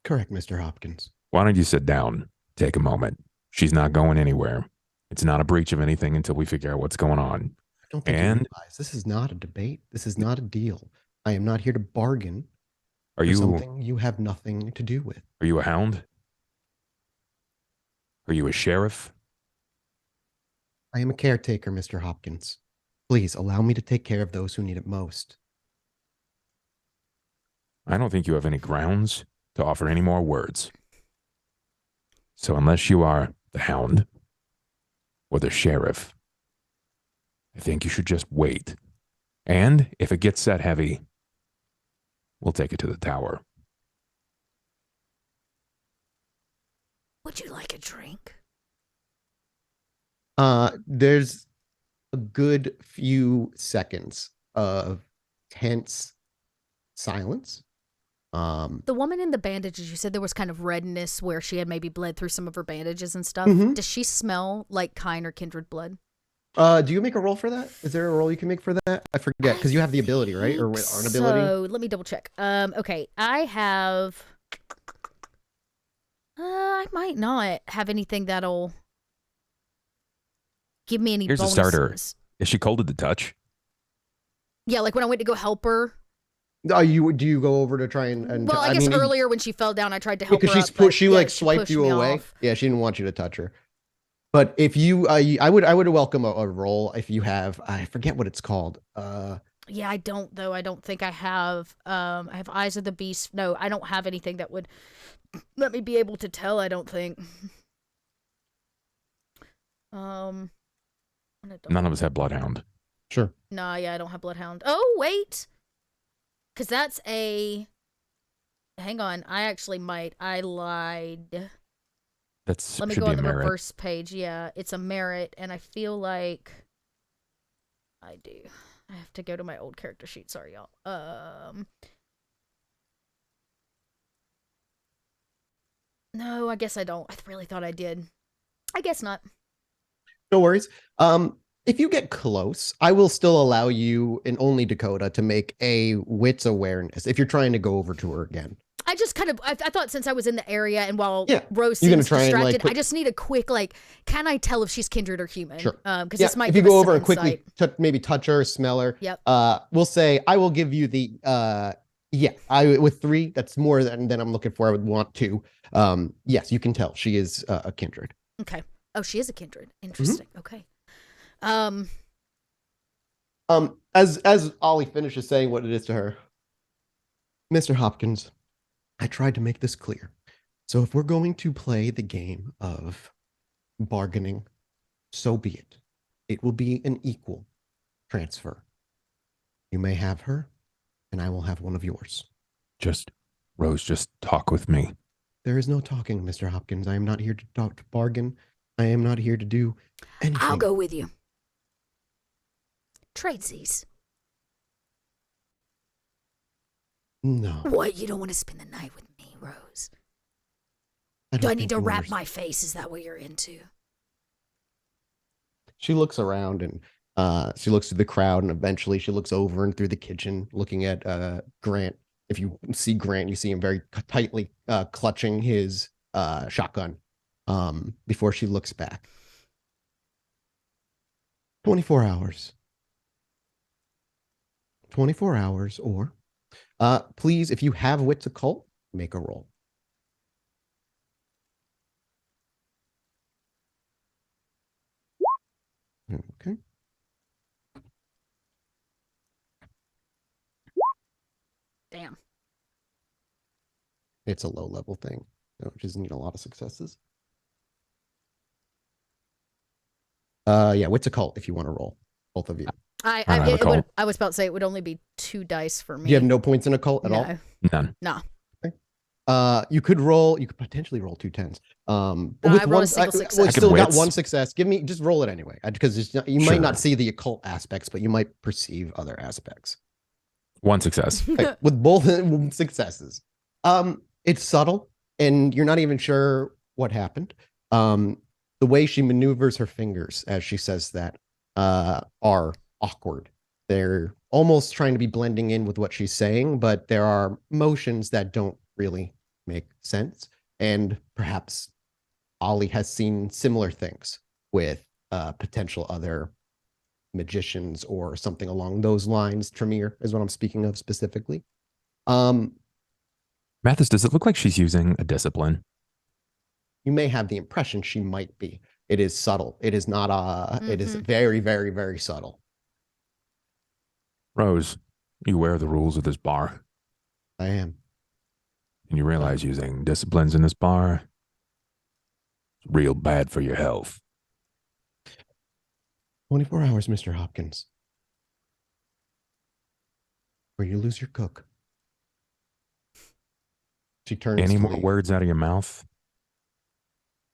Correct, Mr. Hopkins. Why don't you sit down? Take a moment. She's not going anywhere. It's not a breach of anything until we figure out what's going on. I don't think you realize this is not a debate. This is not a deal. I am not here to bargain for something you have nothing to do with. Are you a hound? Are you a sheriff? I am a caretaker, Mr. Hopkins. Please allow me to take care of those who need it most. I don't think you have any grounds to offer any more words. So unless you are the hound or the sheriff, I think you should just wait. And if it gets that heavy, we'll take it to the tower. Would you like a drink? There's a good few seconds of tense silence. The woman in the bandages, you said there was kind of redness where she had maybe bled through some of her bandages and stuff. Mm-hmm. Does she smell like kind or kindred blood? Do you make a roll for that? Is there a roll you can make for that? I forget, because you have the ability, right? Or an ability? So let me double check. Okay, I have. I might not have anything that'll give me any. Here's bonuses. a starter. Is she cold to the touch? Yeah, like when I went to go help her. Do you go over to try and well, I guess earlier when she fell down, I tried to help her. Because she swiped you away. Off. Yeah, she didn't want you to touch her. But if you, I would welcome a roll if you have. I forget what it's called. Yeah, I don't though. I don't think I have. I have Eyes of the Beast. No, I don't have anything that would let me be able to tell. I don't think. Um, None of us have Bloodhound. Sure. Nah, yeah, I don't have Bloodhound. Oh wait, because that's a. Hang on, I actually might. I lied. That's Let me should go be on a the merit. reverse page. Yeah, it's a merit, and I feel like I do. I have to go to my old character sheet. Sorry, y'all. No, I guess I don't. I really thought I did. I guess not. No worries. If you get close, I will still allow you, and only Dakota, to make a wits awareness if you're trying to go over to her again. I just kind of, I thought since I was in the area and while Yeah, Rose you're gonna seems try and, like, distracted, I just need a quick, like, can I tell if she's kindred or human? Sure. Because Yeah, this might if you give go us over some and quickly insight. maybe touch her, smell her. Yep. We'll say I will give you the with 3. That's more than I'm looking for. I would want 2. Yes, you can tell she is a kindred. Okay. Oh, she is a kindred. Interesting. Okay. As Ollie finishes saying what it is to her, Mr. Hopkins, I tried to make this clear. So if we're going to play the game of bargaining, so be it. It will be an equal transfer. You may have her, and I will have one of yours. Rose, just talk with me. There is no talking, Mr. Hopkins. I am not here to talk to bargain. I am not here to do anything. I'll go with you. Tradesies. No. What? You don't want to spend the night with me, Rose? Do I need to wrap my face? Is that what you're into? She looks around and she looks through the crowd, and eventually she looks over and through the kitchen, looking at Grant. If you see Grant, you see him very tightly clutching his shotgun before she looks back. 24 hours. 24 hours, or please, if you have wits occult, make a roll. Okay. Damn. It's a low level thing, which doesn't need a lot of successes. Yeah, wits occult if you want to roll, both of you. I was about to say it would only be 2 dice for me. You have no points in occult at all? None. No. Okay. You could potentially roll 2 10s. But I with rolled one a single success. well, you still got Wits. 1 success. Just roll it anyway, because you might not see the occult aspects, but you might perceive other aspects. 1 success. Okay, with both successes. It's subtle, and you're not even sure what happened. The way she maneuvers her fingers as she says that are awkward. They're almost trying to be blending in with what she's saying, but there are motions that don't really make sense. And perhaps Ollie has seen similar things with potential other magicians or something along those lines. Tremere is what I'm speaking of specifically. Mathis, does it look like she's using a discipline? You may have the impression she might be. It is subtle. It is not it is very, very, very subtle. Rose, you aware of the rules of this bar? I am. And you realize using disciplines in this bar is real bad for your health. 24 hours, Mr. Hopkins. Or you lose your cook. She turns. Any more words out of your mouth?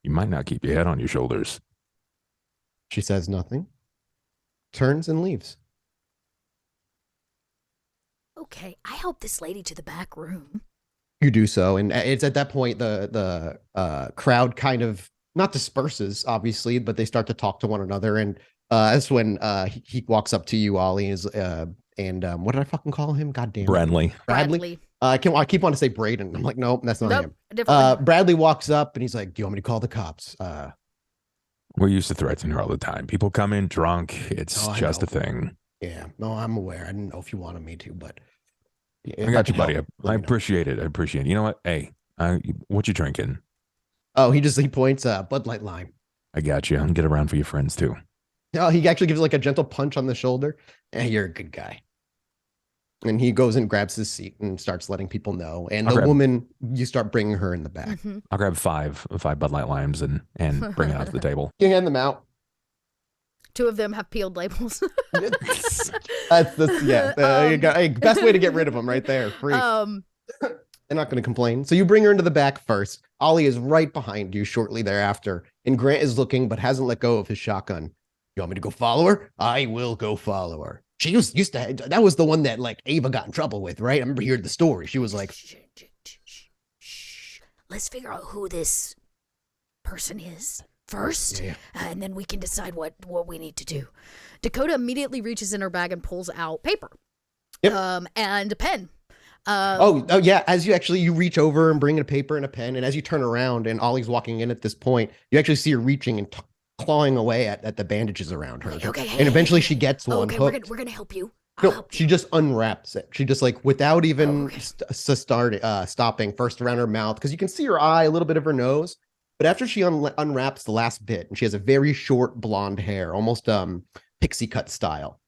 You might not keep your head on your shoulders. She says nothing, turns and leaves. Okay, I help this lady to the back room. You do so, and it's at that point the crowd kind of not disperses, obviously, but they start to talk to one another, and that's when he walks up to you, Ollie, and what did I fucking call him? Goddamn, Bradley. I keep wanting to say Braden. I'm like, nope, that's not him. Different. Bradley walks up and he's like, "Do you want me to call the cops?" We're used to threatening her all the time. People come in drunk. It's just a thing. Yeah, no, I'm aware. I didn't know if you wanted me to, but I got you, buddy. I appreciate it. I appreciate it. You know what? Hey, what you drinking? Oh, he points Bud Light Lime. I got you. I'll get around for your friends too. No, he actually gives like a gentle punch on the shoulder. You're a good guy. And he goes and grabs his seat and starts letting people know. And I'll the grab- woman, you start bringing her in the back. Mhm. I'll grab five Bud Light Limes and bring it out to the table. You hand them out. 2 of them have peeled labels. That's the best way to get rid of them right there. Free. They're not going to complain. So you bring her into the back first. Ollie is right behind you shortly thereafter. And Grant is looking, but hasn't let go of his shotgun. You want me to go follow her? I will go follow her. She used to, that was the one that like Ava got in trouble with, right? I remember hearing the story. She was like, Shh. Let's figure out who this person is first, Yeah. And then we can decide what we need to do. Dakota immediately reaches in her bag and pulls out paper. Yep. And a pen. Oh yeah. As you reach over and bring in a paper and a pen, and as you turn around and Ollie's walking in at this point, you actually see her reaching and clawing away at the bandages around her. Okay. And eventually she gets one. Okay, hooked. we're gonna help you. No, she just unwraps it. She just like without even Okay. stopping first around her mouth, because you can see her eye, a little bit of her nose. But after she unwraps the last bit, and she has a very short blonde hair, almost pixie cut style,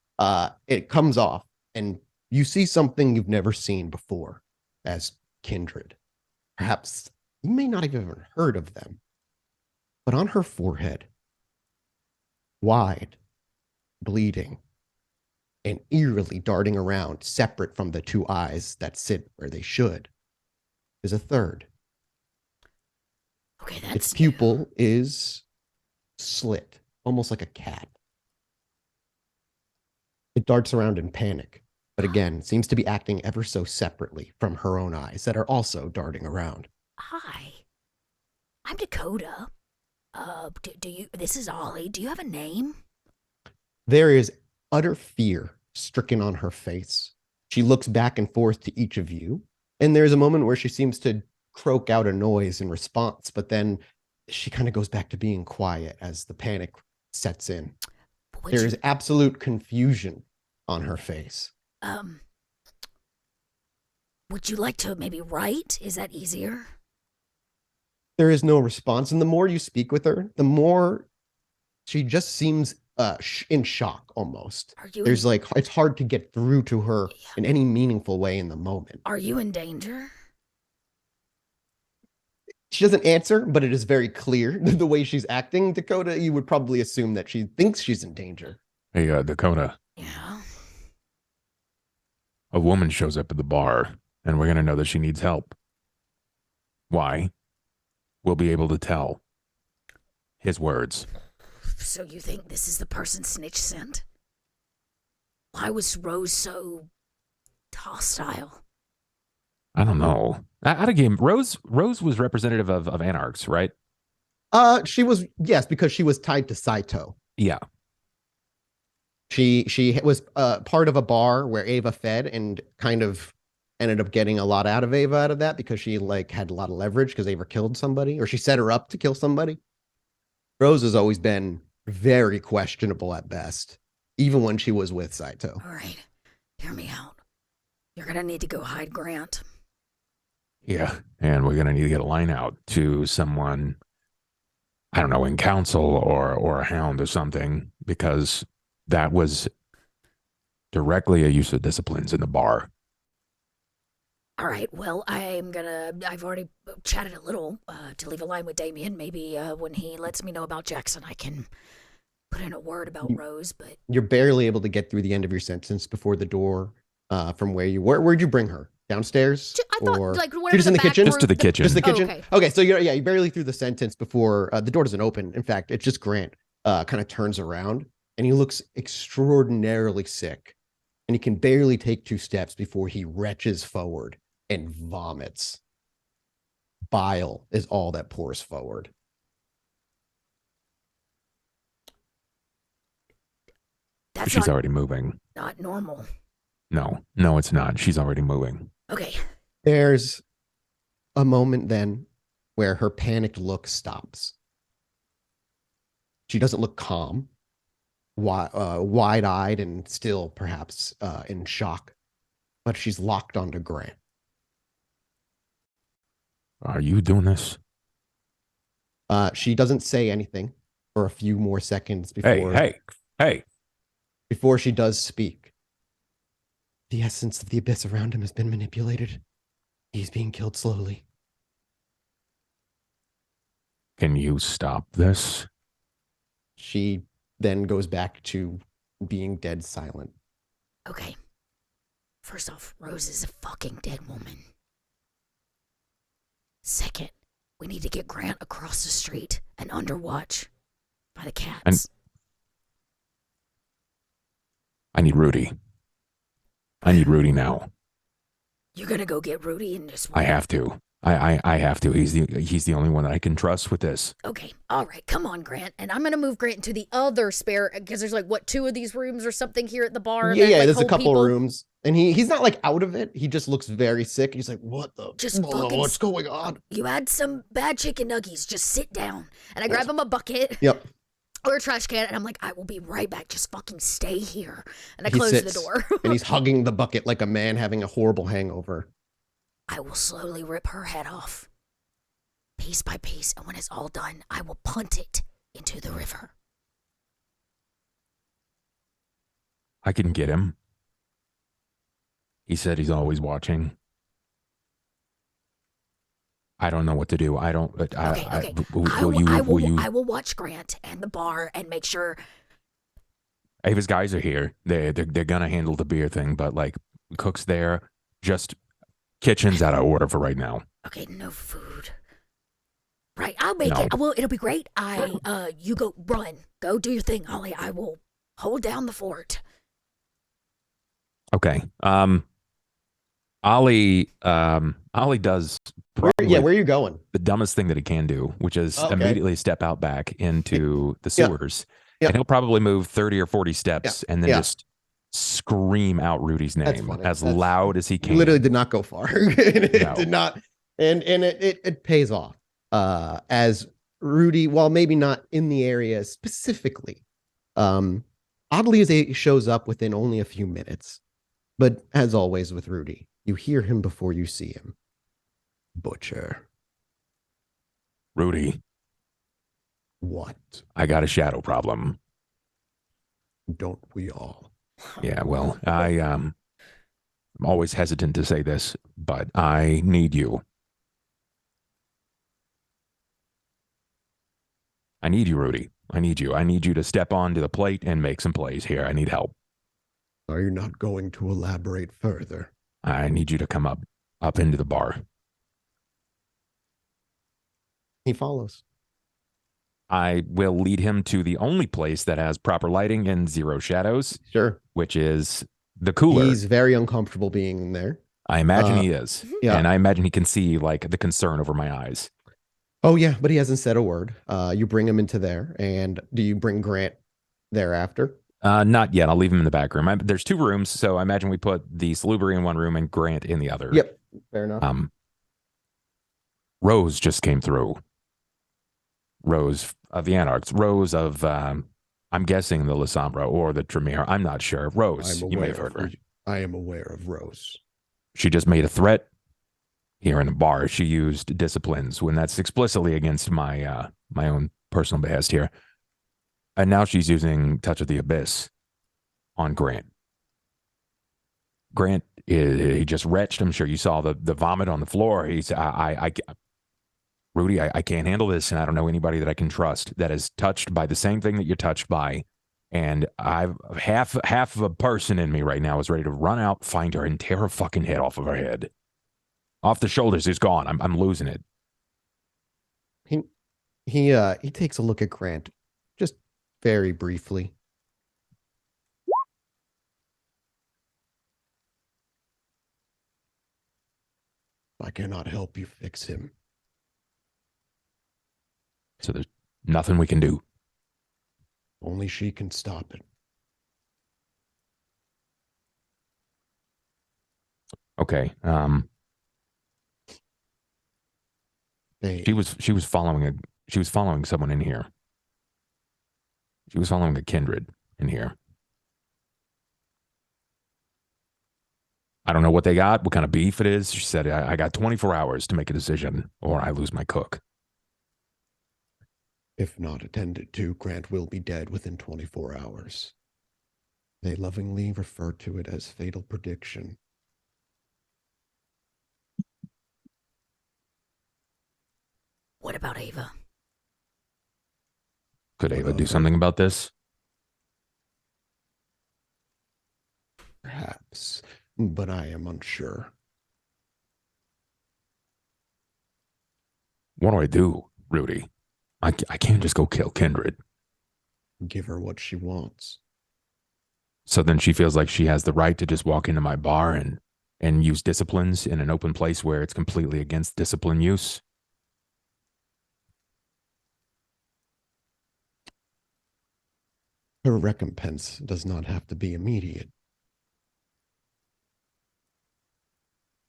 it comes off, and you see something you've never seen before as kindred. Perhaps you may not have even heard of them. But on her forehead, wide, bleeding, and eerily darting around, separate from the 2 eyes that sit where they should, is a third. Okay, Its pupil is slit, almost like a cat. It darts around in panic, but again, seems to be acting ever so separately from her own eyes that are also darting around. Hi, I'm Dakota. Do you? This is Ollie. Do you have a name? There is utter fear stricken on her face. She looks back and forth to each of you, and there's a moment where she seems to croak out a noise in response, but then she kind of goes back to being quiet as the panic sets in. There is absolute confusion on her face. Would you like to maybe write? Is that easier? There is no response, and the more you speak with her, the more she just seems in shock almost. There's like, it's hard to get through to her in any meaningful way in the moment. Are you in danger? She doesn't answer, but it is very clear the way she's acting. Dakota, you would probably assume that she thinks she's in danger. Hey, Dakota. Yeah. A woman shows up at the bar, and we're going to know that she needs help. Why? We'll be able to tell. His words. So you think this is the person Snitch sent? Why was Rose so hostile? I don't know. Out of game, Rose was representative of Anarchs, right? She was, yes, because she was tied to Saito. Yeah. She was part of a bar where Ava fed, and kind of ended up getting a lot out of Ava out of that, because she like had a lot of leverage because Ava killed somebody, or she set her up to kill somebody. Rose has always been very questionable at best, even when she was with Saito. All right, hear me out. You're gonna need to go hide Grant. Yeah, and we're going to need to get a line out to someone, I don't know, in council or a hound or something, because that was directly a use of disciplines in the bar. All right, well, I've already chatted a little to leave a line with Damien. Maybe when he lets me know about Jackson, I can put in a word about Rose, but... You're barely able to get through the end of your sentence before the door from where you were. Where'd you bring her? Downstairs? I thought, or like, you're just in the kitchen? Just to the kitchen. Just the kitchen? Oh, okay. Okay, so you barely through the sentence before the door doesn't open. In fact, it's just Grant kind of turns around, and he looks extraordinarily sick. And he can barely take 2 steps before he retches forward and vomits. Bile is all that pours forward. She's already moving. Not normal. No, it's not. She's already moving. Okay. There's a moment then where her panicked look stops. She doesn't look calm, wide-eyed and still perhaps in shock, but she's locked onto Grant. Are you doing this? She doesn't say anything for a few more seconds before Hey. before she does speak. The essence of the abyss around him has been manipulated. He's being killed slowly. Can you stop this? She then goes back to being dead silent. Okay. First off, Rose is a fucking dead woman. Second, we need to get Grant across the street and under watch by the cats. And I need Rudy. I need Rudy now. You're gonna go get Rudy in this room? I have to. I have to. He's the only one that I can trust with this. Okay, all right, come on, Grant. And I'm gonna move Grant into the other spare, because there's like, what, 2 of these rooms or something here at the bar? Yeah, that, like, there's a hold couple people? rooms. And he's not like out of it. He just looks very sick. He's like, what the? Just fucking what's going on? You had some bad chicken nuggies. Just sit down. And I grab him a bucket. Yep. Or a trash can, and I'm like, I will be right back. Just fucking stay here. And I He close the sits, door. and he's hugging the bucket like a man having a horrible hangover. I will slowly rip her head off, piece by piece, and when it's all done, I will punt it into the river. I can get him. He said he's always watching. I don't know what to do. I don't. Okay. Will you? I will watch Grant and the bar and make sure. If his guys are here, they're gonna handle the beer thing. But like, cook's there. Just kitchen's out of order for right now. Okay, no food. Right, I'll make No. it. It'll be great. You go run. Go do your thing, Ollie. I will hold down the fort. Okay. Ollie does probably Where are you going? the dumbest thing that he can do, which is Okay. immediately step out back into the Yeah. sewers. Yeah. And he'll probably move 30 or 40 steps and then Yeah. just scream out Rudy's That's name funny. as That's- loud as he can. Literally did not go far. It No. did not. And it pays off. As Rudy, while maybe not in the area specifically, oddly as he shows up within only a few minutes. But as always with Rudy, you hear him before you see him. Butcher. Rudy, What? I got a shadow problem. Don't we all? Yeah, well, I'm always hesitant to say this, but I need you. I need you, Rudy. I need you. I need you to step onto the plate and make some plays here. I need help. Are you not going to elaborate further? I need you to come up into the bar. He follows. I will lead him to the only place that has proper lighting and zero shadows, Sure. which is the cooler. He's very uncomfortable being in there. I imagine he is. Yeah. And I imagine he can see like the concern over my eyes. Oh, yeah, but he hasn't said a word. You bring him into there, and do you bring Grant thereafter? Not yet. I'll leave him in the back room. There's 2 rooms, so I imagine we put the Salubri in one room and Grant in the other. Yep, fair enough. Rose just came through. Rose of the Anarchs. Rose of, I'm guessing the Lasombra or the Tremere. I'm not sure. Rose, you may have heard her. I am aware of Rose. She just made a threat here in the bar. She used disciplines when that's explicitly against my my own personal behest here. And now she's using Touch of the Abyss on Grant. Grant, he just retched. I'm sure you saw the vomit on the floor. He's, Rudy, I can't handle this, and I don't know anybody that I can trust that is touched by the same thing that you're touched by. And I've half of a person in me right now is ready to run out, find her, and tear her fucking head off of her head. Off the shoulders is gone. I'm losing it. He takes a look at Grant, just very briefly. I cannot help you fix him. So there's nothing we can do. Only she can stop it. Okay. She was following someone in here. She was following a kindred in here. I don't know what they got, what kind of beef it is. She said, I got 24 hours to make a decision or I lose my cook. If not attended to, Grant will be dead within 24 hours. They lovingly refer to it as fatal prediction. What about Ava? Could What Ava of do her? something about this? Perhaps, but I am unsure. What do I do, Rudy? I can't just go kill Kindred. Give her what she wants. So then she feels like she has the right to just walk into my bar and use disciplines in an open place where it's completely against discipline use. Her recompense does not have to be immediate.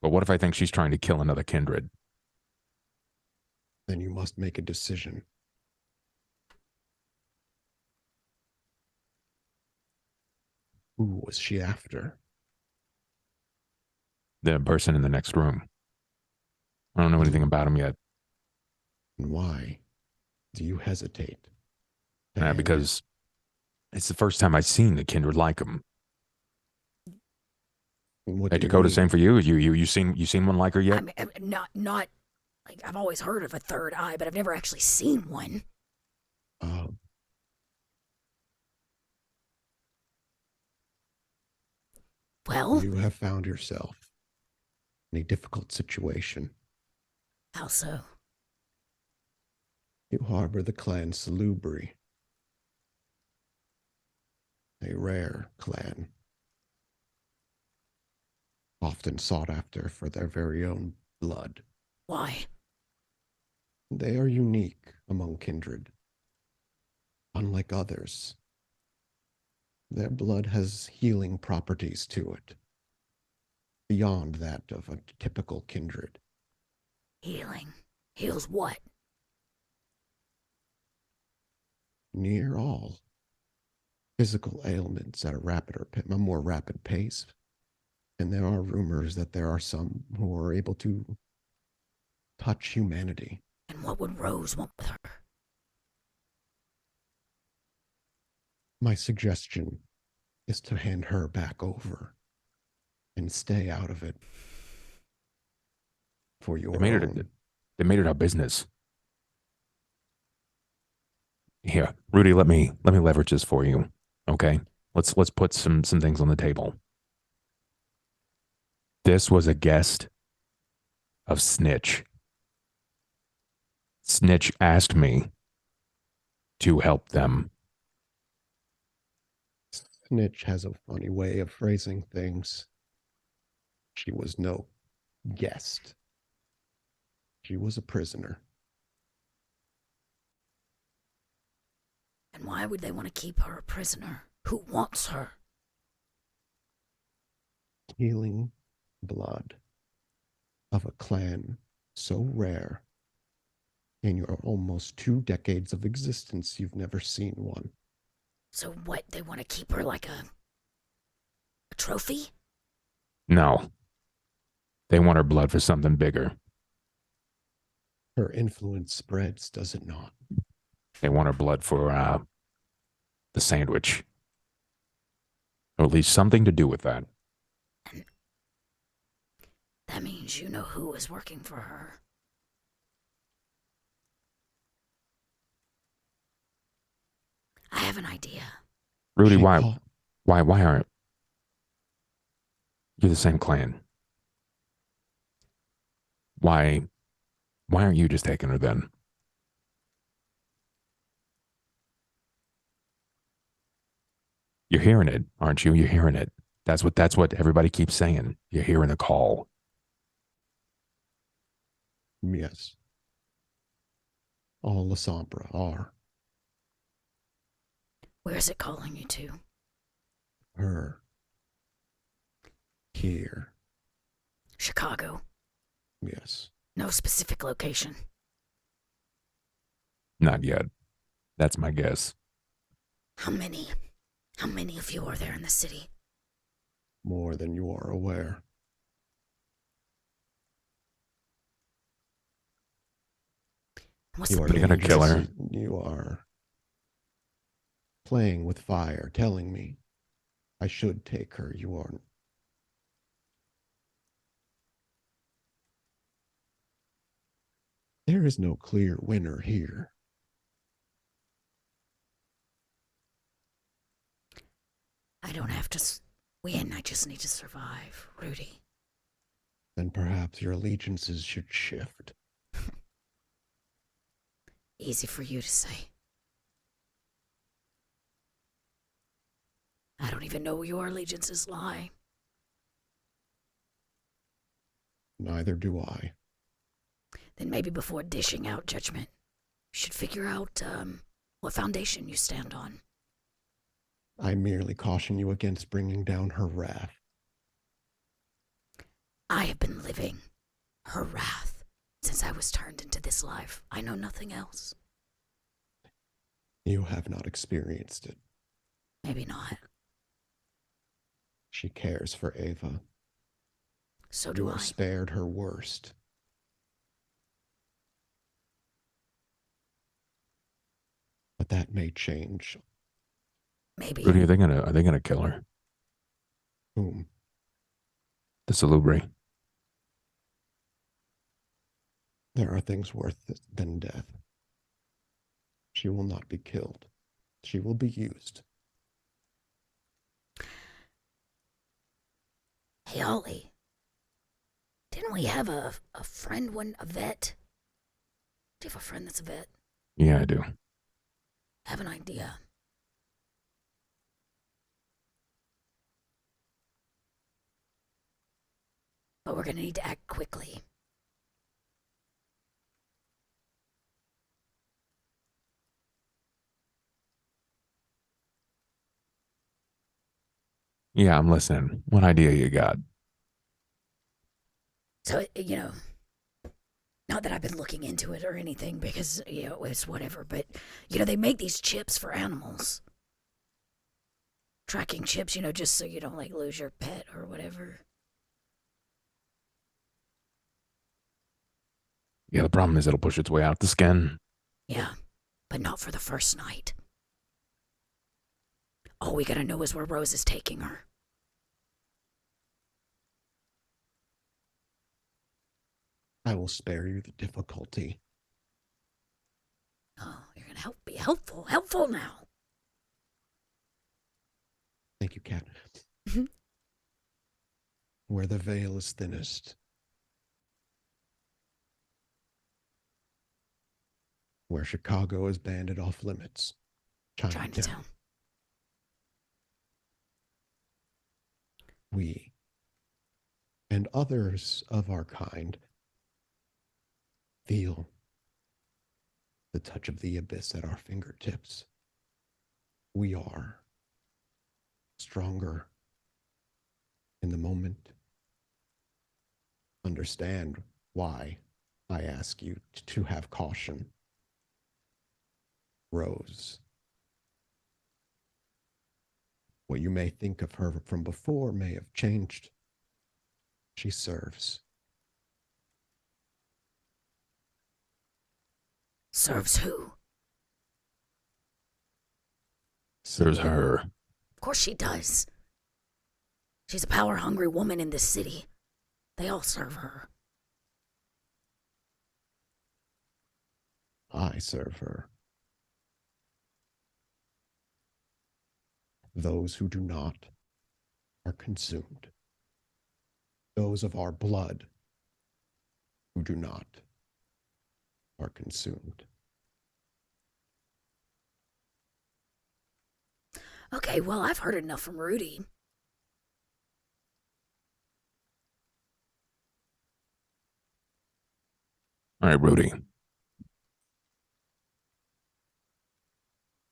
But what if I think she's trying to kill another Kindred? Then you must make a decision. Who was she after? The person in the next room. I don't know anything about him yet. And why do you hesitate? And Because it's the first time I've seen the Kindred like him. what Hey, do you Dakota, mean? same for you. You seen one like her yet? I'm not like I've always heard of a third eye, but I've never actually seen one. Uh, Well, you have found yourself in a difficult situation. how so? You harbor the clan Salubri, a rare clan, often sought after for their very own blood. Why? They are unique among kindred. Unlike others, their blood has healing properties to it, beyond that of a typical kindred. Healing. Heals what? Near all physical ailments at a more rapid pace. And there are rumors that there are some who are able to touch humanity. And what would Rose want with her? My suggestion is to hand her back over and stay out of it for your own. They made it our business. Here, Rudy, let me leverage this for you. Okay? Let's put some things on the table. This was a guest of Snitch. Snitch asked me to help them. Snitch has a funny way of phrasing things. She was no guest. She was a prisoner. And why would they want to keep her a prisoner? Who wants her? Healing blood of a clan so rare. In your almost 2 decades of existence, you've never seen one. So what, they want to keep her like a trophy? No. They want her blood for something bigger. Her influence spreads, does it not? They want her blood for the sandwich. Or at least something to do with that. And that means you know who is working for her. I have an idea. Rudy, She why call- aren't you the same clan? Why aren't you just taking her then? You're hearing it, aren't you? You're hearing it. That's what everybody keeps saying. You're hearing the call. Yes. All La Sombra are. Where's it calling you to? Her. Here. Chicago. Yes. No specific location. Not yet. That's my guess. How many of you are there in the city? More than you are aware. What's You the are They're gonna kill her. You are playing with fire, telling me I should take her. You aren't. There is no clear winner here. I don't have to win. I just need to survive, Rudy. Then perhaps your allegiances should shift. Easy for you to say. I don't even know where your allegiances lie. Neither do I. Then maybe before dishing out judgment, you should figure out what foundation you stand on. I merely caution you against bringing down her wrath. I have been living her wrath since I was turned into this life. I know nothing else. You have not experienced it. Maybe not. She cares for Ava. So do You I. are spared her worst. But that may change. Maybe. Rudy, are they gonna kill her? Whom? The Salubri. There are things worse than death. She will not be killed. She will be used. Hey, Ollie. Didn't we have a friend, a vet? Do you have a friend that's a vet? Yeah, I do. I have an idea. But we're gonna need to act quickly. Yeah, I'm listening. What idea you got? So, not that I've been looking into it or anything because, it's whatever, but, they make these chips for animals. Tracking chips, just so you don't, lose your pet or whatever. Yeah, the problem is it'll push its way out the skin. Yeah, but not for the first night. All we gotta know is where Rose is taking her. I will spare you the difficulty. Oh, you're gonna be helpful. Helpful now. Thank you, Cat. Where the veil is thinnest. Where Chicago is banded off limits. Chinatown. We and others of our kind feel the touch of the abyss at our fingertips. We are stronger in the moment. Understand why I ask you to have caution. Rose. What you may think of her from before may have changed. She serves. Serves who? Serves her. Of course she does. She's a power-hungry woman in this city. They all serve her. I serve her. Those who do not are consumed. Those of our blood who do not are consumed. Okay, well, I've heard enough from Rudy. All right, Rudy.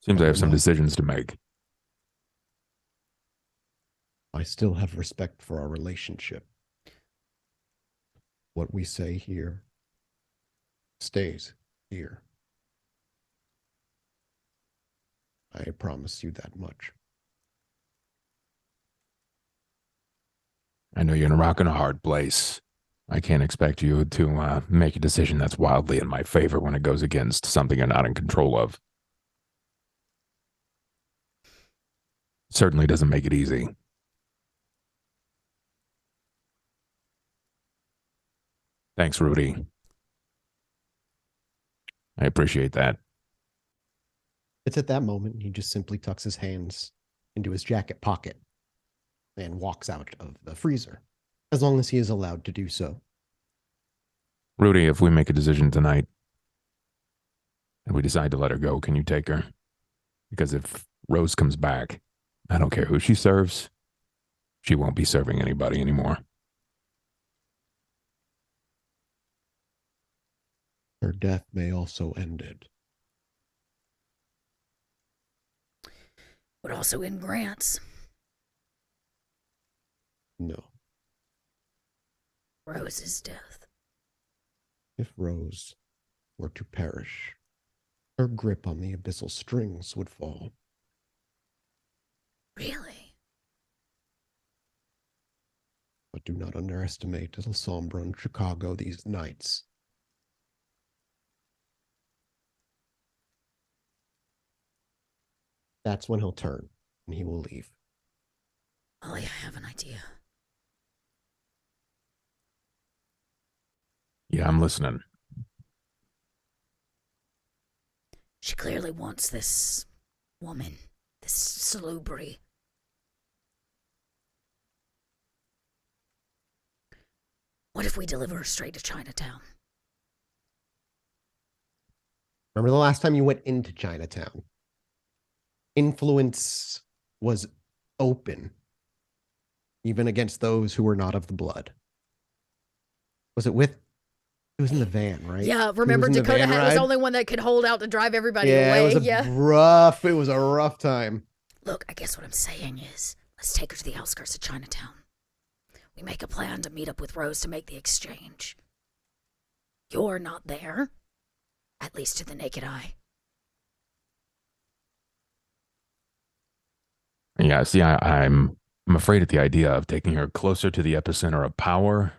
Seems I have some decisions to make. I still have respect for our relationship. What we say here stays here. I promise you that much. I know you're in a rock and a hard place. I can't expect you to make a decision that's wildly in my favor when it goes against something you're not in control of. Certainly doesn't make it easy. Thanks, Rudy. I appreciate that. It's at that moment he just simply tucks his hands into his jacket pocket and walks out of the freezer, as long as he is allowed to do so. Rudy, if we make a decision tonight and we decide to let her go, can you take her? Because if Rose comes back, I don't care who she serves, she won't be serving anybody anymore. Her death may also end it. Would also end Grant's. No. Rose's death. If Rose were to perish, her grip on the abyssal strings would fall. Really? But do not underestimate El Sombra in Chicago these nights. That's when he'll turn and he will leave. Ollie, I have an idea. Yeah, I'm listening. She clearly wants this woman, this salubri. What if we deliver her straight to Chinatown? Remember the last time you went into Chinatown? Influence was open, even against those who were not of the blood. Was it with? It was in the van, right? Yeah, remember Dakota was the only one that could hold out to drive everybody away. It was a rough time. Look, I guess what I'm saying is, let's take her to the outskirts of Chinatown. We make a plan to meet up with Rose to make the exchange. You're not there, at least to the naked eye. Yeah, see, I'm afraid at the idea of taking her closer to the epicenter of power.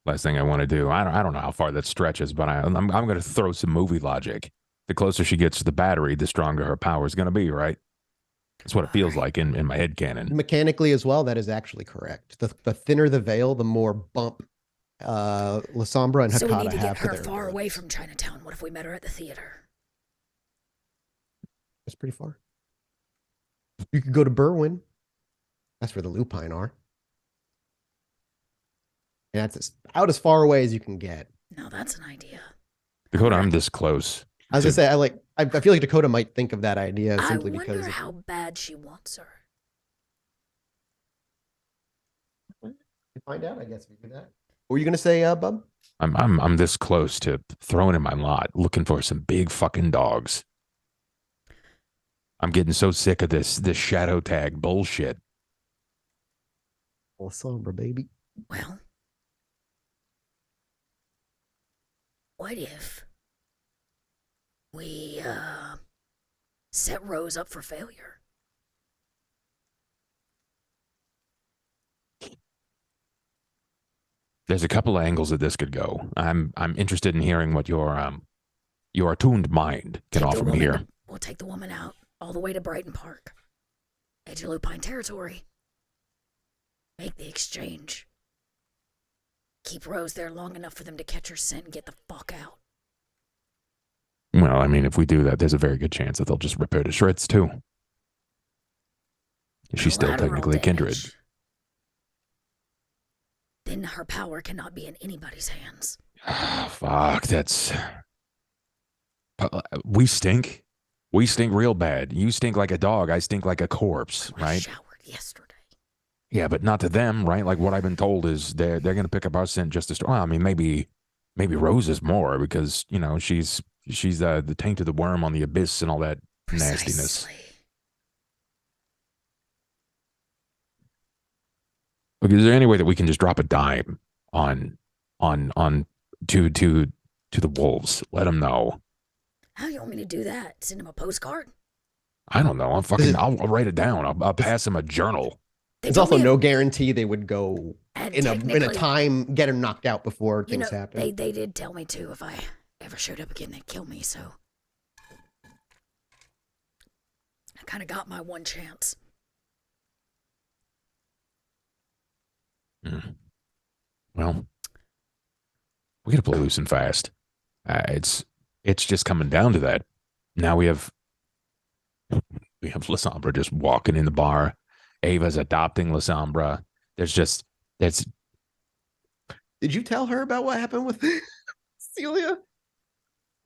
Last thing I want to do. I don't know how far that stretches, but I'm going to throw some movie logic. The closer she gets to the battery, the stronger her power is going to be, right? That's what it feels like in my head canon. Mechanically as well, that is actually correct. The thinner the veil, the more bump La Sombra and Dakota have to their So we need to get her far away from Chinatown. What if we met her at the theater? That's pretty far. You could go to Berwyn. That's where the Lupine are. And that's out as far away as you can get. No, that's an idea. Dakota, I'm this close. I was gonna say, I feel like Dakota might think of that idea simply because. I wonder how bad she wants her. You find out, I guess, if you do that. What were you gonna say, Bub? I'm this close to throwing in my lot, looking for some big fucking dogs. I'm getting so sick of this shadow tag bullshit. La Sombra, baby. Well, what if we set Rose up for failure? There's a couple of angles that this could go. I'm interested in hearing what your attuned mind can offer me here. We'll take the woman out all the way to Brighton Park, edge of Lupine territory. Make the exchange. Keep Rose there long enough for them to catch her scent and get the fuck out. Well, I mean, if we do that, there's a very good chance that they'll just rip her to shreds too. She's still technically kindred. Then her power cannot be in anybody's hands. Fuck, that's... We stink. We stink real bad. You stink like a dog. I stink like a corpse, right? I showered yesterday. Yeah, but not to them, right? Like what I've been told is they're going to pick up our scent just as... Well, I mean, maybe Rose is more because, you know, she's the taint of the worm on the abyss and all that nastiness. Look, is there any way that we can just drop a dime on to the wolves? Let them know. How do you want me to do that? Send them a postcard? I don't know. I'll write it down. I'll pass them a journal. There's also no guarantee they would go in a time get him knocked out before things happen. They did tell me to if I ever showed up again they'd kill me, so I kind of got my one chance. Well, We got to play loose and fast. It's just coming down to that. Now we have Lasombra just walking in the bar. Ava's adopting Lasombra. That's. Did you tell her about what happened with Celia?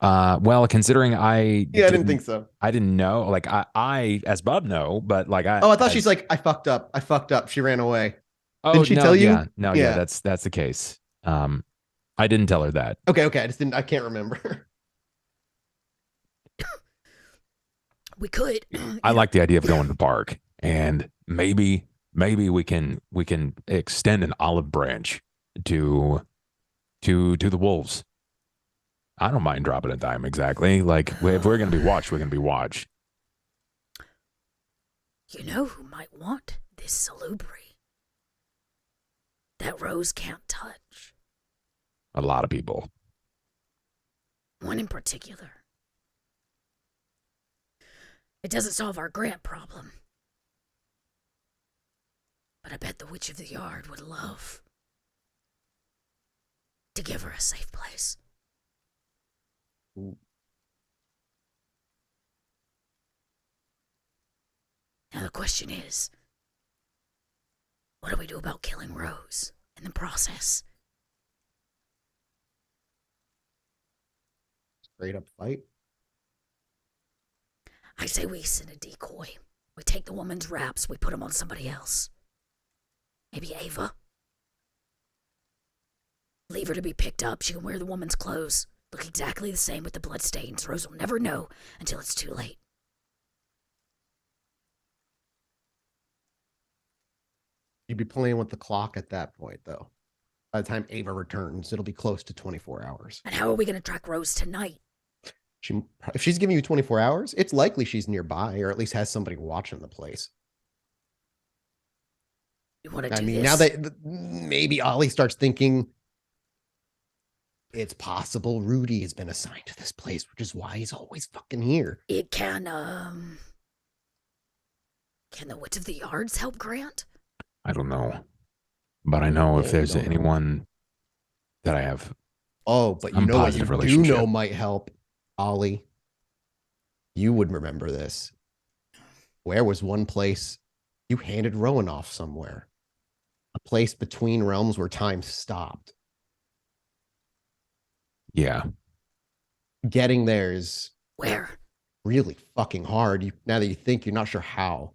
Well, considering I didn't think so. I didn't know. Like I as Bub know, but like I. Oh, I thought she's like, I fucked up. She ran away. Oh, didn't she no, tell you? Yeah, no, yeah, that's the case. I didn't tell her that. Okay. I can't remember. We could. I like the idea of going to the park, and maybe we can extend an olive branch to the wolves. I don't mind dropping a dime exactly. Like if we're gonna be watched, we're gonna be watched. You know who might want this salubri? That Rose can't touch. A lot of people. One in particular. It doesn't solve our grant problem. But I bet the Witch of the Yard would love to give her a safe place. Ooh. Now the question is, what do we do about killing Rose in the process? Straight up fight. I say we send a decoy. We take the woman's wraps, we put them on somebody else. Maybe Ava. Leave her to be picked up. She can wear the woman's clothes. Look exactly the same with the bloodstains. Rose will never know until it's too late. You'd be playing with the clock at that point, though. By the time Ava returns, it'll be close to 24 hours. And how are we going to track Rose tonight? If she's giving you 24 hours, it's likely she's nearby, or at least has somebody watching the place. You want to do I mean, this? now that maybe Ollie starts thinking it's possible Rudy has been assigned to this place, which is why he's always fucking here. It can the Witch of the Yards help Grant? I don't know, but I know if there's don't know. anyone that I have. Oh, but you know what you do know might help, Ollie. You would remember this. Where was one place you handed Rowan off somewhere? A place between realms where time stopped. Yeah. Getting there is Where? really fucking hard. Now that you think, you're not sure how.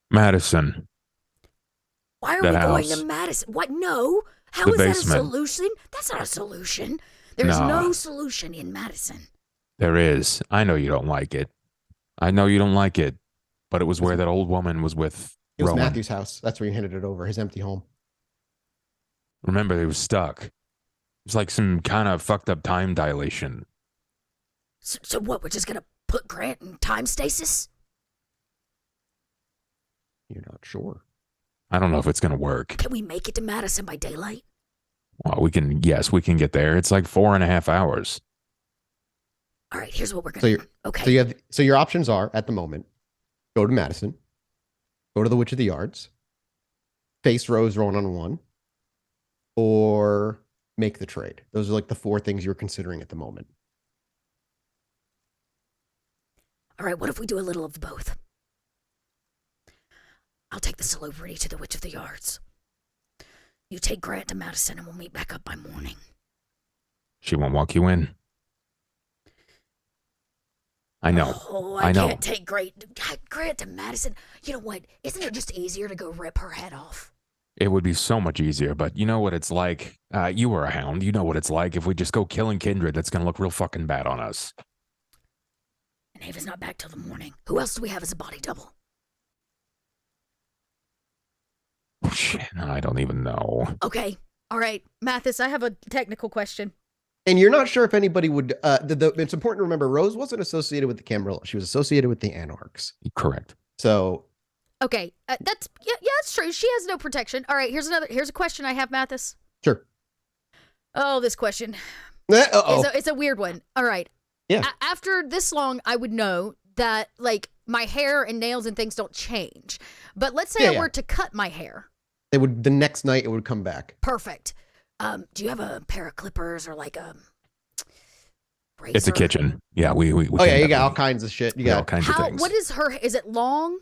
Madison. Why are That we going house. to Madison? What? No. How The is that a basement. solution? That's not a solution. There's No. no solution in Madison. There is. I know you don't like it. I know you don't like it, but it was where that old woman was with It was Rowan. Matthew's house. That's where you handed it over, his empty home. Remember, he was stuck. It was like some kind of fucked up time dilation. So what? We're just going to put Grant in time stasis? You're not sure. I don't know if it's going to work. Can we make it to Madison by daylight? Well, we can get there. It's like 4.5 hours. All right, here's what we're going to do. Okay. So your options are, at the moment, go to Madison, go to the Witch of the Yards, face Rose Rowan on one, or make the trade. Those are like the four things you're considering at the moment. All right, what if we do a little of both? I'll take the celebrity to the Witch of the Yards. You take Grant to Madison and we'll meet back up by morning. She won't walk you in. I know. Oh, I know. Can't take Grant to Madison. You know what? Isn't it just easier to go rip her head off? It would be so much easier, but you know what it's like. You were a hound. You know what it's like. If we just go killing Kindred, that's going to look real fucking bad on us. And Ava's not back till the morning. Who else do we have as a body double? Oh, shit, I don't even know. Okay. All right, Mathis, I have a technical question. And you're not sure if anybody would. It's important to remember Rose wasn't associated with the Camarilla. She was associated with the Anarchs. Correct. So. Okay, that's true. She has no protection. All right, here's a question I have, Mathis. Sure. Oh, this question. Uh-oh. It's a weird one. All right. Yeah. After this long, I would know that like my hair and nails and things don't change. But let's say I were to cut my hair. The next night it would come back. Perfect. Do you have a pair of clippers or like a razor? It's a kitchen. Yeah, we Oh can yeah, you got all definitely- kinds of shit. You we got all got kinds of things. What is her? Is it long?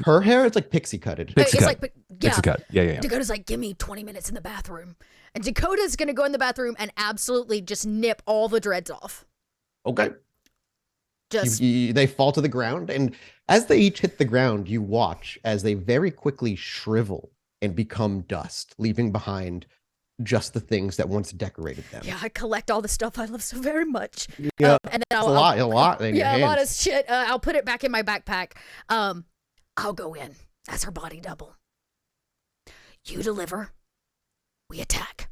her hair. It's like pixie cutted. Pixie It's cut. like, yeah. Pixie cut. Yeah. Dakota's like, give me 20 minutes in the bathroom. And Dakota's going to go in the bathroom and absolutely just nip all the dreads off. Okay. Just, They fall to the ground, and as they each hit the ground, you watch as they very quickly shrivel and become dust, leaving behind just the things that once decorated them. yeah, I collect all the stuff I love so very much. Yeah, And then it's I'll, a lot. In your yeah, a lot of hands. shit. I'll put it back in my backpack. I'll go in as her body double. You deliver. We attack.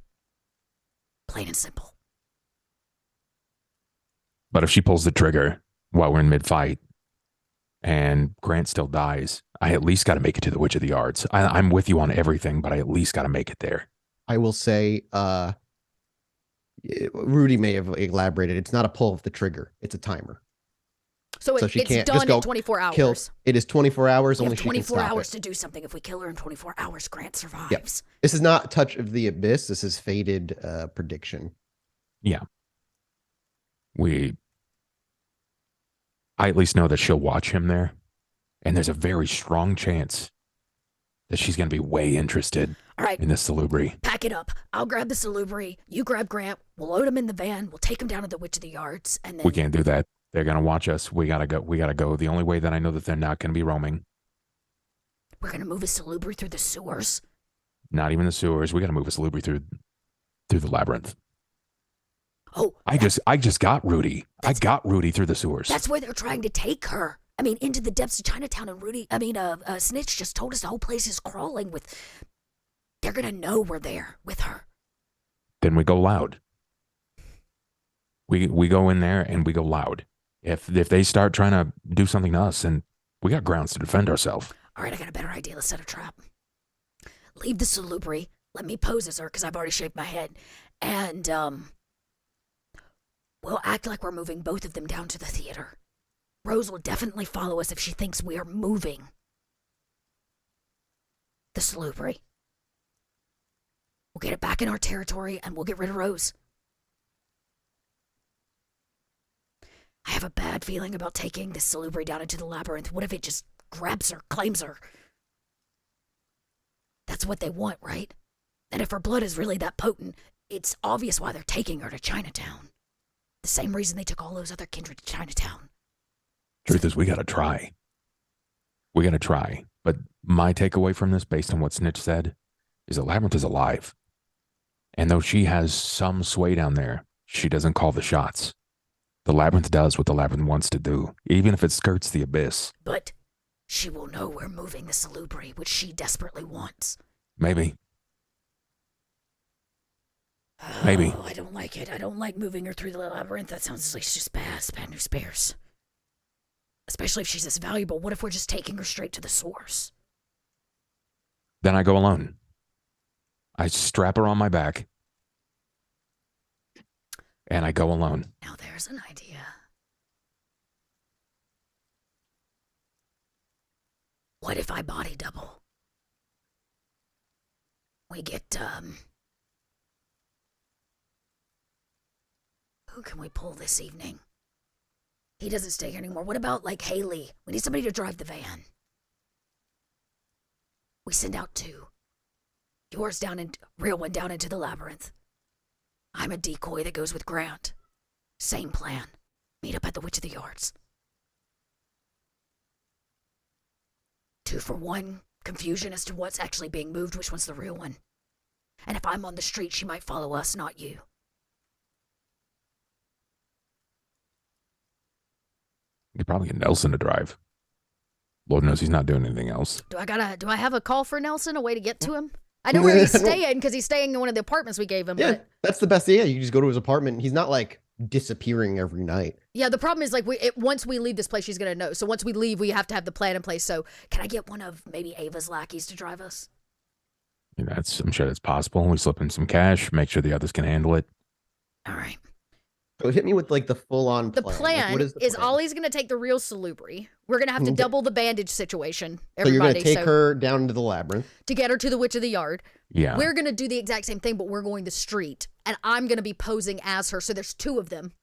Plain and simple. But if she pulls the trigger while we're in mid-fight and Grant still dies, I at least got to make it to the Witch of the Yards. I'm with you on everything, but I at least got to make it there. I will say, Rudy may have elaborated. It's not a pull of the trigger; it's a timer. So, So she it's can't done just go in 24 hours. Kill. It is 24 hours. We Only have she can 24 stop hours it. to do something. If we kill her in 24 hours, Grant survives. This is not Touch of the Abyss. This is fated prediction. I at least know that she'll watch him there, and there's a very strong chance that she's going to be way interested All right, in this salubri. pack it up. I'll grab the salubri. You grab Grant. We'll load him in the van. We'll take him down to the Witch of the Yards. And then We can't do that. They're going to watch us. We got to go. We got to go. The only way that I know that they're not going to be roaming, we're going to move a salubri through the sewers. not even the sewers. We got to move a salubri through the labyrinth. Oh, I just got Rudy. I got Rudy through the sewers. that's where they're trying to take her. I mean, into the depths of Chinatown. And Snitch just told us the whole place is crawling with. They're going to know we're there with her. Then we go loud. We go in there and we go loud. If they start trying to do something to us, and we got grounds to defend ourselves. All right, I got a better idea. Let's set a trap. Leave the salubri. Let me pose as her because I've already shaved my head. And, we'll act like we're moving both of them down to the theater. Rose will definitely follow us if she thinks we are moving the salubri. We'll get it back in our territory and we'll get rid of Rose. I have a bad feeling about taking this salubri down into the labyrinth. What if it just grabs her, claims her? That's what they want, right? And if her blood is really that potent, it's obvious why they're taking her to Chinatown. The same reason they took all those other kindred to Chinatown. Truth is, we got to try. We got to try. But my takeaway from this, based on what Snitch said, is that Labyrinth is alive. And though she has some sway down there, she doesn't call the shots. The Labyrinth does what the Labyrinth wants to do, even if it skirts the abyss. But she will know we're moving the salubri, which she desperately wants. Maybe. Maybe. Oh, I don't like it. I don't like moving her through the labyrinth. That sounds like she's bad news bears. Especially if she's this valuable. What if we're just taking her straight to the source? Then I go alone. I strap her on my back. And I go alone. Now there's an idea. What if I body double? We get, who can we pull this evening? He doesn't stay here anymore. What about, like, Haley? We need somebody to drive the van. We send out two. Yours down and real one down into the labyrinth. I'm a decoy that goes with Grant. Same plan. Meet up at the Witch of the Yards. 2 for 1. Confusion as to what's actually being moved, which one's the real one. And if I'm on the street, she might follow us, not you. You could probably get Nelson to drive. Lord knows he's not doing anything else. Do I have a call for Nelson, a way to get to him? I know where he's staying because he's staying in one of the apartments we gave him. Yeah, But that's the best. Yeah, you just go to his apartment. He's not like disappearing every night. yeah, the problem is like once we leave this place, she's gonna know. So once we leave, we have to have the plan in place. So can I get one of maybe Ava's lackeys to drive us? You know, I'm sure that's possible. We slip in some cash, make sure the others can handle it. All right. So hit me with like the full-on The plan. Like, plan what is the is plan? Ollie's going to take the real salubri. We're going to have to Okay. double the bandage situation, So you're everybody. going to take her down into the labyrinth. to get her to the Witch of the Yard. Yeah. We're going to do the exact same thing, but we're going the street. And I'm going to be posing as her. So there's two of them.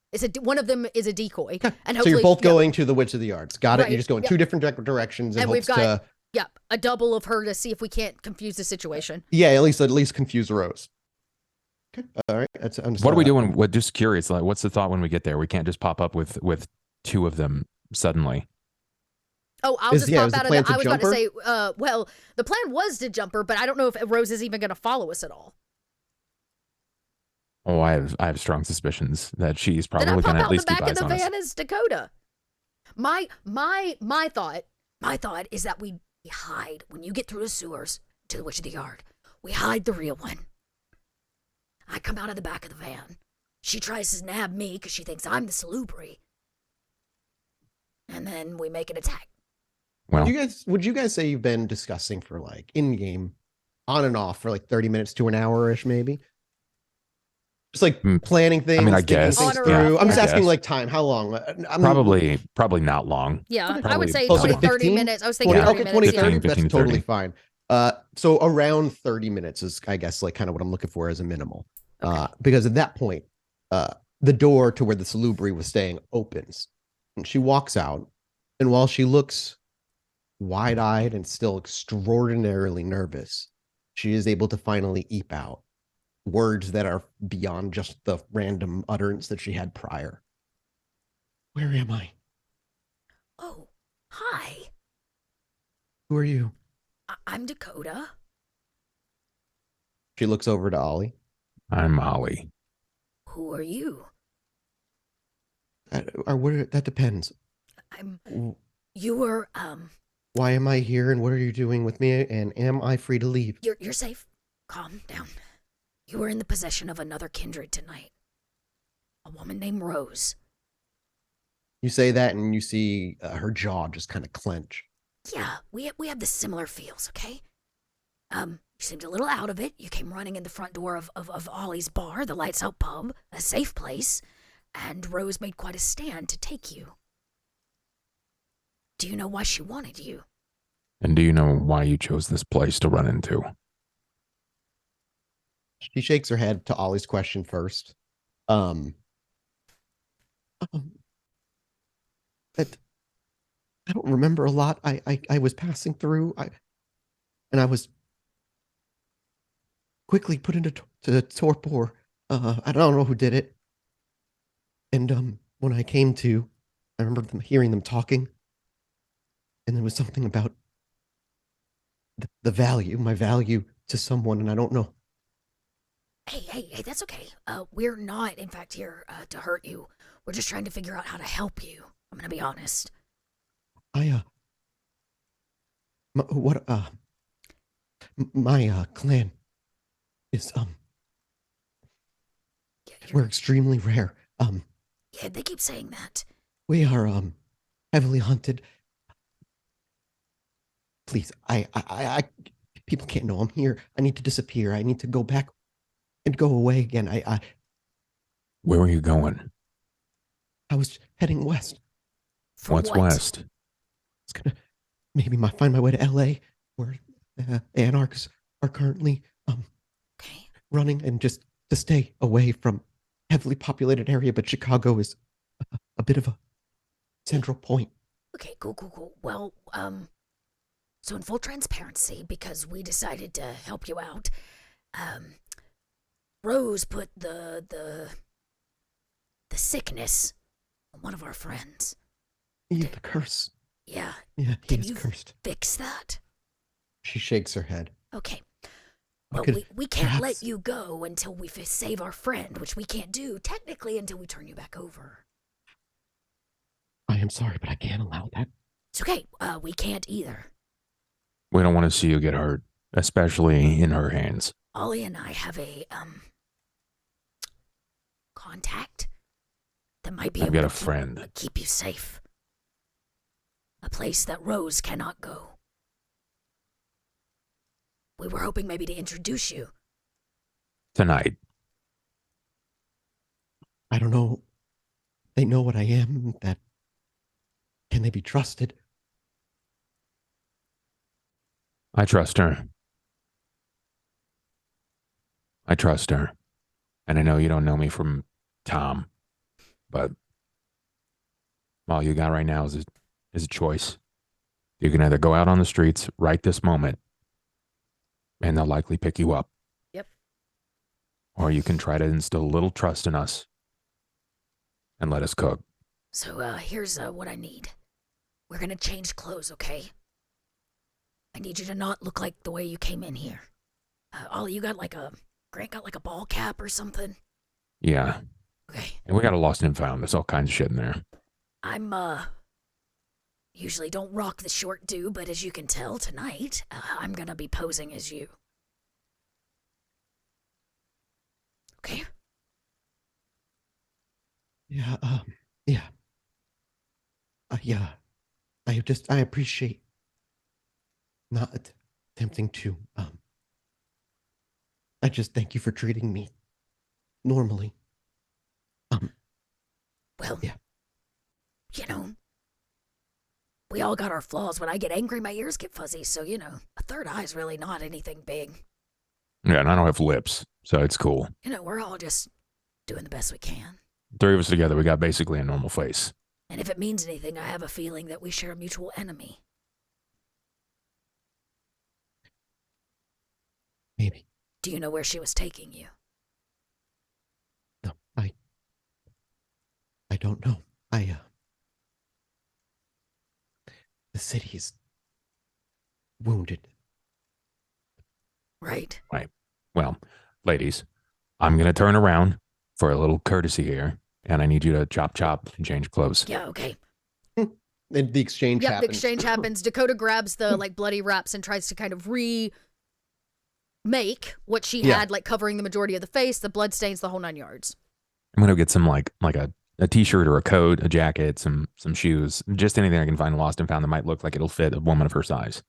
One of them is a decoy. And So you're hopefully, both going to the Witch of the Yards. Got it? Right, You just go in yep. two different directions and we've hopes got, to... a double of her to see if we can't confuse the situation. Yeah, at least confuse Rose. Okay. All right. What are we doing? What? Just curious. Like, what's the thought when we get there? We can't just pop up with two of them suddenly. Oh, I'll just is pop the out of plan the. to I was jump about to her? say, well, the plan was to jump her, but I don't know if Rose is even going to follow us at all. Oh, I have strong suspicions that she's Then I probably pop going to out at the least keep back of eyes the on us. van as Dakota. My thought is that we hide when you get through the sewers to the Witch of the Yard. We hide the real one. I come out of the back of the van. She tries to nab me because she thinks I'm the salubri. And then we make an attack. Well, Would you guys say you've been discussing for like in-game, on and off for like 30 minutes to an hour-ish maybe? Just like planning things, I thinking guess. things On or through. off, I'm yeah. just asking guess. like time. How long? probably not long. Yeah, I Probably would say closer 20, to 30 15? minutes. I was thinking 20, 30 okay, minutes. 20, Yeah. 30, 15, that's totally 30. fine. So around 30 minutes is, I guess, like kind of what I'm looking for as a minimal. Okay. Because at that point, the door to where the salubri was staying opens, and she walks out, and while she looks wide-eyed and still extraordinarily nervous, she is able to finally eep out words that are beyond just the random utterance that she had prior. Where am I? Oh, hi. Who are you? I'm Dakota. She looks over to Ollie. I'm Molly. Who are you? That depends. You were, Why am I here and what are you doing with me? And am I free to leave? You're safe. Calm down. You were in the possession of another kindred tonight. A woman named Rose. You say that and you see her jaw just kind of clench. Yeah, we have the similar feels, okay? You seemed a little out of it. You came running in the front door of Ollie's bar, the Lights Out pub, a safe place, and Rose made quite a stand to take you. Do you know why she wanted you? And do you know why you chose this place to run into? She shakes her head to Ollie's question first. That I don't remember a lot. I was passing through. And I was quickly put into torpor. I don't know who did it. And when I came to, I remember hearing them talking. And there was something about the value, my value to someone, and I don't know. Hey, that's okay. We're not, in fact, here to hurt you. We're just trying to figure out how to help you. I'm gonna be honest. My clan is, we're extremely rare. Yeah, they keep saying that. We are, heavily hunted. Please, I people can't know I'm here. I need to disappear. I need to go back and go away again. Where are you going? I was heading west. For What's what? west? It's gonna maybe find my way to LA, where anarchs are currently Okay. running, and just to stay away from heavily populated area. But Chicago is a bit of a central point. Okay, cool. Well, so in full transparency, because we decided to help you out, Rose put the sickness on one of our friends. The curse. Yeah. Yeah, he Can is you cursed. fix that? She shakes her head. Okay. I Well, could we can't let perhaps- you go until we save our friend, which we can't do technically until we turn you back over. I am sorry, but I can't allow that. It's okay. We can't either. We don't want to see you get hurt, especially in her hands. Ollie and I have a contact that might be I've able got to a friend. keep you safe. A place that Rose cannot go. We were hoping maybe to introduce you. Tonight. I don't know they know what I am, that can they be trusted? I trust her. I trust her. And I know you don't know me from Tom, but all you got right now is a choice. You can either go out on the streets right this moment, and they'll likely pick you up. Yep. Or you can try to instill a little trust in us and let us cook. So, here's what I need. We're gonna change clothes, okay? I need you to not look like the way you came in here. Ollie, Grant got like a ball cap or something? Yeah. Okay. And we got a lost and found. There's all kinds of shit in there. I'm, usually don't rock the short do, but as you can tell tonight, I'm gonna be posing as you. Okay? Yeah, yeah. Yeah. I appreciate not attempting to, I just thank you for treating me normally. Well, yeah. You know, we all got our flaws. When I get angry, my ears get fuzzy, so, a third eye's really not anything big. Yeah, and I don't have lips, so it's cool. We're all just doing the best we can. Three of us together, we got basically a normal face. And if it means anything, I have a feeling that we share a mutual enemy. Maybe. Do you know where she was taking you? No, I don't know. The city's wounded. Right. Right. Well, ladies, I'm going to turn around for a little courtesy here, and I need you to chop and change clothes. Yeah, okay. And the exchange Yep, happens. the exchange happens. Dakota grabs the, bloody wraps and tries to kind of remake what she had, covering the majority of the face, the blood stains, the whole 9 yards. I'm going to get some, like a t-shirt or a coat, a jacket, some shoes, just anything I can find lost and found that might look like it'll fit a woman of her size.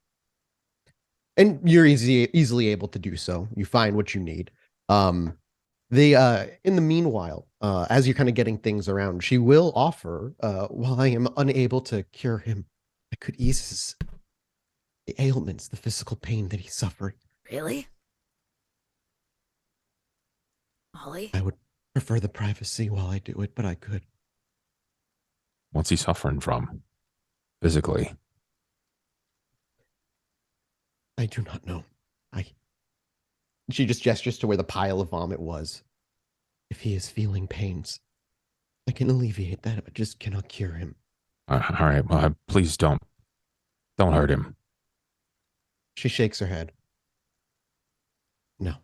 And you're easily able to do so. You find what you need. In the meanwhile, as you're kind of getting things around, she will offer, while I am unable to cure him, I could ease the ailments, the physical pain that he's suffering. Really? Ollie? I would prefer the privacy while I do it, but I could. What's he suffering from? Physically? I do not know. She just gestures to where the pile of vomit was. If he is feeling pains, I can alleviate that. I just cannot cure him. All right. Well, please don't hurt him. She shakes her head. No.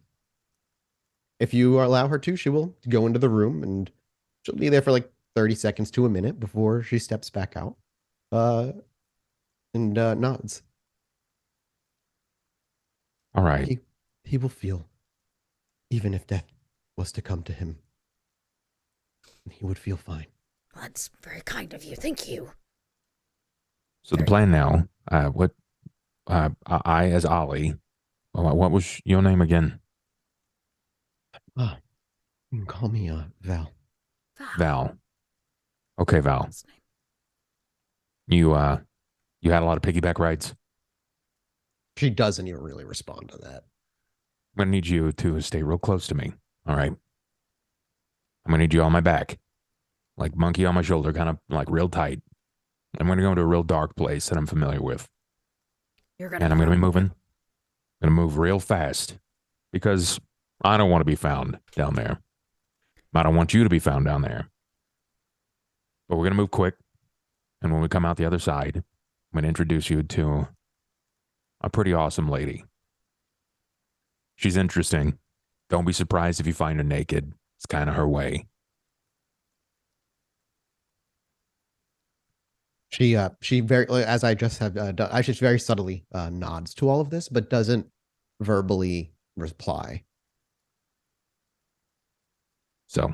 If you allow her to, she will go into the room and she'll be there for like 30 seconds to a minute before she steps back out. And nods. All right. He will feel, even if death was to come to him, he would feel fine. Well, that's very kind of you. Thank you. So the plan now, I as Ollie, what was your name again? You can call me Val. Val. Okay, Val. You had a lot of piggyback rides? She doesn't even really respond to that. I'm going to need you to stay real close to me, all right? I'm going to need you on my back, like monkey on my shoulder, kind of like real tight. I'm going to go into a real dark place that I'm familiar with. And I'm going to be moving. I'm going to move real fast because I don't want to be found down there. I don't want you to be found down there. But we're going to move quick. And when we come out the other side, I'm going to introduce you to a pretty awesome lady. She's interesting. Don't be surprised if you find her naked. It's kind of her way. She very, as I just have done, I just very subtly nods to all of this, but doesn't verbally reply. So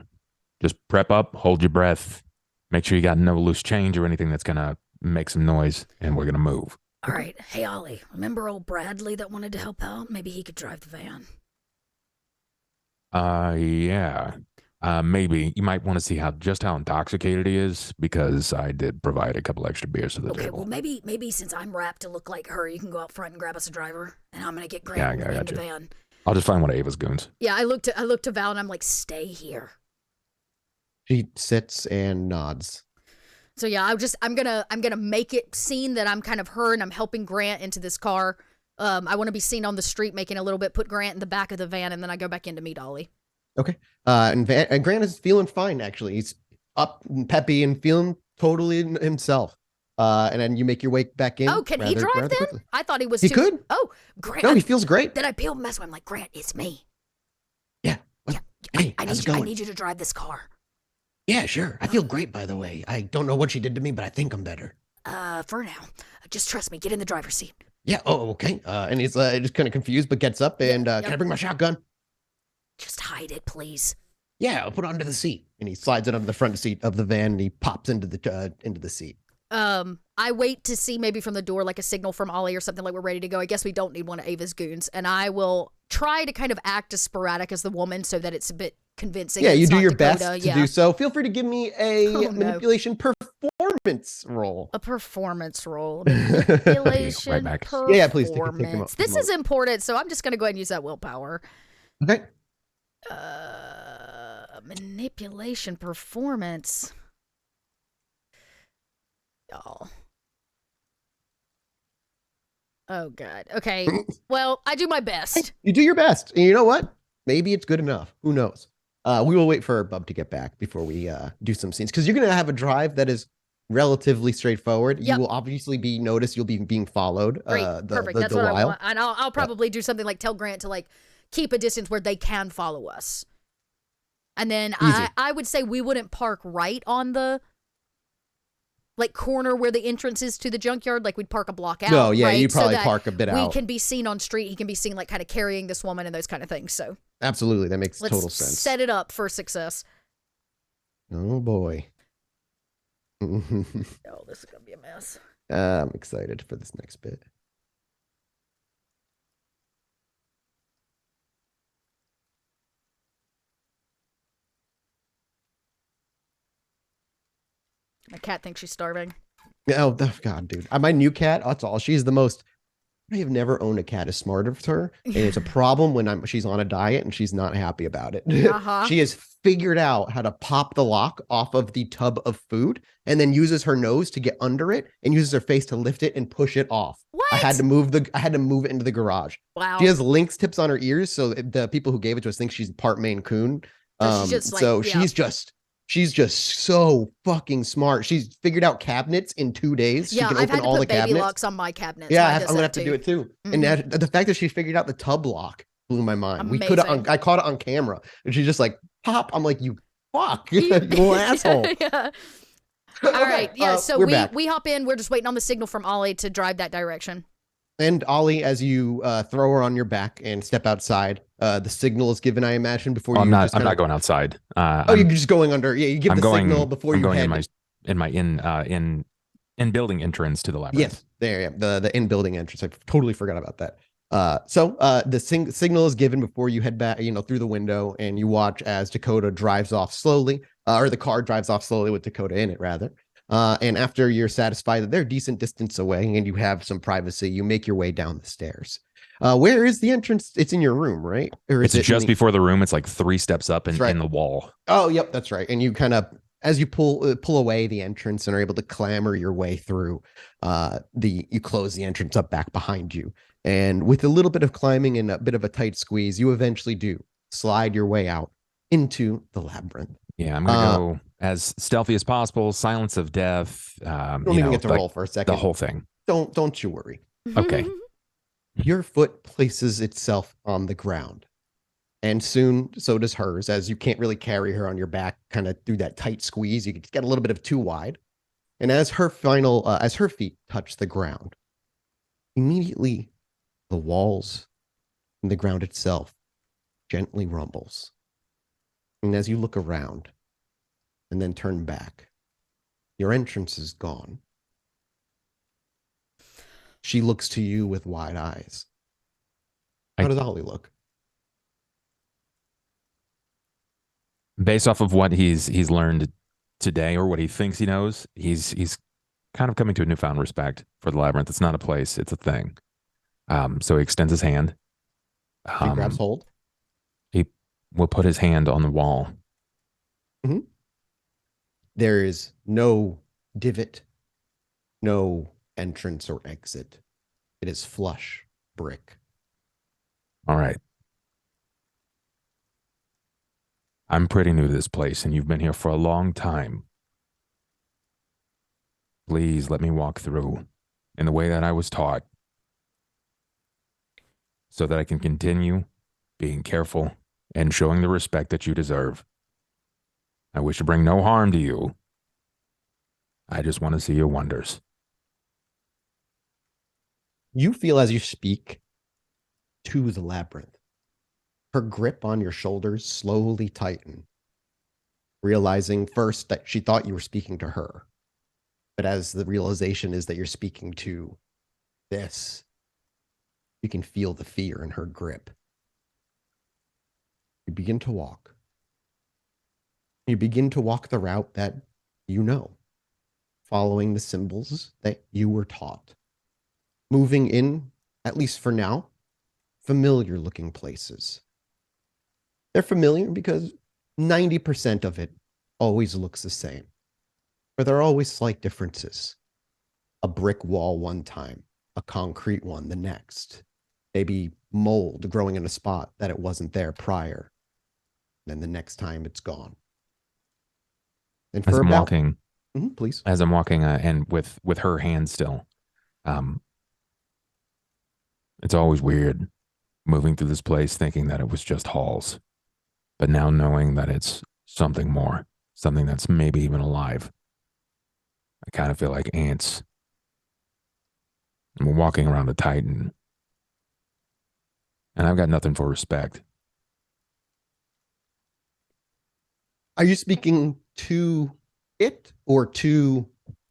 just prep up, hold your breath, make sure you got no loose change or anything that's going to make some noise, and we're going to move. All right. Hey, Ollie, remember old Bradley that wanted to help out? Maybe he could drive the van. Yeah. Maybe you might want to see how intoxicated he is, because I did provide a couple extra beers to the Okay, table. well maybe since I'm wrapped to look like her, you can go out front and grab us a driver, and I'm gonna get Yeah, Grant I in got the you. van. I'll just find one of Ava's goons. Yeah, I looked to Val and I'm like, stay here. She sits and nods. So yeah, I'm gonna make it seem that I'm kind of her and I'm helping Grant into this car. I want to be seen on the street making a little bit, put Grant in the back of the van, and then I go back in to meet Ollie. Okay. And Grant is feeling fine, actually. He's up and peppy and feeling totally himself. And then you make your way back in. Oh, can he drive then? Quickly. I thought he was He too. could. Oh, Grant. No, he feels great. Then I peeled mess with him like, Grant, it's me. Yeah. Yeah. Hey, I how's it I going? need you to drive this car. Yeah, sure. I feel great, by the way. I don't know what she did to me, but I think I'm better. For now. Just trust me. Get in the driver's seat. Yeah. Oh, okay. And he's just kind of confused, but gets up and Yep. can I bring my shotgun? Just hide it, please. Yeah, I'll put it onto the seat. And he slides it onto the front seat of the van and he pops into the seat. I wait to see maybe from the door like a signal from Ollie or something like we're ready to go. I guess we don't need one of Ava's goons. And I will try to kind of act as sporadic as the woman so that it's a bit convincing. Yeah, that you it's do not your Dakota. best to do so. Feel free to give me a Oh, no. manipulation performance roll. A performance roll. Manipulation Right back. performance. Yeah, please take him out. This is important, so I'm just going to go ahead and use that willpower. Okay. Manipulation performance. Y'all. Oh, God. Okay. Well, I do my best. You do your best. And you know what? Maybe it's good enough. Who knows? We will wait for Bub to get back before we do some scenes. Because you're going to have a drive that is relatively straightforward. Yep. You will obviously be noticed. You'll be being followed. Great. Perfect. That's what I want. And I'll probably do something like tell Grant to like keep a distance where they can follow us. And then I would say we wouldn't park right on the like corner where the entrance is to the junkyard. Like we'd park a block out. No, yeah, right? you'd probably so that park a bit out. We can be seen on street. He can be seen like kind of carrying this woman and those kind of things. So Absolutely. That makes let's total sense. set it up for success. Oh, boy. Oh, this is going to be a mess. I'm excited for this next bit. My cat thinks she's starving. Oh, God, dude. My new cat, that's all. She's the most. I have never owned a cat as smart as her. And it's a problem when she's on a diet and she's not happy about it. Uh-huh. She has figured out how to pop the lock off of the tub of food and then uses her nose to get under it and uses her face to lift it and push it off. What? I had to move it into the garage. Wow. She has lynx tips on her ears, so the people who gave it to us think she's part Maine Coon. So She's just so fucking smart. She's figured out cabinets in 2 days. Yeah, she can I've open had to all put the baby cabinets. locks on my cabinets. Yeah, Mine I'm does gonna that have to do it too. And Mhm. the fact that she figured out the tub lock blew my mind. Amazing. I caught it on camera, and she's just like, "Pop!" I'm like, "You fuck, you little asshole." Yeah. All right. Yeah. So we're back. we hop in. We're just waiting on the signal from Ollie to drive that direction. And Ollie, as you throw her on your back and step outside, the signal is given, I imagine, before you. I'm not going outside. You're just going under. Yeah, you give the signal before you head. in my in building entrance to the labyrinth. Yes, there. Yeah, the in building entrance. I totally forgot about that. So the signal is given before you head back, through the window, and you watch as Dakota drives off slowly, or the car drives off slowly with Dakota in it, rather. And after you're satisfied that they're a decent distance away and you have some privacy, you make your way down the stairs. Where is the entrance? It's in your room, right? Or it's just before the room. It's like 3 steps up in the wall. Oh, yep, that's right. And you kind of, as you pull away the entrance and are able to clamber your way through, you close the entrance up back behind you. And with a little bit of climbing and a bit of a tight squeeze, you eventually do slide your way out into the labyrinth. Yeah, I'm gonna go as stealthy as possible. Silence of death. Don't even get to roll for a second. The whole thing. Don't you worry. Okay. Your foot places itself on the ground, and soon so does hers. As you can't really carry her on your back, kind of through that tight squeeze, you get a little bit of too wide. And as her feet touch the ground, immediately the walls and the ground itself gently rumbles. And as you look around and then turn back, your entrance is gone. She looks to you with wide eyes. How does Ollie look? Based off of what he's learned today, or what he thinks he knows, he's kind of coming to a newfound respect for the labyrinth. It's not a place, it's a thing. So he extends his hand. He grabs hold. He will put his hand on the wall. Mm-hmm. There is no divot, no entrance or exit. It is flush brick. All right. I'm pretty new to this place, and you've been here for a long time. Please let me walk through in the way that I was taught, so that I can continue being careful and showing the respect that you deserve. I wish to bring no harm to you. I just want to see your wonders. You feel as you speak to the labyrinth, her grip on your shoulders slowly tighten, realizing first that she thought you were speaking to her. But as the realization is that you're speaking to this, you can feel the fear in her grip. You begin to walk. You begin to walk the route that you know, following the symbols that you were taught. Moving in, at least for now, familiar looking places. They're familiar because 90% of it always looks the same, but there are always slight differences. A brick wall one time, a concrete one the next. Maybe mold growing in a spot that it wasn't there prior. Then the next time it's gone. And As for I'm about, walking, please. as I'm walking, and with her hand still, it's always weird moving through this place thinking that it was just halls, but now knowing that it's something more, something that's maybe even alive. I kind of feel like ants. And we're walking around a Titan, and I've got nothing for respect. Are you speaking to it or to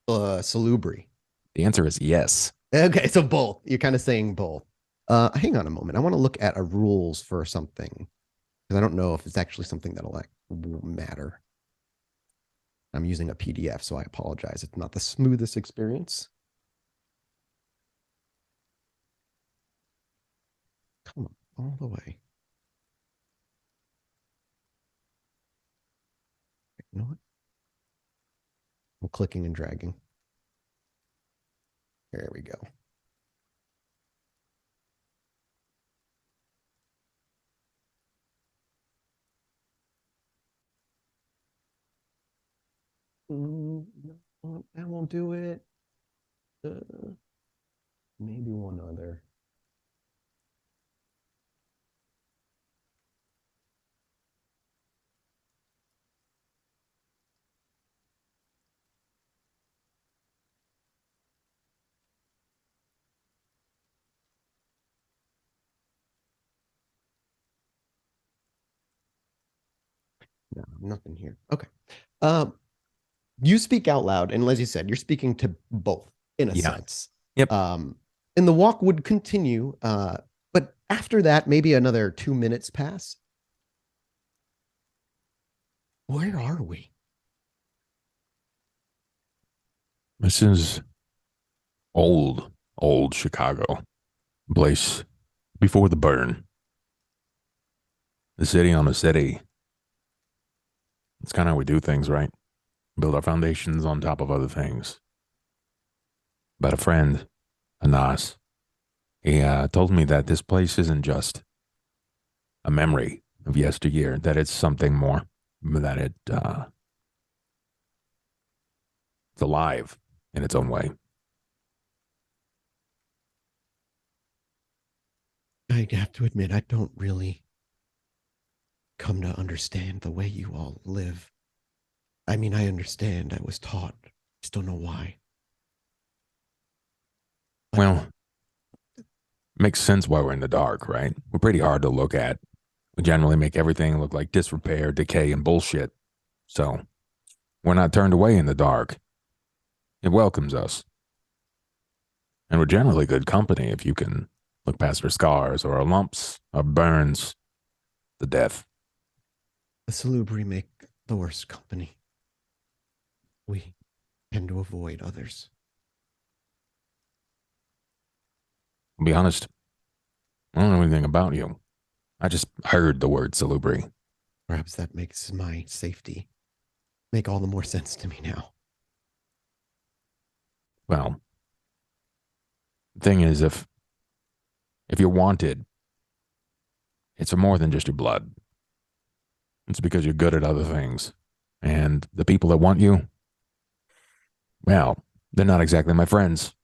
Salubri? The answer is yes. Okay, so both. You're kind of saying both. Hang on a moment. I want to look at a rules for something because I don't know if it's actually something that'll matter. I'm using a PDF, so I apologize. It's not the smoothest experience. Come on, all the way. You know what? I'm clicking and dragging. There we go. No, that won't do it. Maybe one other. No, nothing here. Okay. You speak out loud, and as you said, you're speaking to both in a sense. Yep. And the walk would continue, but after that, maybe another 2 minutes pass. Where are we? This is old Chicago. Place before the burn. The city on a city. It's kind of how we do things, right? Build our foundations on top of other things. But a friend, Anas, he told me that this place isn't just a memory of yesteryear, that it's something more, that it's alive in its own way. I have to admit, I don't really come to understand the way you all live. I mean, I understand. I was taught. Just don't know why. Well, makes sense why we're in the dark, right? We're pretty hard to look at. We generally make everything look like disrepair, decay, and bullshit. So we're not turned away in the dark. It welcomes us. And we're generally good company if you can look past our scars or our lumps, our burns, the death. The Salubri make the worst company. We tend to avoid others. I'll be honest, I don't know anything about you. I just heard the word salubri. Perhaps that makes my safety make all the more sense to me now. Well, the thing is, if you're wanted, it's for more than just your blood. It's because you're good at other things. And the people that want you, well, they're not exactly my friends.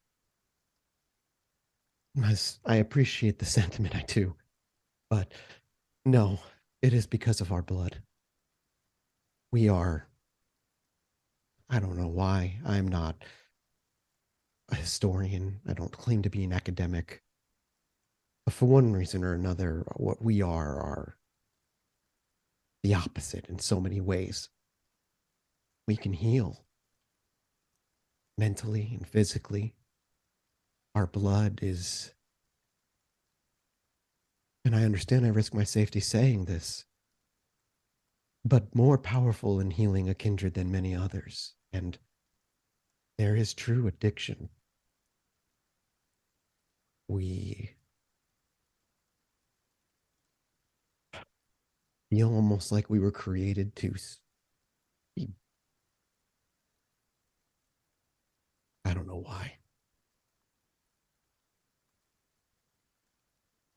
I appreciate the sentiment, I do. But no, it is because of our blood. We are, I don't know why, I'm not a historian. I don't claim to be an academic. But for one reason or another, what we are the opposite in so many ways. We can heal mentally and physically. Our blood is, and I understand I risk my safety saying this, but more powerful in healing a kindred than many others. And there is true addiction. We feel almost like we were created to be, I don't know why.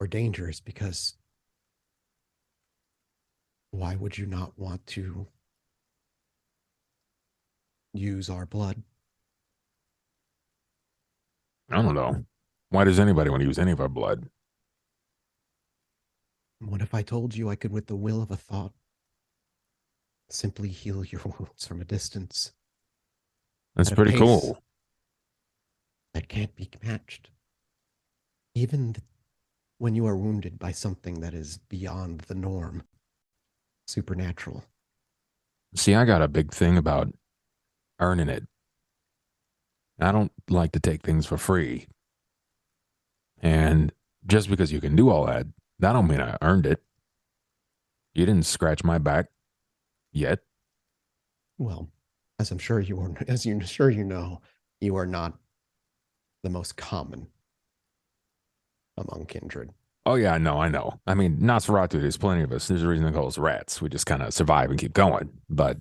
Or dangerous, because why would you not want to use our blood? I don't know. Why does anybody want to use any of our blood? What if I told you I could, with the will of a thought, simply heal your wounds from a distance? That's At a pretty pace cool. that can't be matched. Even when you are wounded by something that is beyond the norm, supernatural. See, I got a big thing about earning it. I don't like to take things for free. And just because you can do all that, that don't mean I earned it. You didn't scratch my back yet. Well, as I'm sure you are, as you're sure you know, you are not the most common among kindred. Oh, yeah, I know. I mean, Nosferatu, there's plenty of us. There's a reason they call us rats. We just kind of survive and keep going. But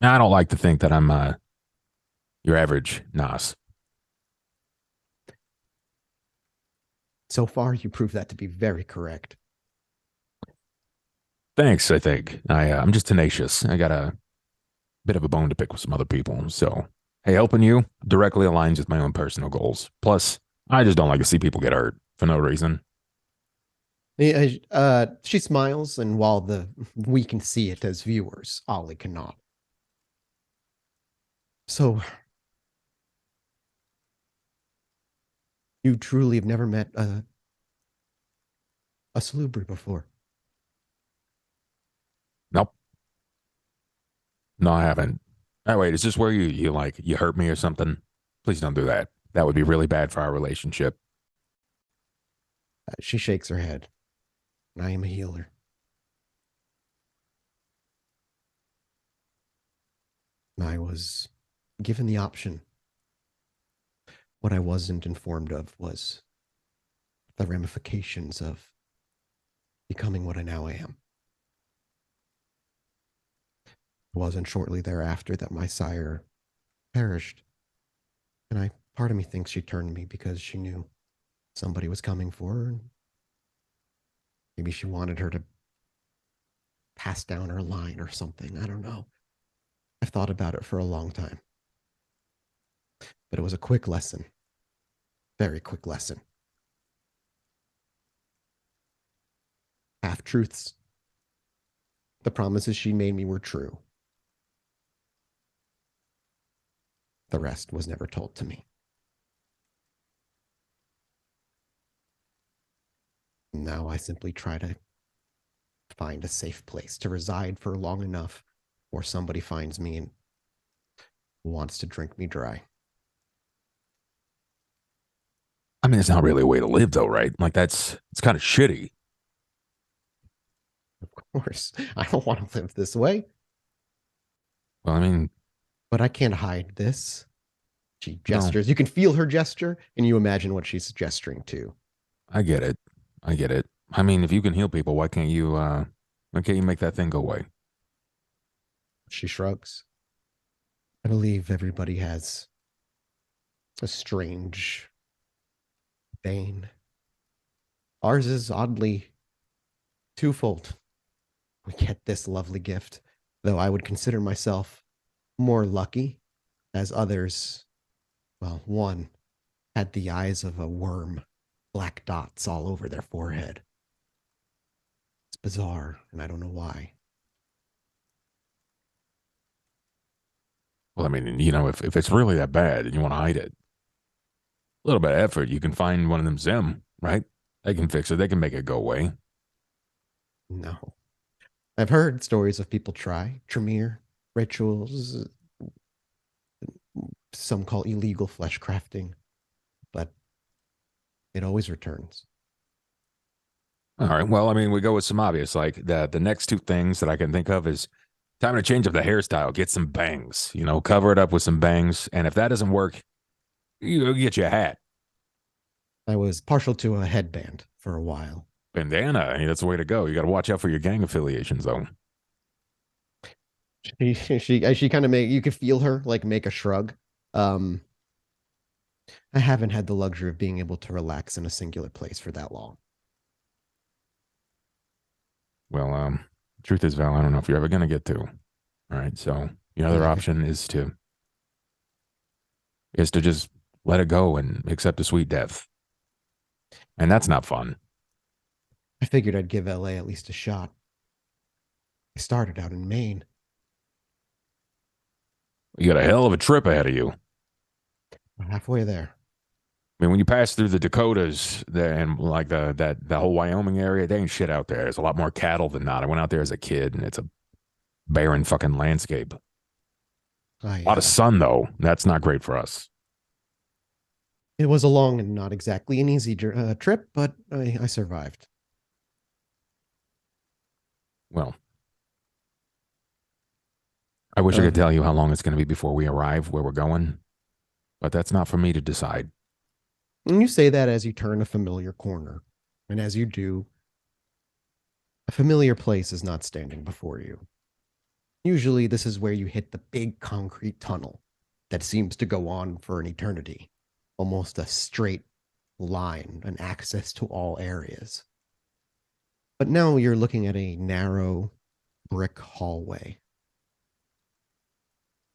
I don't like to think that I'm your average Nos. So far, you prove that to be very correct. Thanks, I think. I'm just tenacious. I got a bit of a bone to pick with some other people. So, hey, helping you directly aligns with my own personal goals. Plus, I just don't like to see people get hurt for no reason. She smiles, and while we can see it as viewers, Ollie cannot. So, you truly have never met a salubri before? Nope. No, I haven't. Oh, wait, is this where you hurt me or something? Please don't do that. That would be really bad for our relationship. She shakes her head. I am a healer. I was given the option. What I wasn't informed of was the ramifications of becoming what I now am. It wasn't shortly thereafter that my sire perished. And part of me thinks she turned me because she knew somebody was coming for her. And maybe she wanted her to pass down her line or something. I don't know. I've thought about it for a long time. But it was a quick lesson. Very quick lesson. Half-truths. The promises she made me were true. The rest was never told to me. Now I simply try to find a safe place to reside for long enough before somebody finds me and wants to drink me dry. I mean, it's not really a way to live, though, right? Like, it's kind of shitty. Of course, I don't want to live this way. Well, I mean, But I can't hide this. She no, gestures. You can feel her gesture, and you imagine what she's gesturing to. I get it. I get it. I mean, if you can heal people, why can't you make that thing go away? She shrugs. I believe everybody has a strange bane. Ours is oddly twofold. We get this lovely gift, though I would consider myself more lucky, as others, well, one had the eyes of a worm, black dots all over their forehead. It's bizarre, and I don't know why. Well, I mean, if it's really that bad and you want to hide it, a little bit of effort, you can find one of them Zim, right? They can fix it. They can make it go away. No. I've heard stories of people try Tremere, rituals, some call illegal flesh crafting, but it always returns. All right. Well, I mean, we go with some obvious. Like the next two things that I can think of is time to change up the hairstyle. Get some bangs. Cover it up with some bangs. And if that doesn't work, you get you a hat, I was partial to a headband for a while. bandana. I mean, that's the way to go. You got to watch out for your gang affiliations, though. She kind of you could feel her like make a shrug. I haven't had the luxury of being able to relax in a singular place for that long. Well, truth is, Val, I don't know if you're ever gonna get to. All right. So the other Yeah. option is to just let it go and accept a sweet death. And that's not fun. I figured I'd give LA at least a shot. I started out in Maine. You got a hell of a trip ahead of you. We're halfway there. I mean, when you pass through the Dakotas and like the whole Wyoming area, there ain't shit out there. There's a lot more cattle than not. I went out there as a kid, and it's a barren fucking landscape. A lot of sun, though. That's not great for us. It was a long and not exactly an easy trip, but I survived. Well, I wish I could tell you how long it's going to be before we arrive where we're going, but that's not for me to decide. And you say that as you turn a familiar corner. And as you do, a familiar place is not standing before you. Usually, this is where you hit the big concrete tunnel that seems to go on for an eternity, almost a straight line, an access to all areas. But now you're looking at a narrow brick hallway.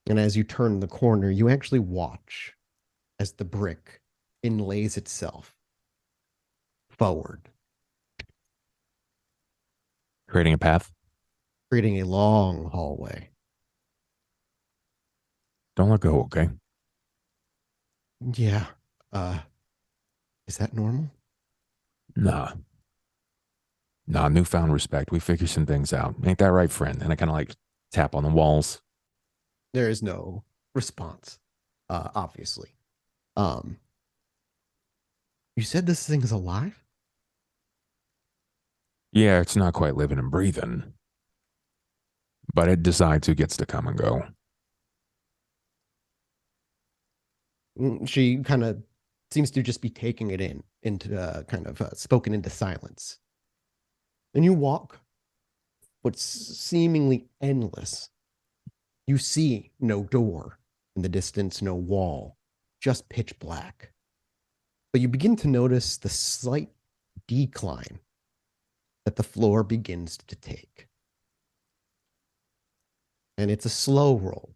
And as you turn the corner, you actually watch as the brick inlays itself forward, Creating a path. creating a long hallway. Don't let go, okay? Yeah. Is that normal? Nah, newfound respect. We figure some things out. Ain't that right, friend? And I kind of like tap on the walls. There is no response, obviously. You said this thing is alive? Yeah, it's not quite living and breathing, but it decides who gets to come and go. She kind of seems to just be taking it into kind of spoken into silence. And you walk what's seemingly endless. You see no door in the distance, no wall, just pitch black. But you begin to notice the slight decline that the floor begins to take. And it's a slow roll.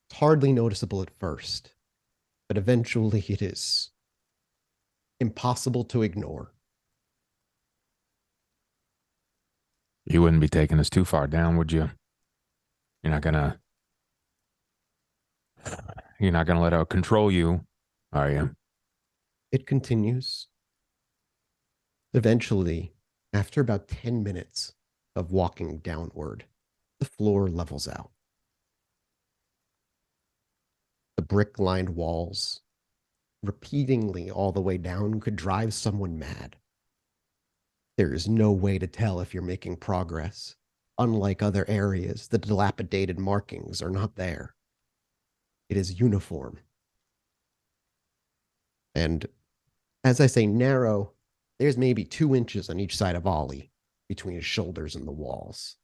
It's hardly noticeable at first, but eventually it is impossible to ignore. You wouldn't be taking us too far down, would you? You're not gonna let it control you, are you? It continues. Eventually, after about 10 minutes of walking downward, the floor levels out. The brick-lined walls, repeatedly all the way down, could drive someone mad. There is no way to tell if you're making progress, unlike other areas, the dilapidated markings are not there. It is uniform. And as I say narrow, there's maybe 2 inches on each side of Ollie between his shoulders and the walls.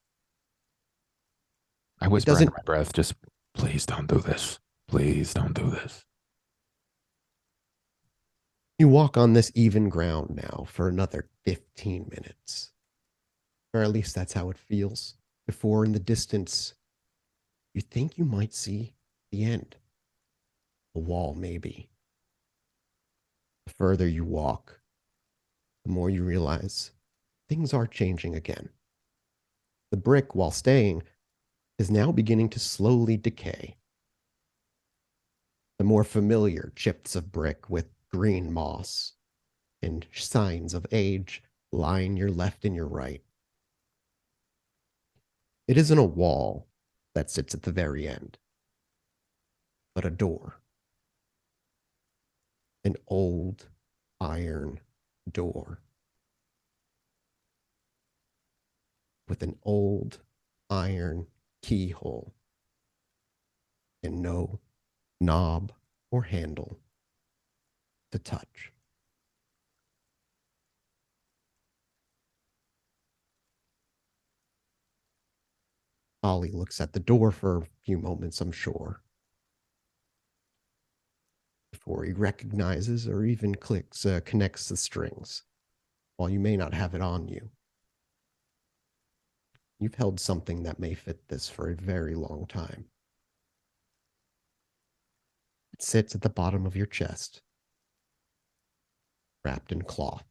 I whisper doesn't- under my breath, just please don't do this. Please don't do this. You walk on this even ground now for another 15 minutes. Or at least that's how it feels. Before in the distance, you think you might see the end. A wall, maybe. The further you walk, the more you realize things are changing again. The brick, while staying, is now beginning to slowly decay. The more familiar chips of brick with green moss and signs of age line your left and your right. It isn't a wall that sits at the very end, but a door. An old iron door with an old iron keyhole and no knob or handle to touch. Ollie looks at the door for a few moments, I'm sure, before he recognizes or even connects the strings. While you may not have it on you, you've held something that may fit this for a very long time. It sits at the bottom of your chest, wrapped in cloth.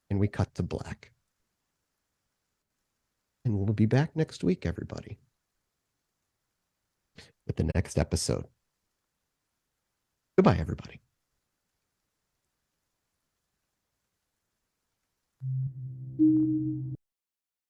And we cut to black. And we'll be back next week, everybody, with the next episode. Goodbye, everybody.